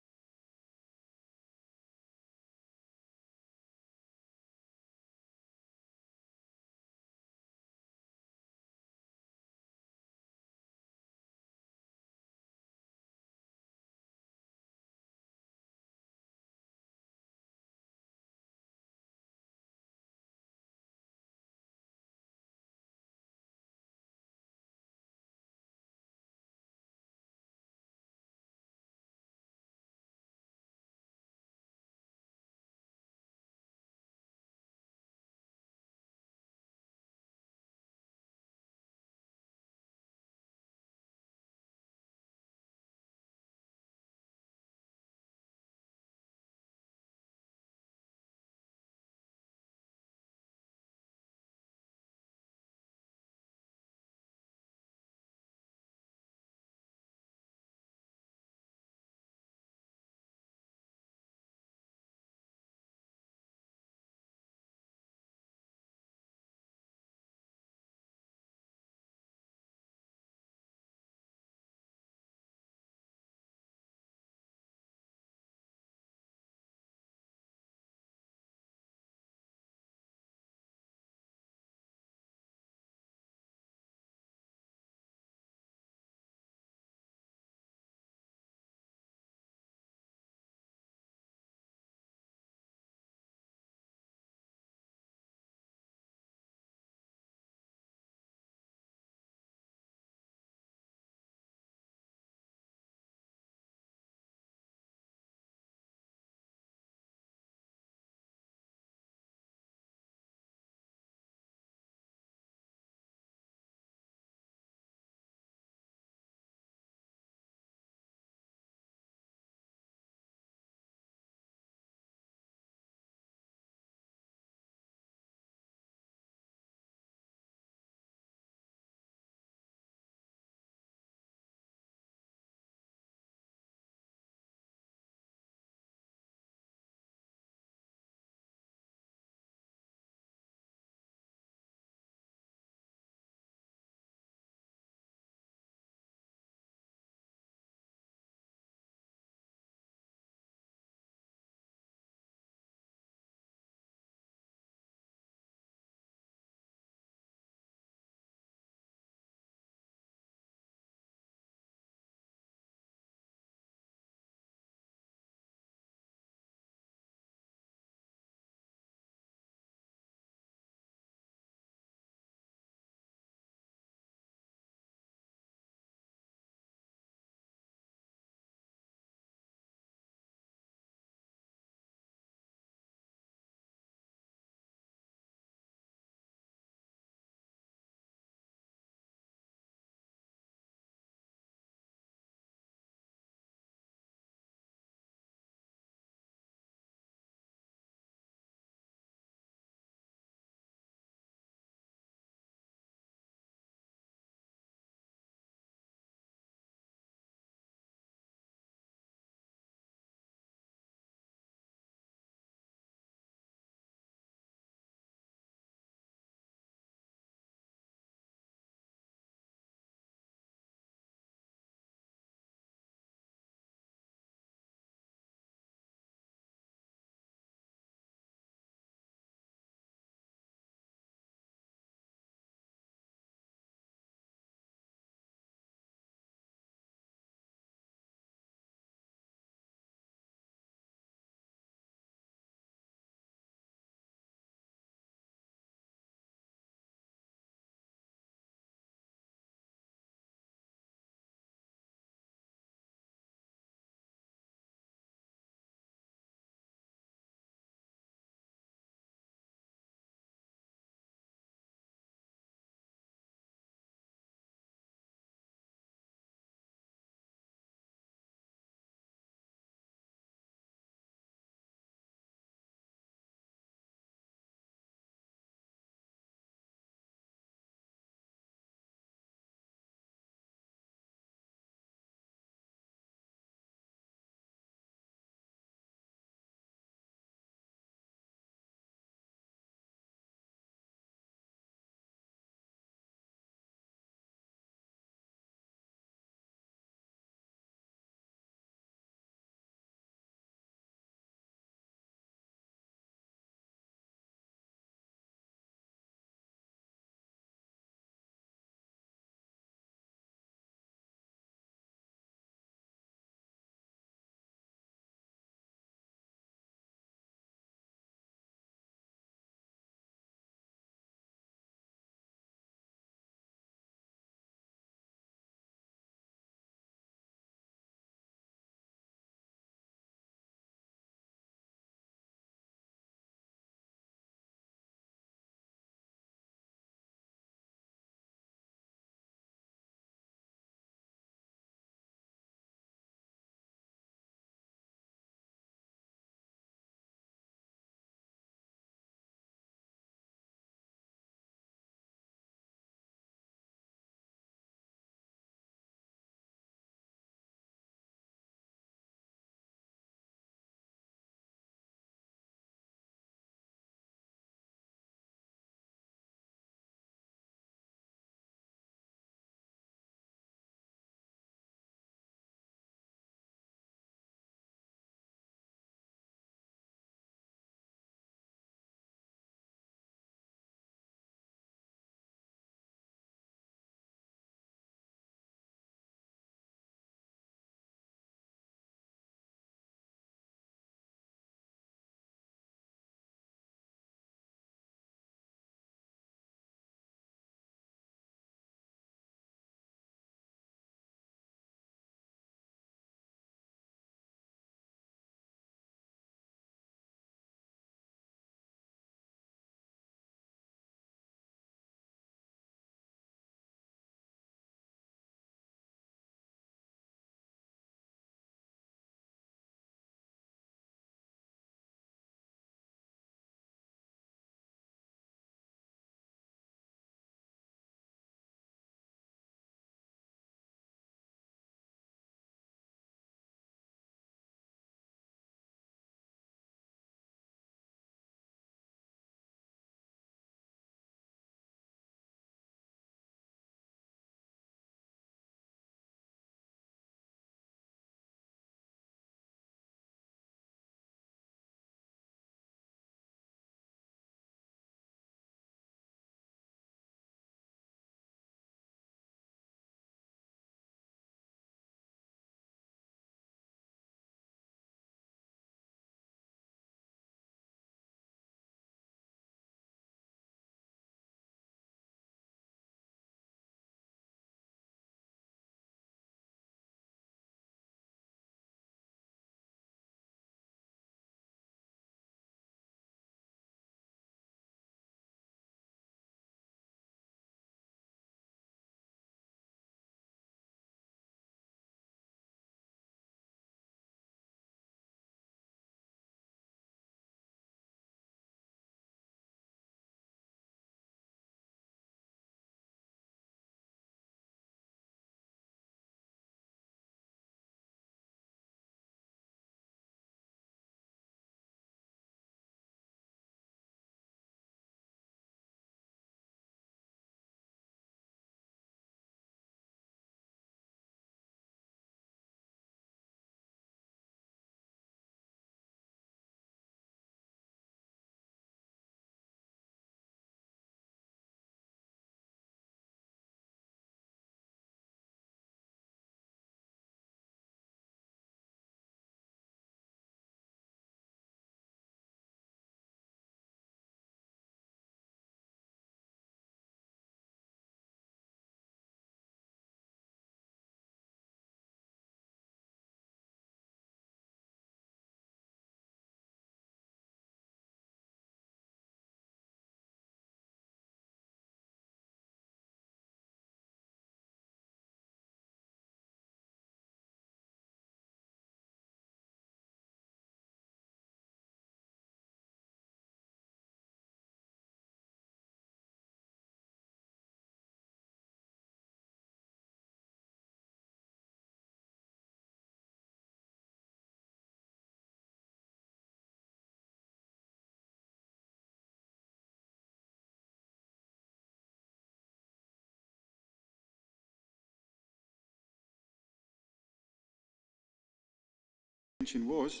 intention was,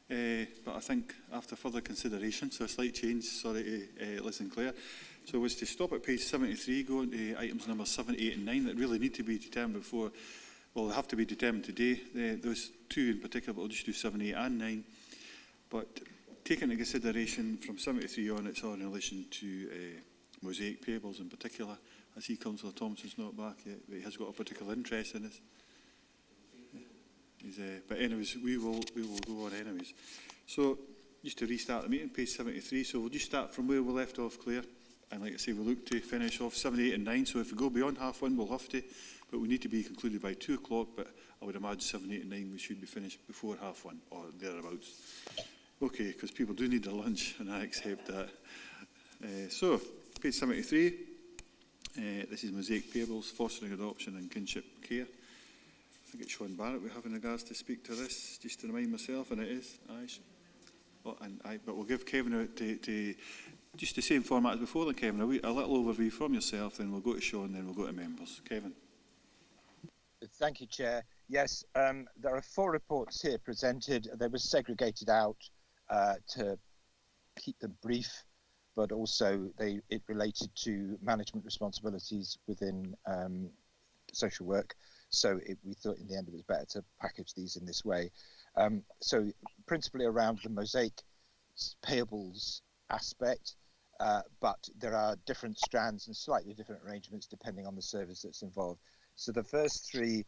but I think after further consideration, so a slight change, sorry to listen, Claire, so was to stop at page 73, go into items number 7, 8 and 9 that really need to be determined before, well, they have to be determined today, those two in particular, but we'll just do 7, 8 and 9. But taking into consideration from 73 on, it's all in relation to mosaic payables in particular. I see Councillor Thompson's not back yet, but he has got a particular interest in this. But anyways, we will go on anyways. So just to restart the meeting, page 73. So we'll just start from where we left off, Claire. And like I say, we'll look to finish off 7, 8 and 9. So if we go beyond half one, we'll have to. But we need to be concluded by 2 o'clock. But I would imagine 7, 8 and 9 we should be finished before half one or thereabouts. Okay, because people do need their lunch and I accept that. So, page 73. This is mosaic payables, fostering adoption and kinship care. I think it's Sean Barrett we have in regards to speak to this, just to remind myself, and it is. But we'll give Kevin to just the same format as before then, Kevin. A little overview from yourself, then we'll go to Sean, then we'll go to members. Kevin. Thank you, Chair. Yes, there are 4 reports here presented. They were segregated out to keep them brief, but also it related to management responsibilities within social work. So we thought in the end it was better to package these in this way. So principally around the mosaic payables aspect, but there are different strands and slightly different arrangements depending on the service that's involved. So the first 3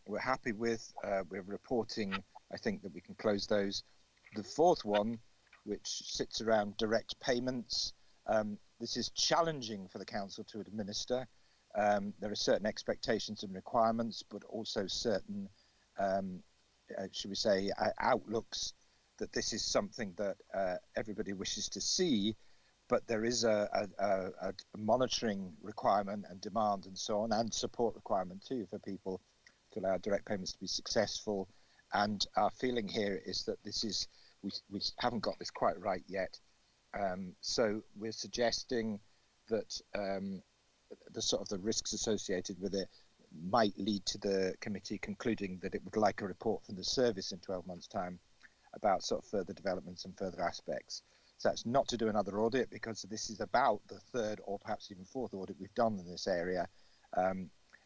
we're happy with. We're reporting, I think, that we can close those. The 4th one, which sits around direct payments, this is challenging for the council to administer. There are certain expectations and requirements, but also certain, should we say, outlooks that this is something that everybody wishes to see, but there is a monitoring requirement and demand and so on, and support requirement too for people to allow direct payments to be successful. And our feeling here is that this is, we haven't got this quite right yet. So we're suggesting that the sort of the risks associated with it might lead to the committee concluding that it would like a report from the service in 12 months' time about sort of further developments and further aspects. So that's not to do another audit, because this is about the 3rd or perhaps even 4th audit we've done in this area.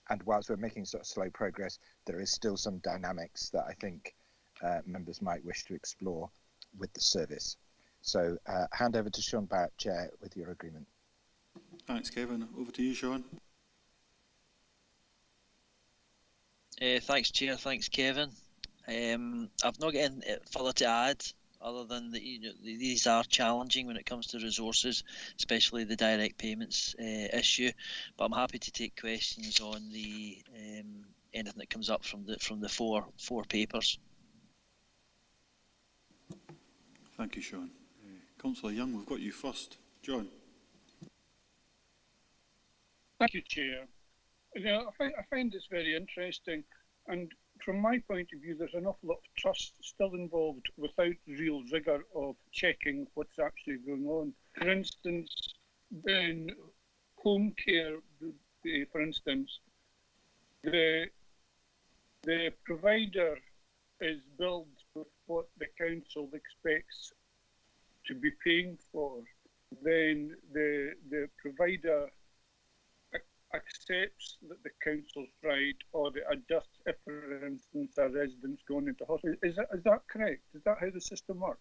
And whilst we're making sort of slow progress, there is still some dynamics that I think members might wish to explore with the service. So hand over to Sean Barrett, Chair, with your agreement. Thanks, Kevin. Over to you, Sean. Thanks, Chair. Thanks, Kevin. I've not got anything further to add, other than that these are challenging when it comes to resources, especially the direct payments issue. But I'm happy to take questions on the anything that comes up from the four papers. Thank you, Sean. Councillor Young, we've got you first. John. Thank you, Chair. I find this very interesting, and from my point of view, there's an awful lot of trust still involved without real rigour of checking what's actually going on. For instance, in home care, for instance, the provider is billed with what the council expects to be paying for. Then the provider accepts that the council's right, or it adjusts if, for instance, a resident's going into hospital. Is that correct? Is that how the system works?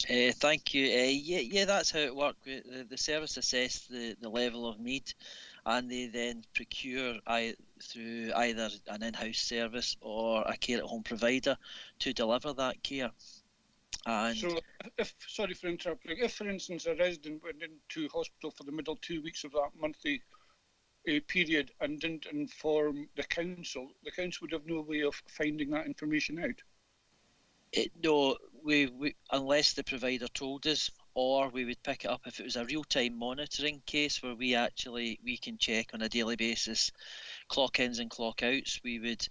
Thank you. Yeah, that's how it works. The service assess the level of need, and they then procure through either an in-house service or a care-at-home provider to deliver that care. And so, sorry for interrupting, if, for instance, a resident went into hospital for the middle 2 weeks of that monthly period and didn't inform the council would have no way of finding that information out? No, we unless the provider told us, or we would pick it up if it was a real-time monitoring case where we can check on a daily basis clock-ins and clock-outs. We would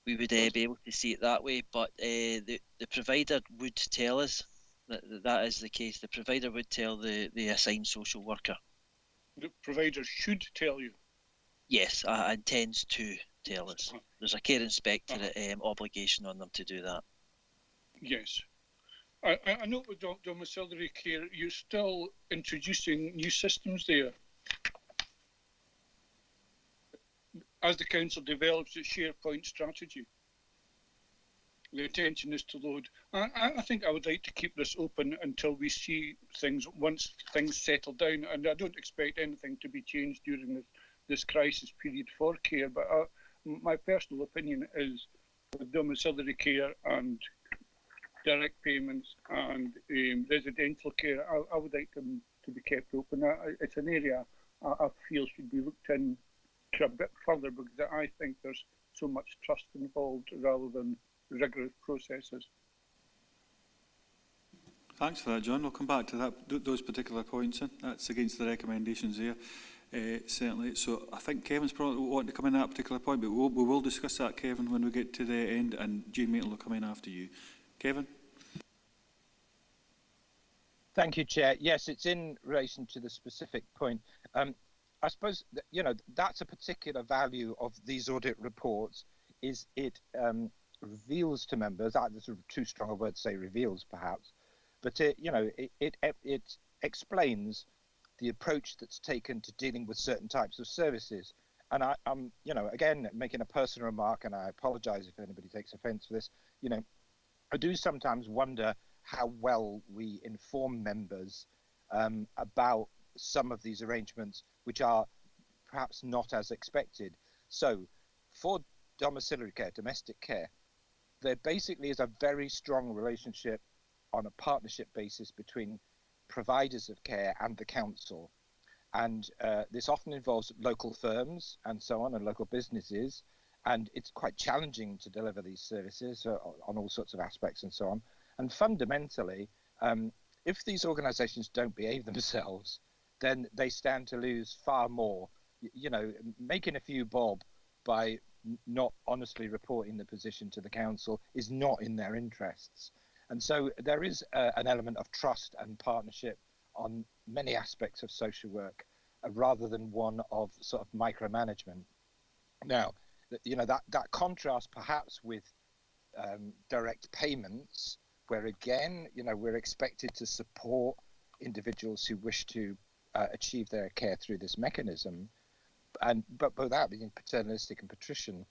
be able to see it that way, but the provider would tell us that is the case. The provider would tell the assigned social worker. The provider should tell you? Yes, intends to. tell us. There's a care inspectorate obligation on them to do that. Yes. I know with domiciliary care, you're still introducing new systems there. As the council develops its SharePoint strategy, the intention is to load. I think I would like to keep this open until we see things, once things settle down. And I don't expect anything to be changed during this crisis period for care. But my personal opinion is with domiciliary care and direct payments and residential care, I would like them to be kept open. It's an area I feel should be looked into a bit further, because I think there's so much trust involved rather than rigorous processes. Thanks for that, John. I'll come back to that, those particular points. That's against the recommendations there, certainly. So I think Kevin's probably wanting to come in at that particular point, but we will discuss that, Kevin, when we get to the end, and Jane Maitland will come in after you. Kevin? Thank you, Chair. Yes, it's in relation to the specific point. I suppose that, you know, that's a particular value of these audit reports, is it reveals to members, that's sort of too strong a word to say reveals perhaps, but it explains the approach that's taken to dealing with certain types of services. And I'm, again, making a personal remark, and I apologise if anybody takes offence for this, I do sometimes wonder how well we inform members about some of these arrangements, which are perhaps not as expected. So for domiciliary care, domestic care, there basically is a very strong relationship on a partnership basis between providers of care and the council. And this often involves local firms and so on, and local businesses. And it's quite challenging to deliver these services on all sorts of aspects and so on. And fundamentally, if these organisations don't behave themselves, then they stand to lose far more. Making a few bob by not honestly reporting the position to the council is not in their interests. And so there is an element of trust and partnership on many aspects of social work, rather than one of sort of micromanagement. Now, that contrast perhaps with direct payments, where again, we're expected to support individuals who wish to achieve their care through this mechanism, but without being paternalistic and patrician.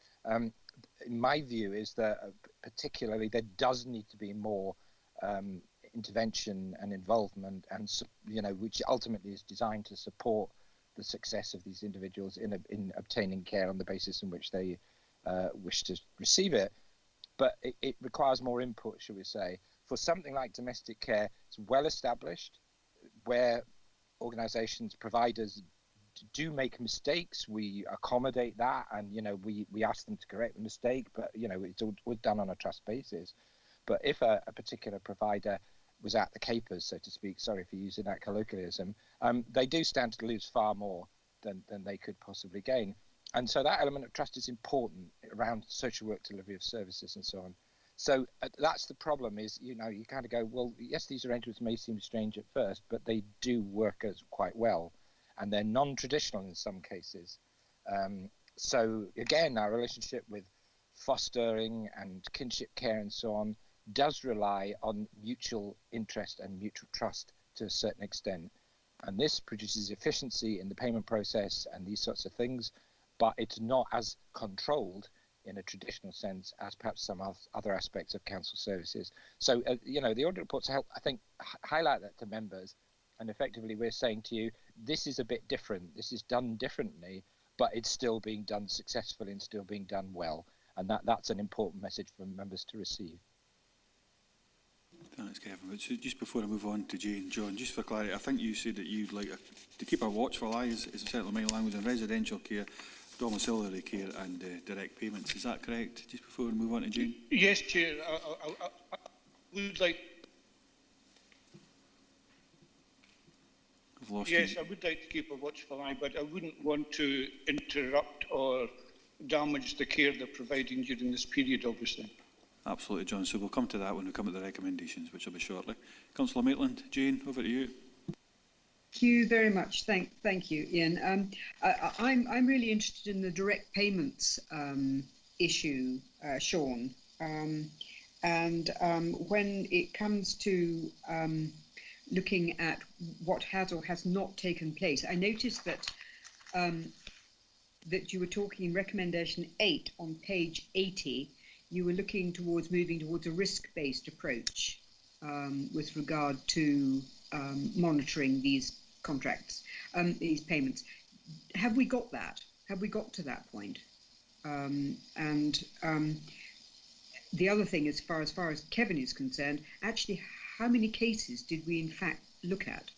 In my view, is that particularly there does need to be more intervention and involvement, and which ultimately is designed to support the success of these individuals in obtaining care on the basis in which they wish to receive it. But it requires more input, shall we say. For something like domestic care, it's well established, where organisations, providers do make mistakes. We accommodate that, and we ask them to correct the mistake, but it's all done on a trust basis. But if a particular provider was at the capers, so to speak, sorry for using that colloquialism, they do stand to lose far more than they could possibly gain. And so that element of trust is important around social work delivery of services and so on. So that's the problem, is, you kind of go, well, yes, these arrangements may seem strange at first, but they do work as quite well, and they're non-traditional in some cases. So again, our relationship with fostering and kinship care and so on does rely on mutual interest and mutual trust to a certain extent. And this produces efficiency in the payment process and these sorts of things, but it's not as controlled in a traditional sense as perhaps some other aspects of council services. So, the audit reports help, I think, highlight that to members. And effectively, we're saying to you, this is a bit different. This is done differently, but it's still being done successfully and still being done well. And that's an important message for members to receive. Thanks, Kevin. But so just before I move on to Jane, John, just for clarity, I think you said that you'd like to keep a watchful eye, is certainly my language, on residential care, domiciliary care and direct payments. Is that correct? Just before we move on to Jane? Yes, Chair. I would like... I've lost Yes, you. I would like to keep a watchful eye, but I wouldn't want to interrupt or damage the care they're providing during this period, obviously. Absolutely, John. So we'll come to that when we come to the recommendations, which will be shortly. Councillor Maitland, Jane, over to you. Thank you very much. Thank you, Ian. I'm really interested in the direct payments issue, Sean. When it comes to looking at what has or has not taken place, I noticed that that you were talking in recommendation 8 on page 80. You were looking towards moving towards a risk-based approach with regard to monitoring these contracts, these payments. Have we got that? Have we got to that point? The other thing, as far as Kevin is concerned, actually, how many cases did we in fact look at?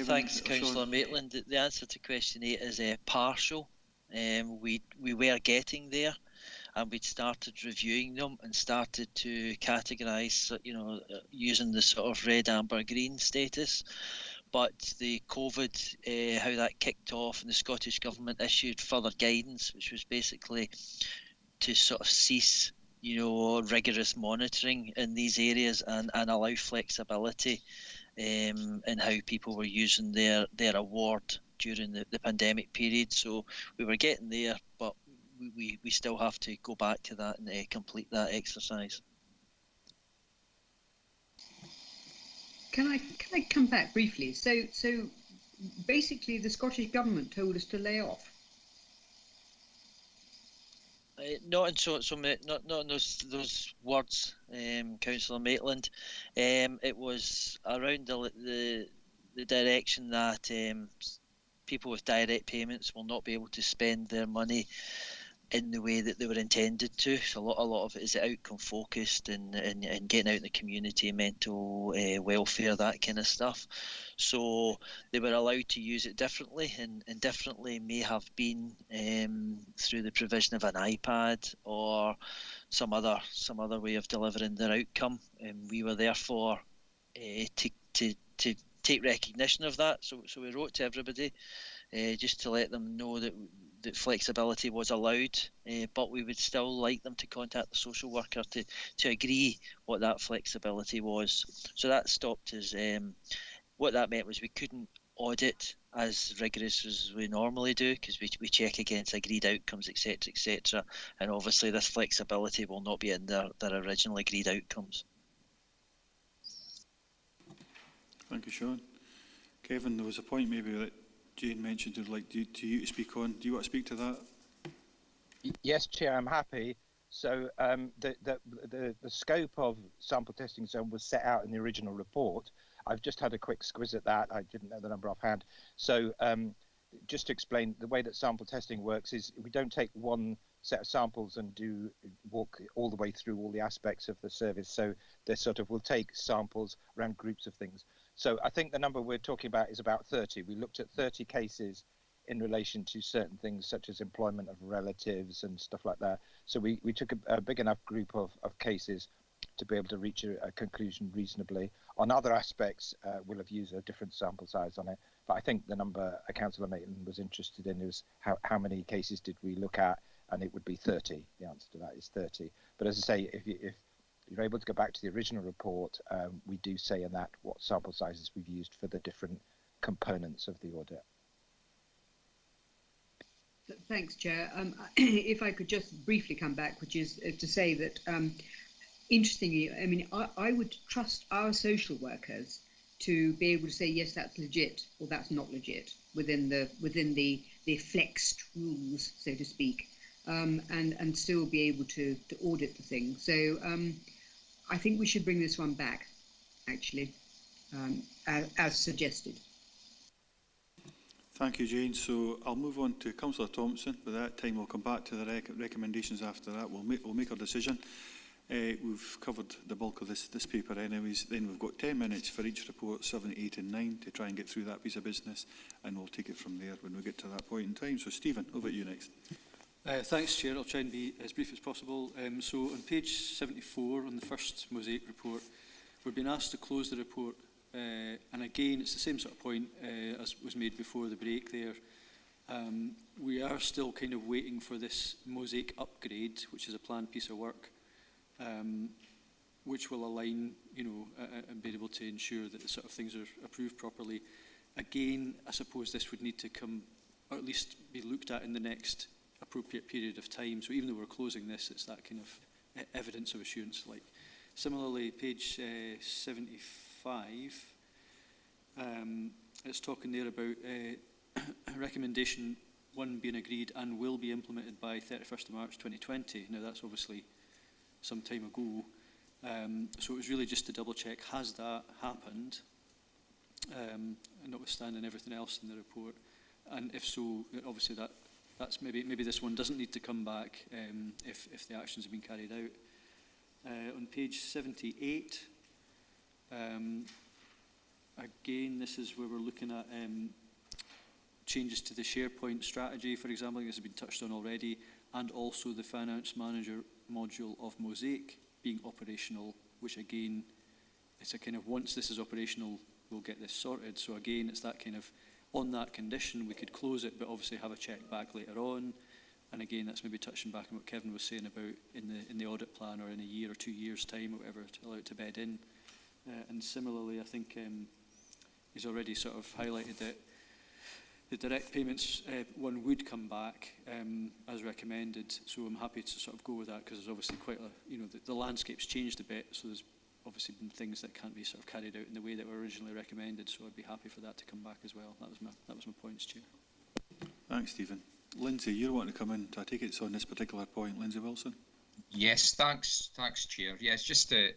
Thanks, Councillor Maitland. The answer to question 8 is partial. We were getting there, and we'd started reviewing them and started to categorise, using the sort of red, amber, green status. But the COVID, how that kicked off, and the Scottish Government issued further guidance, which was basically to sort of cease, rigorous monitoring in these areas and allow flexibility in how people were using their award during the pandemic period. So we were getting there, but we still have to go back to that and complete that exercise. Can I come back briefly? So basically, the Scottish Government told us to lay off. Not in those words, Councillor Maitland. It was around the direction that people with direct payments will not be able to spend their money in the way that they were intended to. So a lot of it is outcome focused and getting out in the community, mental welfare, that kind of stuff. So they were allowed to use it differently, and differently may have been through the provision of an iPad or some other way of delivering their outcome. And we were therefore to take recognition of that. So we wrote to everybody just to let them know that flexibility was allowed, but we would still like them to contact the social worker to agree what that flexibility was. So that stopped us. What that meant was we couldn't audit as rigorous as we normally do, because we check against agreed outcomes, etc., and obviously this flexibility will not be in their original agreed outcomes. Thank you, Sean. Kevin, there was a point maybe that Jane mentioned would like you to speak on. Do you want to speak to that? Yes, Chair, I'm happy. So the scope of sample testing zone was set out in the original report. I've just had a quick squiz at that. I didn't know the number offhand. So just to explain, the way that sample testing works is we don't take one set of samples and walk all the way through all the aspects of the service. So we'll take samples around groups of things. So I think the number we're talking about is about 30. We looked at 30 cases in relation to certain things such as employment of relatives and stuff like that. So we took a big enough group of cases to be able to reach a conclusion reasonably. On other aspects, we'll have used a different sample size on it. But I think the number Councillor Maitland was interested in is how many cases did we look at, and it would be 30. The answer to that is 30. But as I say, if you're able to go back to the original report, we do say in that what sample sizes we've used for the different components of the audit. Thanks, Chair. If I could just briefly come back, which is to say that, interestingly, I mean, I would trust our social workers to be able to say, yes, that's legit, or that's not legit, within the flexed rules, so to speak, and still be able to audit the thing. So I think we should bring this one back, actually, as suggested. Thank you, Jane. So I'll move on to Councillor Thompson. By that time, we'll come back to the recommendations after that. We'll make our decision. We've covered the bulk of this paper anyways. Then we've got 10 minutes for each report, 7, 8 and 9, to try and get through that piece of business, and we'll take it from there when we get to that point in time. So Stephen, over to you next. Thanks, Chair. I'll try and be as brief as possible. So on page 74, on the first Mosaic report, we've been asked to close the report. And again, it's the same sort of point as was made before the break there. We are still kind of waiting for this Mosaic upgrade, which is a planned piece of work. which will align, you know, and be able to ensure that the sort of things are approved properly. Again, I suppose this would need to come, or at least be looked at in the next appropriate period of time. So even though we're closing this, it's that kind of evidence of assurance. Like, similarly, page 75, it's talking there about recommendation 1 being agreed and will be implemented by 31st of March 2020. Now, that's obviously some time ago. So it was really just to double check, has that happened, notwithstanding everything else in the report? And if so, obviously that's maybe this one doesn't need to come back if the actions have been carried out. On page 78, again, this is where we're looking at changes to the SharePoint strategy, for example. This has been touched on already, and also the Finance Manager module of Mosaic being operational, which again, it's a kind of, once this is operational, we'll get this sorted. So again, it's that kind of, on that condition, we could close it, but obviously have a check back later on. And again, that's maybe touching back on what Kevin was saying about in the audit plan, or in a year or 2 years' time, or whatever, to allow it to bed in. And similarly, I think he's already sort of highlighted that the direct payments one would come back as recommended. So I'm happy to sort of go with that, because there's obviously quite a, you know, the landscape's changed a bit. So there's obviously been things that can't be sort of carried out in the way that were originally recommended. So I'd be happy for that to come back as well. That was my points, Chair. Thanks, Stephen. Lindsay, you're wanting to come in. I take it's on this particular point. Lindsay Wilson. Yes, thanks, Chair. Yes, just to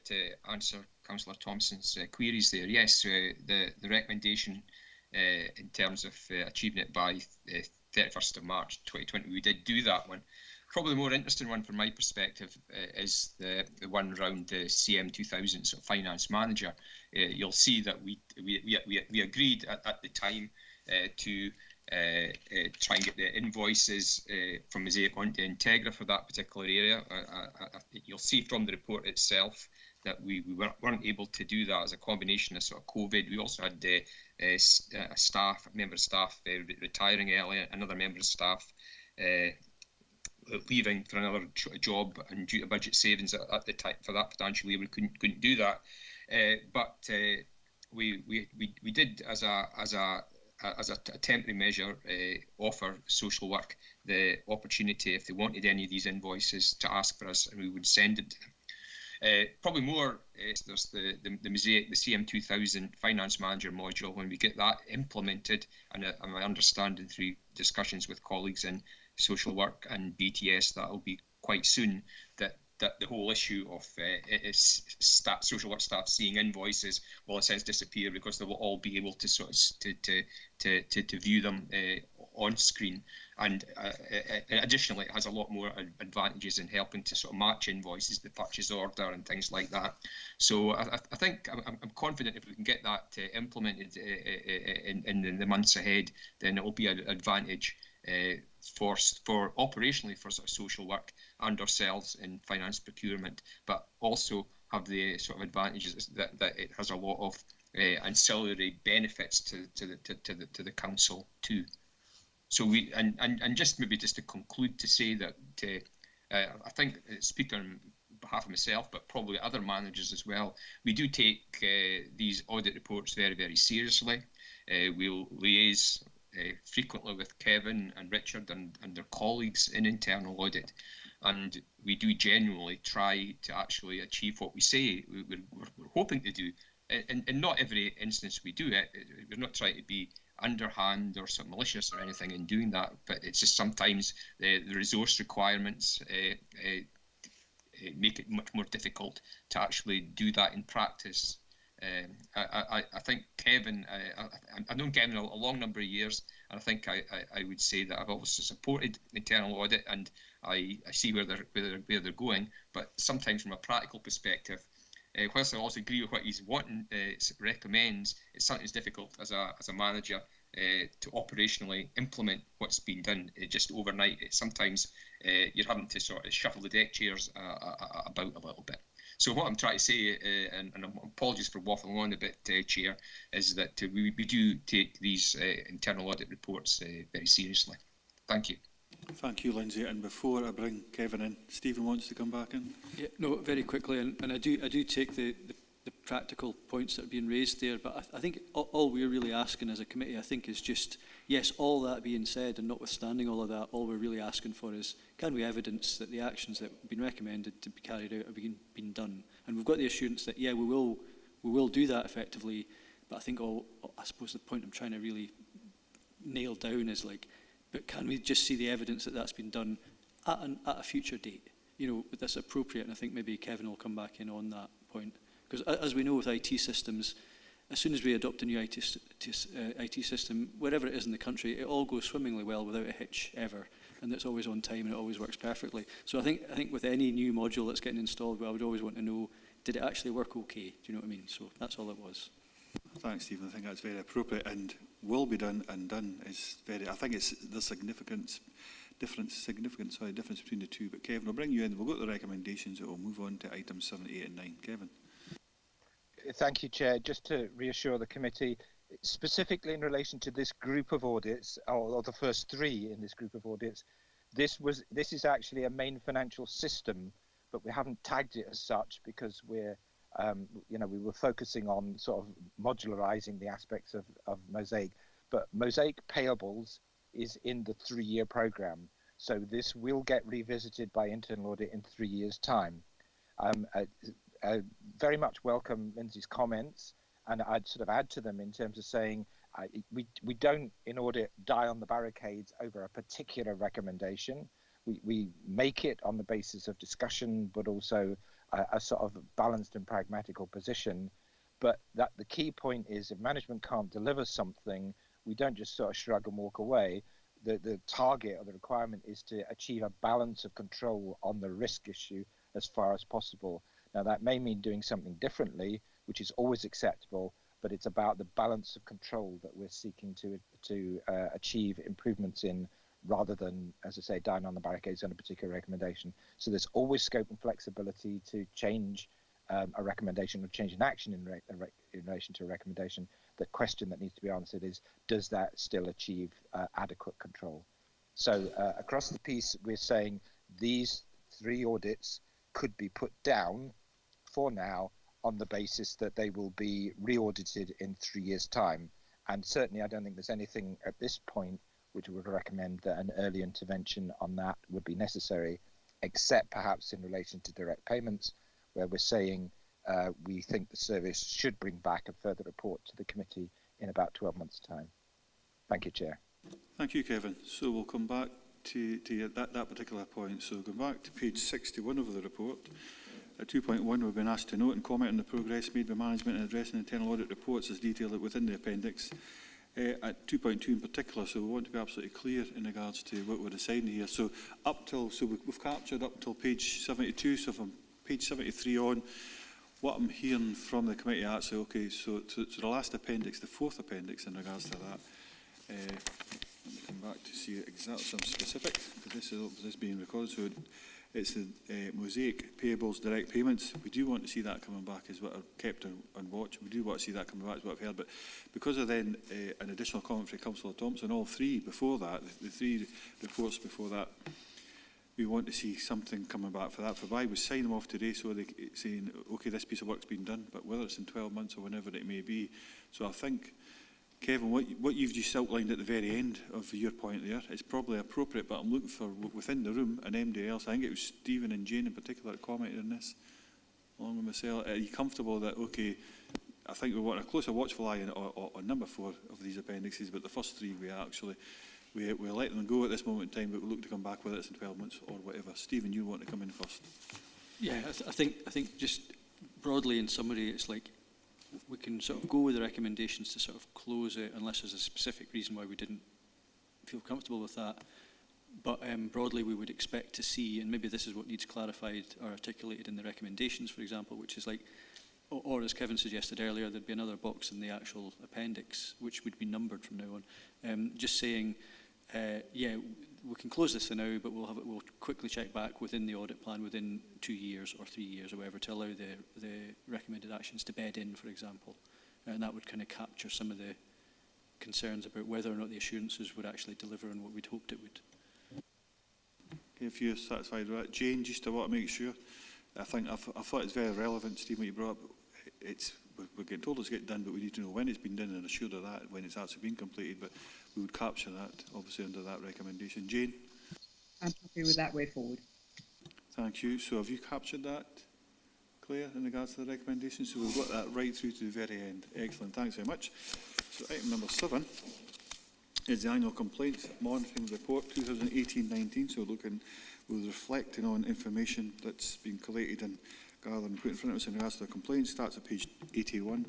answer Councillor Thompson's queries there. Yes, the recommendation in terms of achieving it by 31st of March 2020, we did do that one. Probably the more interesting one from my perspective is the one around the CM 2000, so Finance Manager. You'll see that we agreed at the time to try and get the invoices from Mosaic onto Integra for that particular area. You'll see from the report itself that we weren't able to do that as a combination of sort of COVID. We also had a member of staff retiring earlier, another member of staff leaving for another job, and due to budget savings at the time for that financial year, we couldn't do that. But we did as a temporary measure offer social work the opportunity, if they wanted any of these invoices, to ask for us, and we would send it to them. Probably more, there's the Mosaic, the CM 2000 Finance Manager module. When we get that implemented, and my understanding through discussions with colleagues in social work and BTS, that will be quite soon, that the whole issue of social work staff seeing invoices will in a sense disappear, because they will all be able to sort of to view them on screen. And additionally, it has a lot more advantages in helping to sort of match invoices, the purchase order and things like that. So I think I'm confident if we can get that implemented in the months ahead, then it will be an advantage for operationally for sort of social work and ourselves in finance procurement, but also have the sort of advantages that it has a lot of ancillary benefits to the council too. So we and just maybe just to conclude, to say that I think, speak on behalf of myself, but probably other managers as well, we do take these audit reports very, very seriously. We'll liaise frequently with Kevin and Richard and their colleagues in internal audit, and we do genuinely try to actually achieve what we say we're hoping to do. In not every instance we do it. We're not trying to be underhand or sort of malicious or anything in doing that, but it's just sometimes the resource requirements make it much more difficult to actually do that in practice. I think Kevin, I've known Kevin a long number of years, and I think I would say that I've always supported internal audit, and I see where they're going. But sometimes from a practical perspective, whilst I also agree with what he's recommends, it's sometimes difficult as a manager to operationally implement what's been done just overnight. Sometimes you're having to sort of shuffle the deck chairs about a little bit. So what I'm trying to say, and apologies for waffling on a bit, Chair, is that we do take these internal audit reports very seriously. Thank you. Thank you, Lindsay. And before I bring Kevin in, Stephen wants to come back in. Yeah, no, very quickly, and I do take the practical points that are being raised there, but I think all we're really asking as a committee, I think, is just, yes, all that being said, and notwithstanding all of that, all we're really asking for is, can we evidence that the actions that have been recommended to be carried out have been done? And we've got the assurance that, yeah, we will do that effectively, but I think I suppose the point I'm trying to really nail down is like, but can we just see the evidence that that's been done at a future date? You know, that's appropriate, and I think maybe Kevin will come back in on that point. Because as we know with IT systems, as soon as we adopt a new IT system, wherever it is in the country, it all goes swimmingly well without a hitch ever, and it's always on time and it always works perfectly. So I think with any new module that's getting installed, I would always want to know, did it actually work okay? Do you know what I mean? So that's all it was. Thanks, Stephen. I think that's very appropriate and will be done and done is very. I think it's the significant difference between the two. But Kevin, I'll bring you in. We'll go to the recommendations and we'll move on to items 7, 8 and 9. Kevin. Thank you, Chair. Just to reassure the committee, specifically in relation to this group of audits, or the first 3 in this group of audits, this is actually a main financial system, but we haven't tagged it as such because we're, we were focusing on sort of modularizing the aspects of Mosaic. But Mosaic payables is in the 3-year program, so this will get revisited by internal audit in 3 years' time. I very much welcome Lindsay's comments, and I'd sort of add to them in terms of saying we don't, in audit, die on the barricades over a particular recommendation. We make it on the basis of discussion, but also a sort of balanced and pragmatical position. But that the key point is, if management can't deliver something, we don't just sort of shrug and walk away. The target or the requirement is to achieve a balance of control on the risk issue as far as possible. Now, that may mean doing something differently, which is always acceptable, but it's about the balance of control that we're seeking to achieve improvements in, rather than, as I say, dying on the barricades on a particular recommendation. So there's always scope and flexibility to change a recommendation or change an action in relation to a recommendation. The question that needs to be answered is, does that still achieve adequate control? So across the piece, we're saying these 3 audits could be put down for now on the basis that they will be re-audited in 3 years' time. And certainly I don't think there's anything at this point which would recommend that an early intervention on that would be necessary, except perhaps in relation to direct payments, where we're saying we think the service should bring back a further report to the committee in about 12 months' time. Thank you, Chair. Thank you, Kevin. So we'll come back to that particular point. So go back to page 61 of the report. At 2.1, we've been asked to note and comment on the progress made by management in addressing internal audit reports as detailed within the appendix. At 2.2 in particular, so we want to be absolutely clear in regards to what we're deciding here. So we've captured up till page 72. So from page 73 on, what I'm hearing from the committee actually, okay, so the last appendix, the 4th appendix in regards to that. Let me come back to see exactly some specific, because this is being recorded. So it's the Mosaic payables, direct payments. We do want to see that coming back as what are kept on watch. We do want to see that coming back as what I've heard. But because of then an additional comment from Councillor Thompson, all 3 before that, the 3 reports before that, we want to see something coming back for that. For why we sign them off today, so they saying, okay, this piece of work's been done, but whether it's in 12 months or whenever it may be. So I think, Kevin, what you've just outlined at the very end of your point there is probably appropriate, but I'm looking for within the room and MD else. I think it was Stephen and Jane in particular that commented on this, along with myself. Are you comfortable that, okay, I think we want a closer watchful eye on number 4 of these appendixes, but the first 3 we'll let them go at this moment in time, but we'll look to come back whether it's in 12 months or whatever. Stephen, you want to come in first? Yeah, I think just broadly in summary, it's like we can sort of go with the recommendations to sort of close it unless there's a specific reason why we didn't feel comfortable with that. But broadly, we would expect to see, and maybe this is what needs clarified or articulated in the recommendations, for example, which is like, or as Kevin suggested earlier, there'd be another box in the actual appendix, which would be numbered from now on, just saying, yeah, we can close this for now, but we'll quickly check back within the audit plan within 2 years or 3 years or whatever to allow the recommended actions to bed in, for example. And that would kind of capture some of the concerns about whether or not the assurances would actually deliver on what we'd hoped it would. if you're satisfied with that. Jane, just to want to make sure, I thought it's very relevant, Steve, what you brought up. We're getting told it's getting done, but we need to know when it's been done and assured of that, when it's actually been completed. But we would capture that, obviously, under that recommendation. Jane? I'm happy with that way forward. Thank you. So have you captured that, Claire, in regards to the recommendation? So we've got that right through to the very end. Excellent. Thanks very much. So item number 7 is the Annual Complaints Monitoring Report 2018-19. So we're reflecting on information that's been collated and gathered and put in front of us in regards to the complaints. Starts at page 81.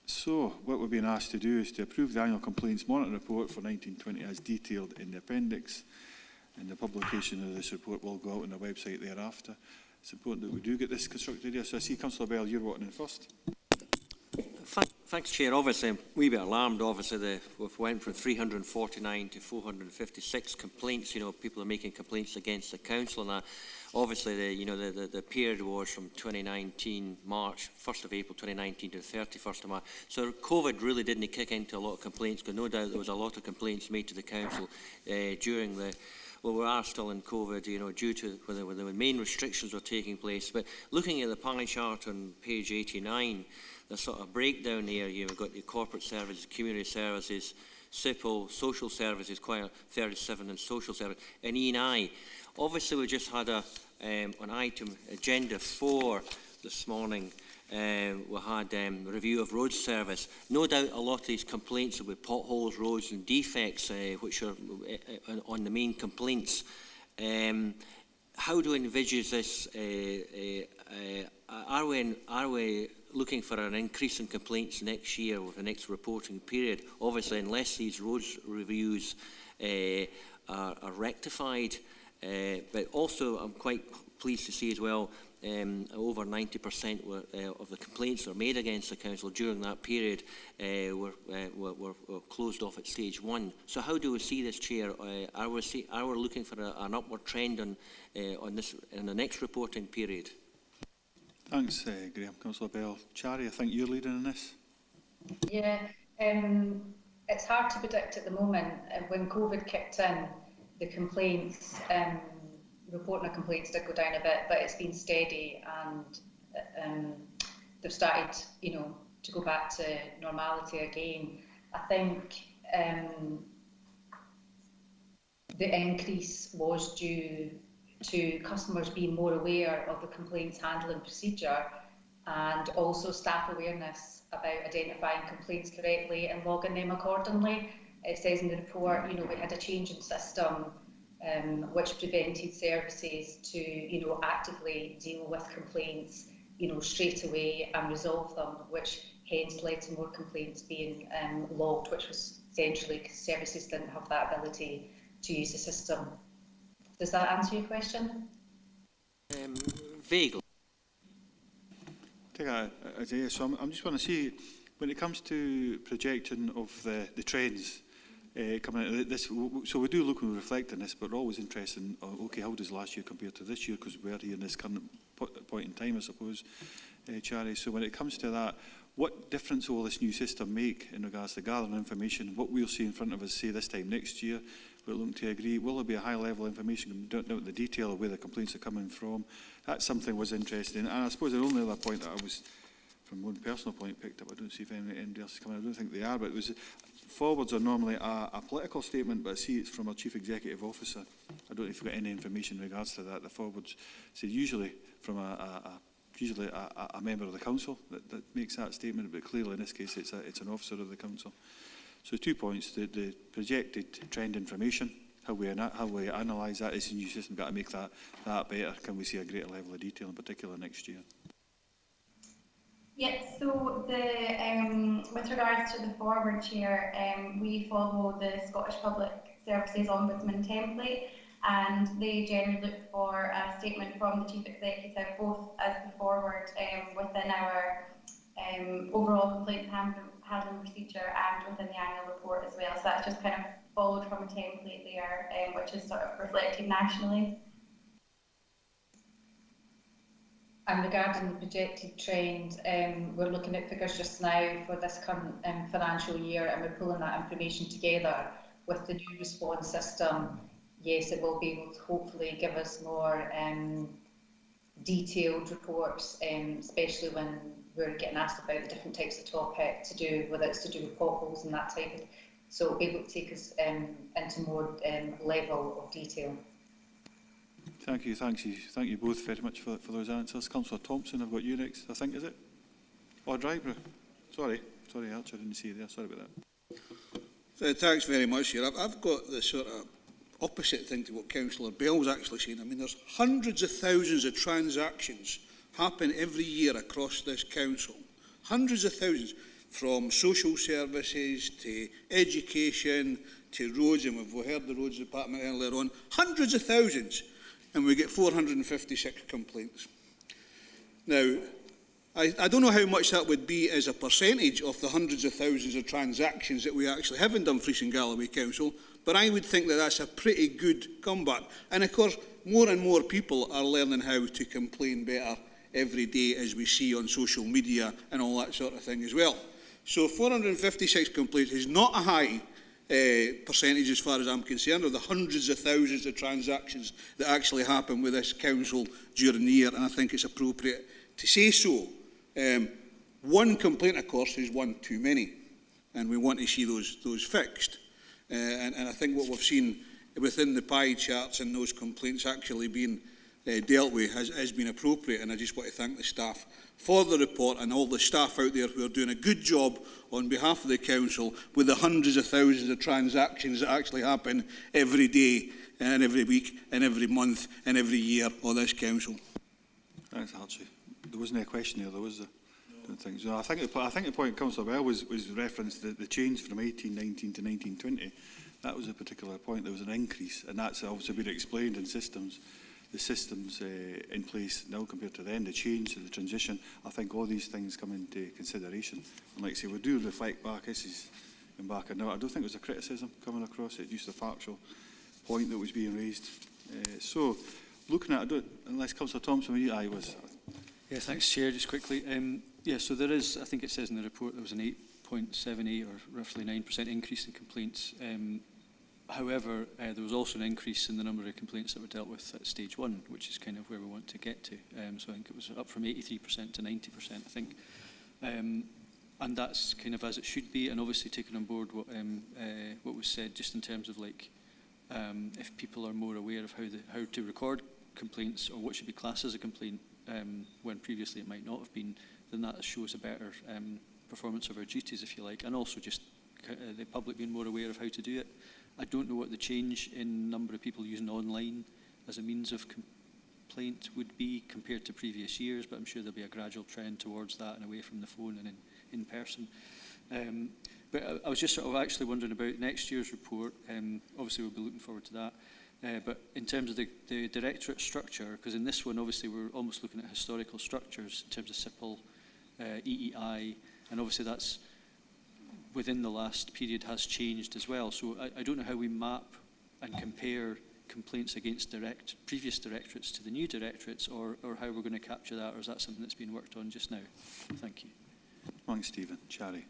So what we're being asked to do is to approve the Annual Complaints Monitoring Report for 1920 as detailed in the appendix, and the publication of this report will go out on the website thereafter. It's important that we do get this constructed here. So I see Councillor Bell, you're wanting in first. Thanks, Chair. Obviously, I'm a wee bit alarmed. Obviously, we've went from 349 to 456 complaints. You know, people are making complaints against the council, and obviously, the period was from 2019 March, 1st of April 2019 to the 31st of March. So COVID really didn't kick into a lot of complaints, because no doubt there was a lot of complaints made to the council during the. Well, we are still in COVID, you know, due to when the main restrictions were taking place. But looking at the pie chart on page 89, the sort of breakdown here, you've got the corporate services, community services, SIPO, social services, quite 37, and social service, and E&I. Obviously, we just had an item, agenda 4 this morning. We had review of road service. No doubt a lot of these complaints are with potholes, roads and defects, which are on the main complaints. How do we envisage this? Are we looking for an increase in complaints next year with the next reporting period? Obviously, unless these roads reviews are rectified. But also, I'm quite pleased to see as well, over 90% of the complaints that were made against the council during that period were closed off at stage 1. So how do we see this, Chair? Are we looking for an upward trend on this in the next reporting period? Thanks, Graham. Councillor Bell. Chari, I think you're leading in this. Yeah, it's hard to predict at the moment. When COVID kicked in, the complaints, reporting of complaints did go down a bit, but it's been steady, and they've started, to go back to normality again. I think the increase was due to customers being more aware of the complaints handling procedure, and also staff awareness about identifying complaints correctly and logging them accordingly. It says in the report, we had a change in system which prevented services to, actively deal with complaints, straight away and resolve them, which hence led to more complaints being logged, which was essentially because services didn't have that ability to use the system. Does that answer your question? Vaguely. So I'm just want to see, when it comes to projection of the trends coming out of this, so we do look and reflect on this, but we're always interested in, okay, how does last year compare to this year, because we're here in this current point in time, I suppose, Chari. So when it comes to that, what difference will this new system make in regards to gathering information? What we'll see in front of us, say, this time next year, we're looking to agree, will there be a high level of information? We don't know the detail of where the complaints are coming from. That's something I was interested in. And I suppose the only other point that I was, from one personal point, picked up, I don't see if anybody else is coming, I don't think they are, but it was, forwards are normally a political statement, but I see it's from our Chief Executive Officer. I don't know if you've got any information in regards to that. The forwards say usually from a member of the council that makes that statement, but clearly in this case it's an officer of the council. So 2 points: the projected trend information, how we analyse that. Is the new system got to make that better? Can we see a greater level of detail in particular next year? Yes, so with regards to the forward, Chair, we follow the Scottish Public Services Ombudsman template, and they generally look for a statement from the Chief Executive, both as the forward within our overall complaint handling procedure and within the annual report as well. So that's just kind of followed from a template there, which is sort of reflected nationally. And regarding the projected trend, we're looking at figures just now for this current financial year, and we're pulling that information together with the new response system yes, it will be able to hopefully give us more detailed reports, especially when we're getting asked about the different types of topic to do, whether it's to do with potholes and that type of. So it'll be able to take us into more level of detail. Thank you, thank you both very much for those answers. Councillor Thompson, I've got you next, I think, is it? Or Drybrough? Sorry, Archer, I didn't see you there, sorry about that. Thanks very much here. I've got the sort of opposite thing to what Councillor Bell's actually saying. I mean, there's hundreds of thousands of transactions happen every year across this council. Hundreds of thousands, from social services to education to roads, and we've heard the roads department earlier on. Hundreds of thousands, and we get 456 complaints. Now, I don't know how much that would be as a percentage of the hundreds of thousands of transactions that we actually have in Dumfries and Galloway Council, but I would think that that's a pretty good comeback. And of course, more and more people are learning how to complain better every day, as we see on social media and all that sort of thing as well. So 456 complaints is not a high percentage as far as I'm concerned, of the hundreds of thousands of transactions that actually happen with this council during the year, and I think it's appropriate to say so. One complaint, of course, is one too many, and we want to see those fixed. And I think what we've seen within the pie charts and those complaints actually being dealt with has been appropriate, and I just want to thank the staff for the report and all the staff out there who are doing a good job on behalf of the council with the hundreds of thousands of transactions that actually happen every day and every week and every month and every year on this council. Thanks, Archie. There wasn't a question there, was there? I don't think so. I think the point Councillor Bell was referenced the change from 1819 to 1920. That was a particular point. There was an increase, and that's obviously been explained in systems. The systems in place now compared to then, the change, the transition. I think all these things come into consideration. And like I say, we do reflect back. This is going back, and now I don't think it was a criticism coming across. It just a factual point that was being raised. So, looking at it, unless Councillor Thompson, I was. Yeah, thanks, Chair. Just quickly, yeah, so there is, I think it says in the report, there was an 8.78 or roughly 9% increase in complaints. However, there was also an increase in the number of complaints that were dealt with at stage 1, which is kind of where we want to get to. So I think it was up from 83% to 90%, I think. And that's kind of as it should be, and obviously taking on board what was said just in terms of like if people are more aware of how to record complaints or what should be classed as a complaint when previously it might not have been, then that shows a better performance of our duties, if you like, and also just the public being more aware of how to do it. I don't know what the change in number of people using online as a means of complaint would be compared to previous years, but I'm sure there'll be a gradual trend towards that and away from the phone and in person. But I was just sort of actually wondering about next year's report. Obviously, we'll be looking forward to that. But in terms of the directorate structure, because in this one, obviously, we're almost looking at historical structures in terms of SIPL, EEI, and obviously that's within the last period has changed as well. So I don't know how we map and compare complaints against previous directorates to the new directorates, or how we're going to capture that, or is that something that's being worked on just now? Thank you. Thanks, Stephen. Shari.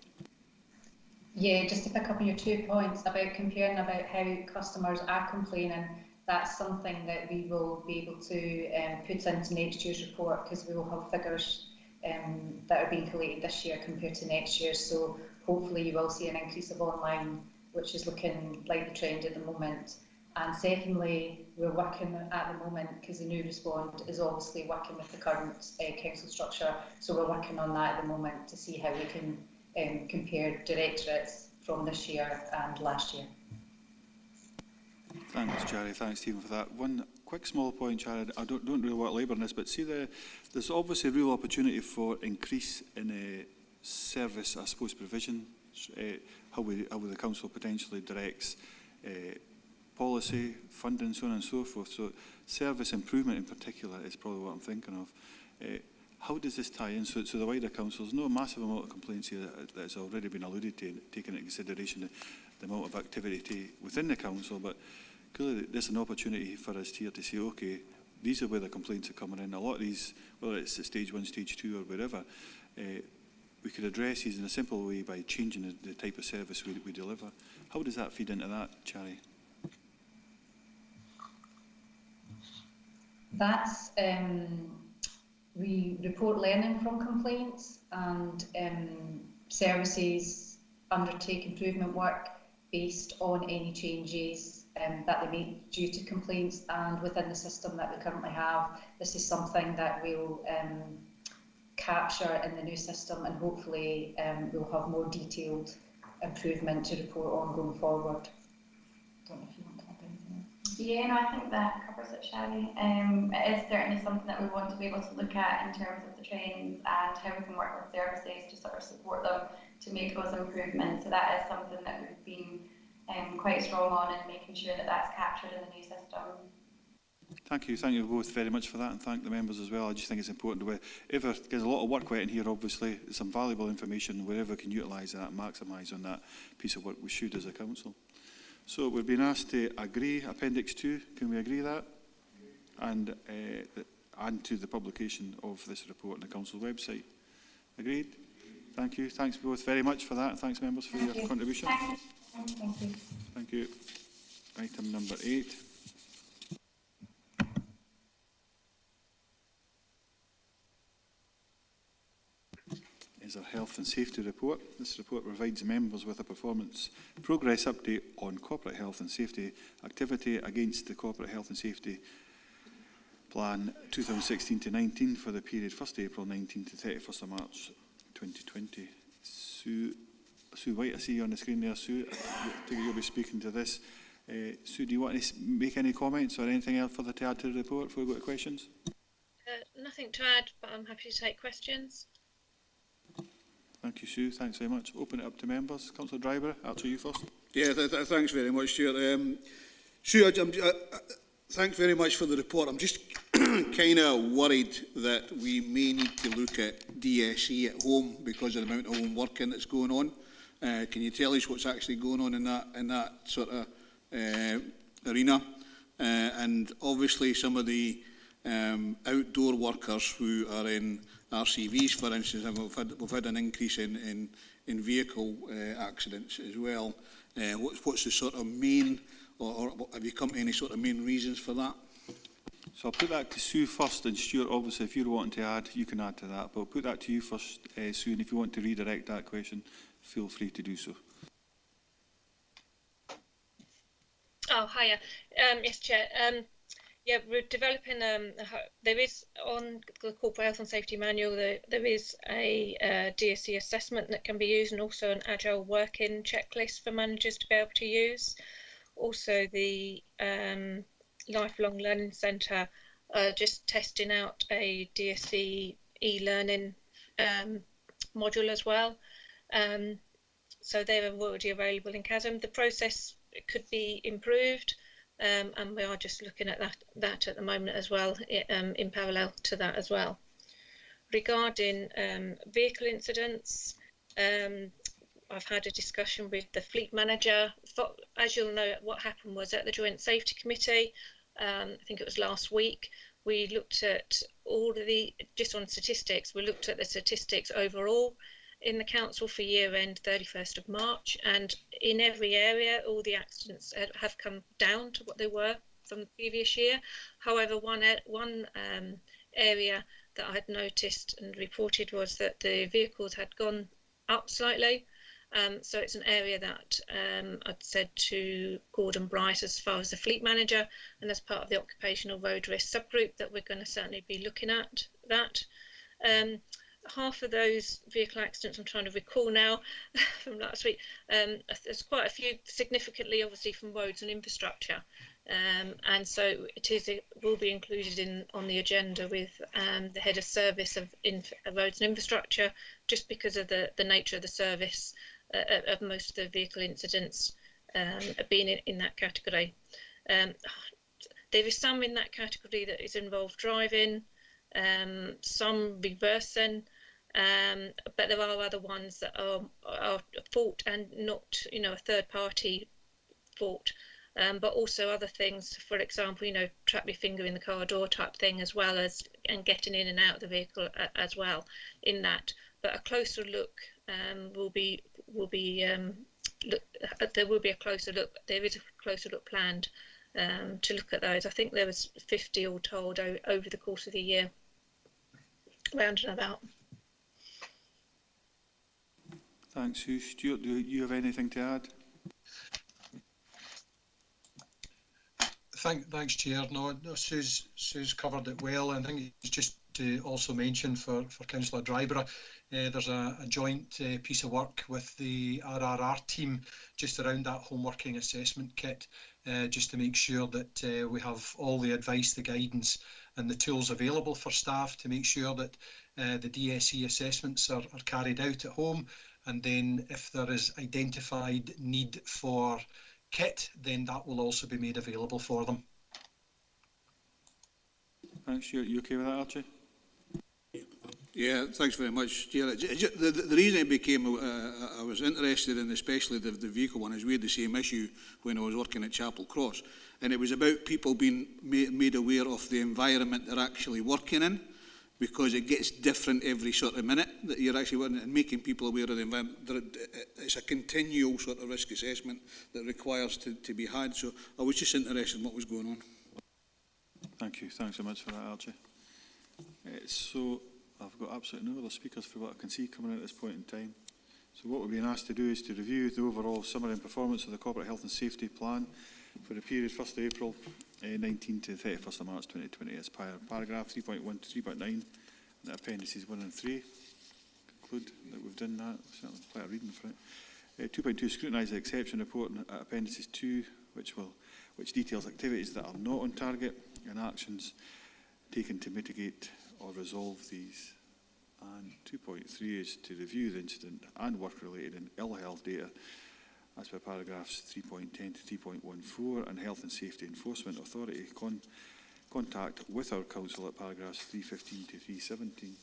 Yeah, just to pick up on your 2 points about comparing about how customers are complaining, that's something that we will be able to put into next year's report, because we will have figures that are being collated this year compared to next year. So hopefully you will see an increase of online, which is looking like the trend at the moment. And secondly, we're working at the moment, because the new Respond is obviously working with the current council structure. So we're working on that at the moment to see how we can compare directorates from this year and last year. Thanks, Jerry. Thanks, Stephen, for that. One quick small point, Jared. I don't really want to labour on this, but see, there's obviously real opportunity for increase in service, I suppose, provision. How the council potentially directs policy, funding, so on and so forth. So service improvement in particular is probably what I'm thinking of. How does this tie in? So the wider council, there's no massive amount of complaints here that's already been alluded to, taking into consideration the amount of activity within the council, but clearly there's an opportunity for us here to say, okay, these are where the complaints are coming in. A lot of these, whether it's at stage 1, stage 2 or wherever, we could address these in a simple way by changing the type of service we deliver. How does that feed into that, Charlie? That's we report learning from complaints, and services undertake improvement work based on any changes that they make due to complaints, and within the system that we currently have, this is something that we'll capture in the new system, and hopefully we'll have more detailed improvement to report on going forward. Don't know if you want to add anything else. Yeah, no, I think that covers it, Shari. It is certainly something that we want to be able to look at in terms of the trends and how we can work with services to sort of support them to make those improvements. So that is something that we've been quite strong on, and making sure that that's captured in the new system. Thank you both very much for that, and thank the members as well. I just think it's important to wherever there's a lot of work went in here, obviously, some valuable information, wherever we can utilise that and maximise on that piece of work we should as a council. So we've been asked to agree Appendix 2, can we agree that? And to the publication of this report on the council website. Agreed? Thank you. Thanks both very much for that, and thanks members for your contribution. Thank you. Thank you. Item number 8. Is our health and safety report. This report provides members with a performance progress update on corporate health and safety activity against the corporate health and safety plan 2016 to 19 for the period 1st April 19 to 31st of March 2020. Sue White, I see you on the screen there, Sue. I think you'll be speaking to this. Sue, do you want to make any comments or anything else further to add to the report before we go to questions? Nothing to add, but I'm happy to take questions. Thank you, Sue. Thanks very much. Open it up to members. Councillor Driver, Archer, you first. Yeah, thanks very much, Chair. Sue, thanks very much for the report. I'm just kind of worried that we may need to look at DSE at home because of the amount of home working that's going on. Can you tell us what's actually going on in that sort of arena? And obviously some of the outdoor workers who are in RCVs, for instance, and we've had an increase in vehicle accidents as well. What's the sort of main, or have you come to any sort of main reasons for that? So I'll put that to Sue first, and Stuart, obviously, if you're wanting to add, you can add to that. But I'll put that to you first, Sue, and if you want to redirect that question, feel free to do so. Oh, hiya. Yes, Chair. Yeah, we're developing, there is on the Corporate Health and Safety Manual, there is a DSE assessment that can be used, and also an agile working checklist for managers to be able to use. Also the Lifelong Learning Centre just testing out a DSE e-learning module as well. So they're already available in CASM. The process could be improved. And we are just looking at that at the moment as well, in parallel to that as well. Regarding vehicle incidents, I've had a discussion with the fleet manager. As you'll know, what happened was at the Joint Safety Committee, I think it was last week, we looked at all of just on statistics, we looked at the statistics overall in the council for year end 31st of March, and in every area all the accidents have come down to what they were from the previous year. However, one area that I had noticed and reported was that the vehicles had gone up slightly. So it's an area that I'd said to Gordon Bright as far as the fleet manager, and as part of the occupational road risk subgroup, that we're going to certainly be looking at that. Half of those vehicle accidents, I'm trying to recall now from last week, there's quite a few significantly obviously from roads and infrastructure, and so it will be included on the agenda with the head of service of roads and infrastructure, just because of the nature of the service of most of the vehicle incidents being in that category. There is some in that category that is involved driving, some reversing, but there are other ones that are fault and not, a third party fault, but also other things, for example, trap your finger in the car door type thing, as well as and getting in and out of the vehicle as well in that. But a closer look there will be a closer look. There is a closer look planned to look at those. I think there was 50 all told over the course of the year, round and about. Thanks, Sue. Stuart, do you have anything to add? Thanks, Chair. No, Sue's covered it well. And I think it's just to also mention for Councillor Dryborough, there's a joint piece of work with the RRR team just around that home working assessment kit, just to make sure that we have all the advice, the guidance and the tools available for staff to make sure that the DSE assessments are carried out at home. And then if there is identified need for kit, then that will also be made available for them. Thanks. You okay with that, Archie? Yeah, thanks very much, Chair. The reason it became, I was interested in especially the vehicle one, is we had the same issue when I was working at Chapel Cross. And it was about people being made aware of the environment they're actually working in, because it gets different every sort of minute that you're actually working, and making people aware of the environment. It's a continual sort of risk assessment that requires to be had. So I was just interested in what was going on. Thank you. Thanks so much for that, Archie. So I've got absolutely no other speakers for what I can see coming in at this point in time. So what we're being asked to do is to review the overall summary and performance of the Corporate Health and Safety Plan for the period 1st April 19 to 31st of March 2020 as per paragraph 3.1 to 3.9 and appendices 1 and 3. Conclude that we've done that. Certainly quite a reading for it. 2.2, scrutinise the exception report in appendices 2, which details activities that are not on target and actions taken to mitigate or resolve these. And 2.3 is to review the incident and work-related and ill health data as per paragraphs 3.10 to 3.14 and Health and Safety Enforcement Authority contact with our council at paragraphs 315 to 317.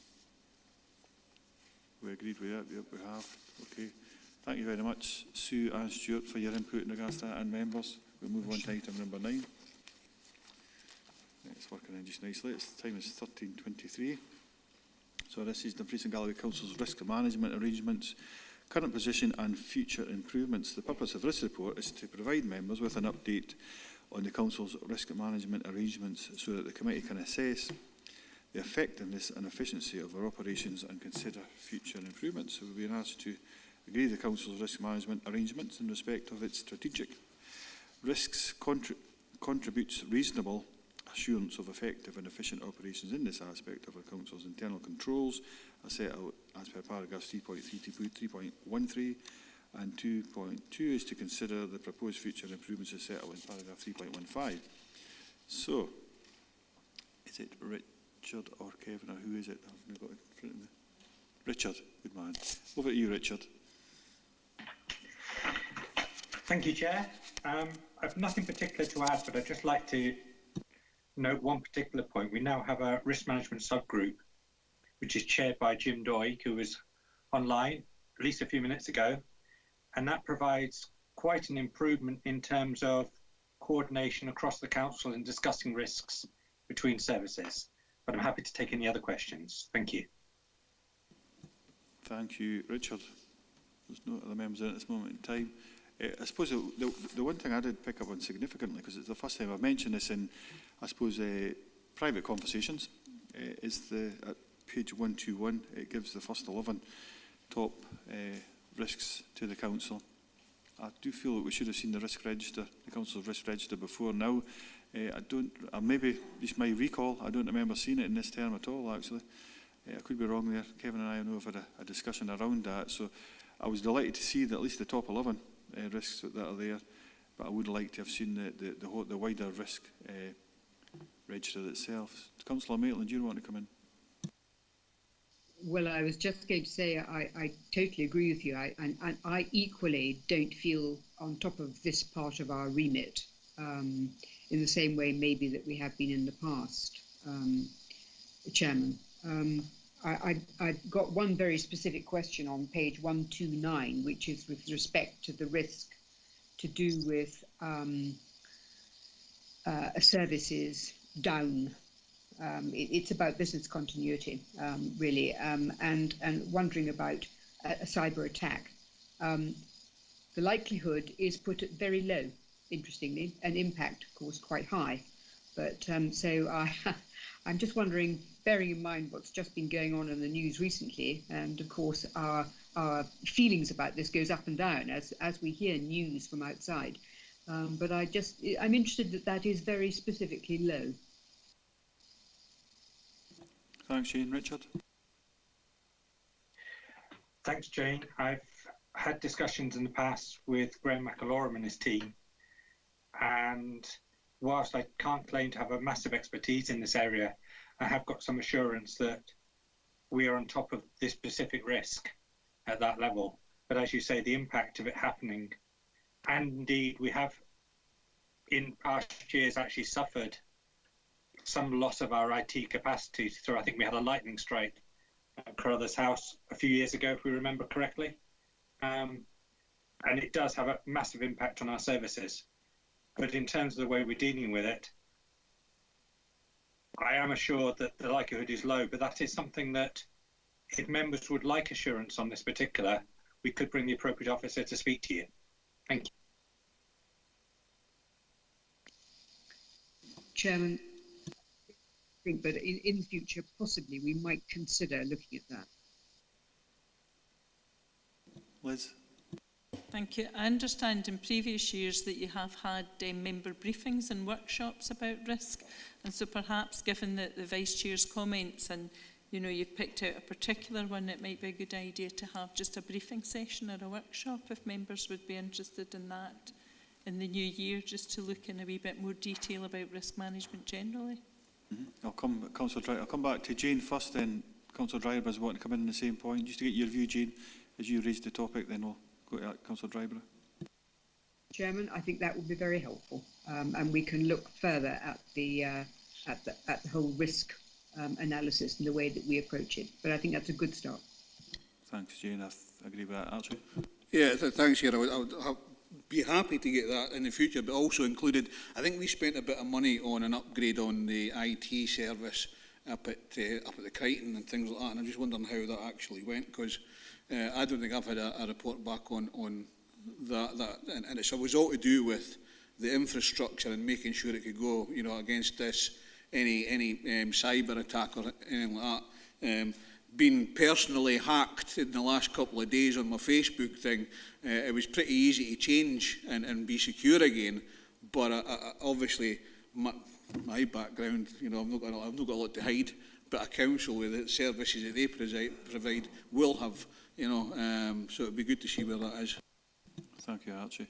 We agreed with that? Yep, we have. Okay. Thank you very much, Sue and Stuart, for your input in regards to that, and members. We'll move on to item number 9. It's working in just nicely. The time is 13:23. So this is Dumfries and Galloway Council's risk management arrangements, current position and future improvements. The purpose of this report is to provide members with an update on the Council's risk management arrangements so that the committee can assess the effectiveness and efficiency of our operations and consider future improvements. So we've been asked to agree the Council's risk management arrangements in respect of its strategic risks, contributes reasonable assurance of effective and efficient operations in this aspect of our Council's internal controls are set out as per paragraphs 3.3 to 3.13, and 2.2 is to consider the proposed future improvements as set out in paragraph 3.15. So, is it Richard or Kevin, or who is it? I've got it in front of me. Richard, good man. Over to you, Richard. Thank you, Chair. I've nothing particular to add, but I'd just like to note one particular point. We now have a risk management subgroup, which is chaired by Jim Doig, who was online at least a few minutes ago, and that provides quite an improvement in terms of coordination across the council in discussing risks between services. But I'm happy to take any other questions. Thank you. Thank you, Richard. There's no other members in at this moment in time. I suppose the one thing I did pick up on significantly, because it's the first time I've mentioned this in, I suppose, private conversations, is at page 121. It gives the first 11 top risks to the council. I do feel that we should have seen the risk register, the council's risk register before now. Maybe it's my recall, I don't remember seeing it in this term at all, actually. I could be wrong there. Kevin and I know have had a discussion around that. So I was delighted to see that at least the top 11 risks that are there, but I would like to have seen the wider risk register itself. Councillor Maitland, do you want to come in? Well, I was just going to say I totally agree with you, and I equally don't feel on top of this part of our remit in the same way maybe that we have been in the past, Chairman. I've got one very specific question on page 129, which is with respect to the risk to do with services down. It's about business continuity, really, and wondering about a cyber attack. The likelihood is put at very low interestingly, and impact, of course, quite high. But so I'm just wondering, bearing in mind what's just been going on in the news recently, and of course our feelings about this goes up and down as we hear news from outside. But I'm interested that is very specifically low. Thanks, Jane. Richard? Thanks, Jane. I've had discussions in the past with Graham McAlorum and his team, and whilst I can't claim to have a massive expertise in this area, I have got some assurance that we are on top of this specific risk at that level. But as you say, the impact of it happening, and indeed we have in past years actually suffered some loss of our IT capacity through, I think we had a lightning strike at Carruthers House a few years ago, if we remember correctly. And it does have a massive impact on our services. But in terms of the way we're dealing with it, I am assured that the likelihood is low, but that is something that if members would like assurance on this particular, we could bring the appropriate officer to speak to you. Thank you. Chairman, I think that in the future, possibly we might consider looking at that. Liz? Thank you. I understand in previous years that you have had member briefings and workshops about risk, and so perhaps given the Vice Chair's comments and you've picked out a particular one, it might be a good idea to have just a briefing session or a workshop if members would be interested in that in the new year, just to look in a wee bit more detail about risk management generally. Mm-hmm. I'll come back to Jane first, then Councillor Dryburgh's wanting to come in on the same point, just to get your view, Jane, as you raised the topic, then I'll go to Councillor Dryburgh. Chairman, I think that would be very helpful, and we can look further at the whole risk analysis and the way that we approach it. But I think that's a good start. Thanks, Jane. I agree with that. Archie? Yeah, thanks, Chair. I would be happy to get that in the future, but also included, I think we spent a bit of money on an upgrade on the IT service up at the Crichton and things like that, and I'm just wondering how that actually went, because I don't think I've had a report back on that, and it was all to do with the infrastructure and making sure it could go, against this any cyber attack or anything like that. Being personally hacked in the last couple of days on my Facebook thing, it was pretty easy to change and be secure again. But obviously, my background, I've not got a lot to hide. But a council with the services that they provide will have, so it'd be good to see where that is. Thank you, Archie.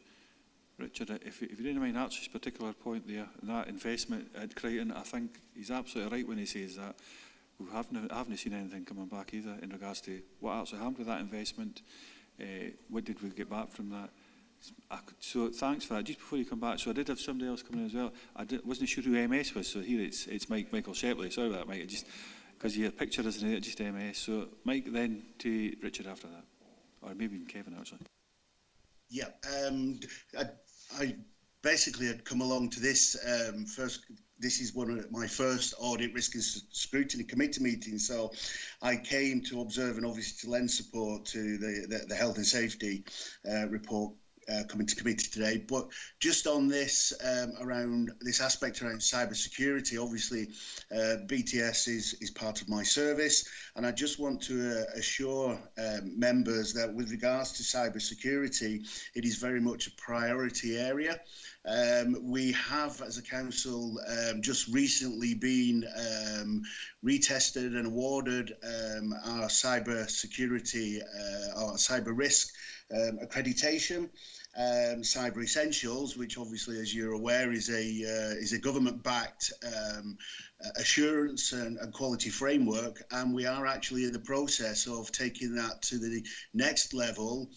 Richard, if you didn't mind Archie's particular point there, that investment at Crichton, I think he's absolutely right when he says that. I haven't seen anything coming back either in regards to what actually happened with that investment. What did we get back from that? So thanks for that. Just before you come back, so I did have somebody else coming in as well. Wasn't sure who MS was, so here it's Michael Shepley. Sorry about that, Mike. Just because your picture isn't there, just MS. So Mike, then to Richard after that, or maybe even Kevin actually. Yeah, I basically had come along to this first. This is one of my first audit, risk and scrutiny committee meetings, so I came to observe and obviously to lend support to the health and safety report coming to committee today. But just on this, around this aspect around cyber security, obviously BTS is part of my service, and I just want to assure members that with regards to cyber security, it is very much a priority area. We have, as a council, just recently been retested and awarded our cyber security, our cyber risk accreditation, Cyber Essentials, which obviously, as you're aware, is a government-backed assurance and quality framework, and we are actually in the process of taking that to the next level,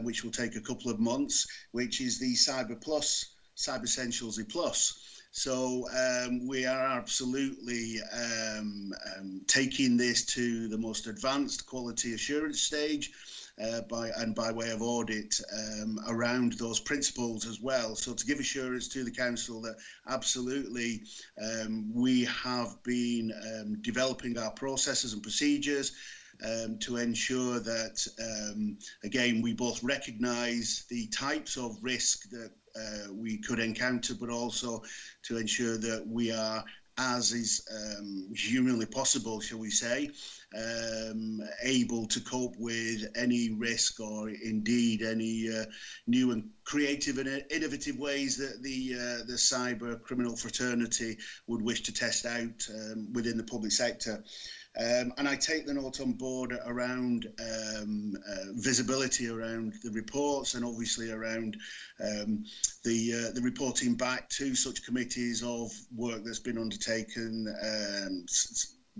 which will take a couple of months, which is the Cyber Plus. Cyber Essentials Plus. So we are absolutely taking this to the most advanced quality assurance stage by way of audit around those principles as well. So to give assurance to the council that absolutely we have been developing our processes and procedures to ensure that, again, we both recognise the types of risk that we could encounter, but also to ensure that we are, as is humanly possible, shall we say, able to cope with any risk or indeed any new and creative and innovative ways that the cyber criminal fraternity would wish to test out within the public sector. And I take the note on board around visibility around the reports, and obviously around the reporting back to such committees of work that's been undertaken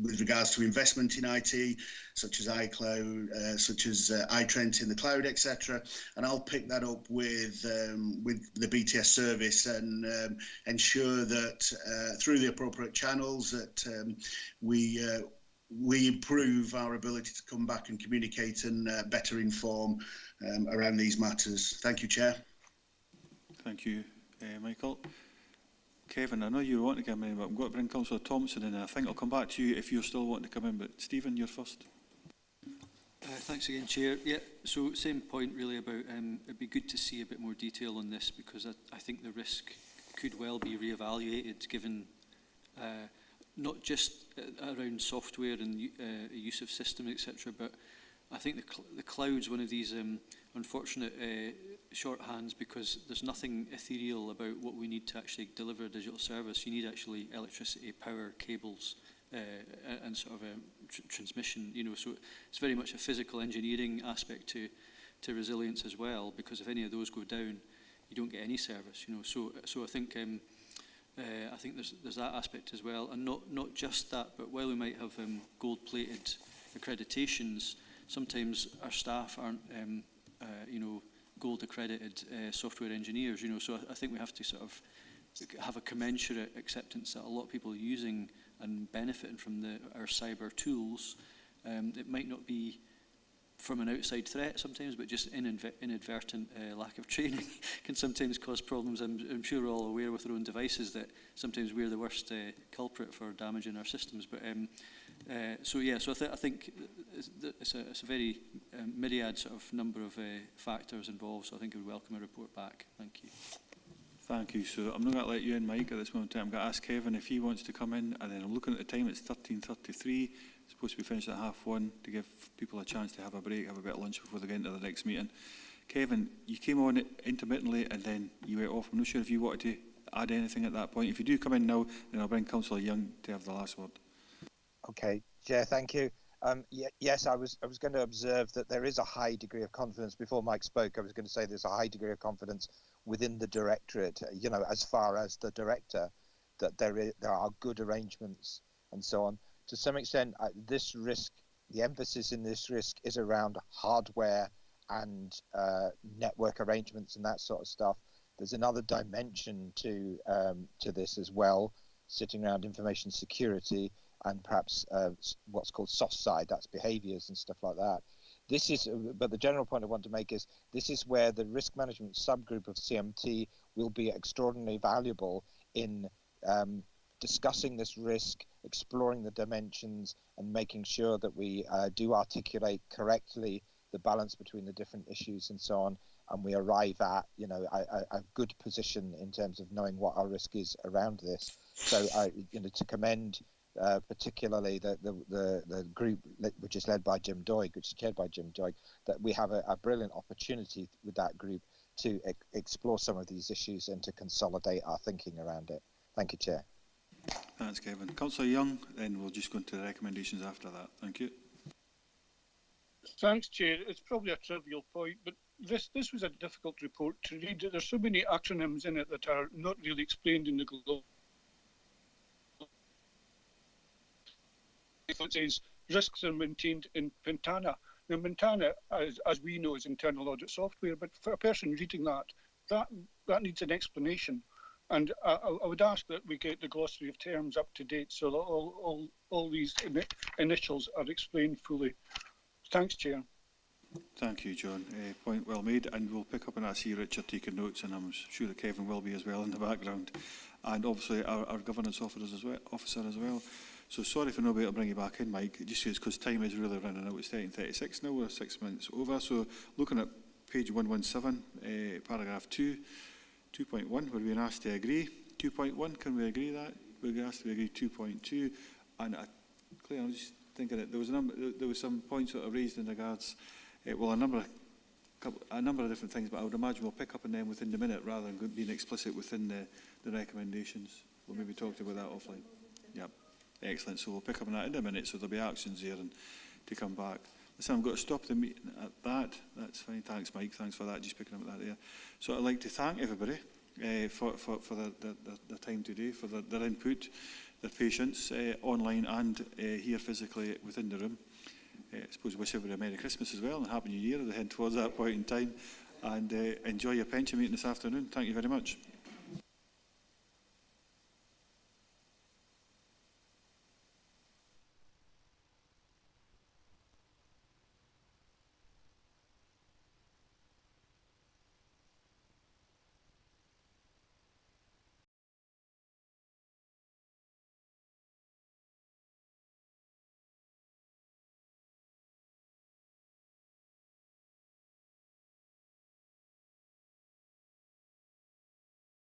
with regards to investment in IT, such as iCloud, such as iTrent in the cloud, etc. And I'll pick that up with the BTS service and ensure that through the appropriate channels that we improve our ability to come back and communicate and better inform around these matters. Thank you, Chair. Thank you, Michael. Kevin, I know you want to come in, but I'm going to bring Councillor Thompson in, and I think I'll come back to you if you're still wanting to come in. But Stephen, you're first. Thanks again, Chair. Yeah, so same point really about it'd be good to see a bit more detail on this, because I think the risk could well be re-evaluated given not just around software and use of systems, etc., but I think the cloud's one of these unfortunate shorthands, because there's nothing ethereal about what we need to actually deliver a digital service. You need actually electricity, power, cables, and sort of transmission. You know, so it's very much a physical engineering aspect to resilience as well, because if any of those go down, you don't get any service. You know, so I think there's that aspect as well, and not just that, but while we might have gold-plated accreditations, sometimes our staff aren't, gold-accredited software engineers. You know, so I think we have to sort of have a commensurate acceptance that a lot of people are using and benefiting from our cyber tools. It might not be from an outside threat sometimes, but just inadvertent lack of training can sometimes cause problems. I'm sure we're all aware with our own devices that sometimes we're the worst culprit for damaging our systems. But so I think it's a very myriad sort of number of factors involved. So I think I would welcome a report back. Thank you. Thank you. So I'm not going to let you in, Mike, at this moment in time. I'm going to ask Kevin if he wants to come in, and then I'm looking at the time. It's 13:33. It's supposed to be finished at 1:30 to give people a chance to have a break, have a bit of lunch before they get into the next meeting. Kevin, you came on intermittently and then you went off. I'm not sure if you wanted to add anything at that point. If you do come in now, then I'll bring Councillor Young to have the last word. Okay, Chair, thank you. Yes, I was going to observe that there is a high degree of confidence. Before Mike spoke, I was going to say there's a high degree of confidence within the directorate, you know, as far as the director, that there are good arrangements and so on. To some extent, this risk, the emphasis in this risk is around hardware and network arrangements and that sort of stuff. There's another dimension to this as well, sitting around information security and perhaps what's called soft side, that's behaviours and stuff like that. This is, but the general point I want to make is this is where the risk management subgroup of CMT will be extraordinarily valuable in discussing this risk, exploring the dimensions, and making sure that we do articulate correctly the balance between the different issues and so on, and we arrive at, you know, a good position in terms of knowing what our risk is around this. So, to commend particularly the group which is led by Jim Doig, which is chaired by Jim Doig, that we have a brilliant opportunity with that group to explore some of these issues and to consolidate our thinking around it. Thank you, Chair. Thanks, Kevin. Councillor Young, then we'll just go into the recommendations after that. Thank you. Thanks, Chair. It's probably a trivial point, but this was a difficult report to read. There's so many acronyms in it that are not really explained in the global. It says risks are maintained in Pentana. Now, Pentana, as we know, is internal audit software, but for a person reading that needs an explanation. And I would ask that we get the glossary of terms up to date so that all these initials are explained fully. Thanks, Chair. Thank you, John. Point well made, and we'll pick up on that. I see Richard taking notes, and I'm sure that Kevin will be as well in the background. And obviously our governance officer as well. So sorry for not being able to bring you back in, Mike. Just because time is really running out. It's 13:36 now. We're 6 minutes over. So looking at page 117, paragraph 2, 2.1, we're being asked to agree. 2.1, can we agree that? We're asked to agree 2.2. And Claire, I'm just thinking that there was some points that are raised in regards, well, a number of different things, but I would imagine we'll pick up on them within the minute rather than being explicit within the recommendations. We'll maybe talk about that offline. Yep, excellent. So we'll pick up on that in a minute, so there'll be actions there and to come back. Listen, I've got to stop the meeting at that. That's fine. Thanks, Mike. Thanks for that. Just picking up that there. So I'd like to thank everybody for their time today, for their input, their patience, online and here physically within the room. I suppose wish everybody a Merry Christmas as well and a Happy New Year as we head towards that point in time. And enjoy your pension meeting this afternoon. Thank you very much.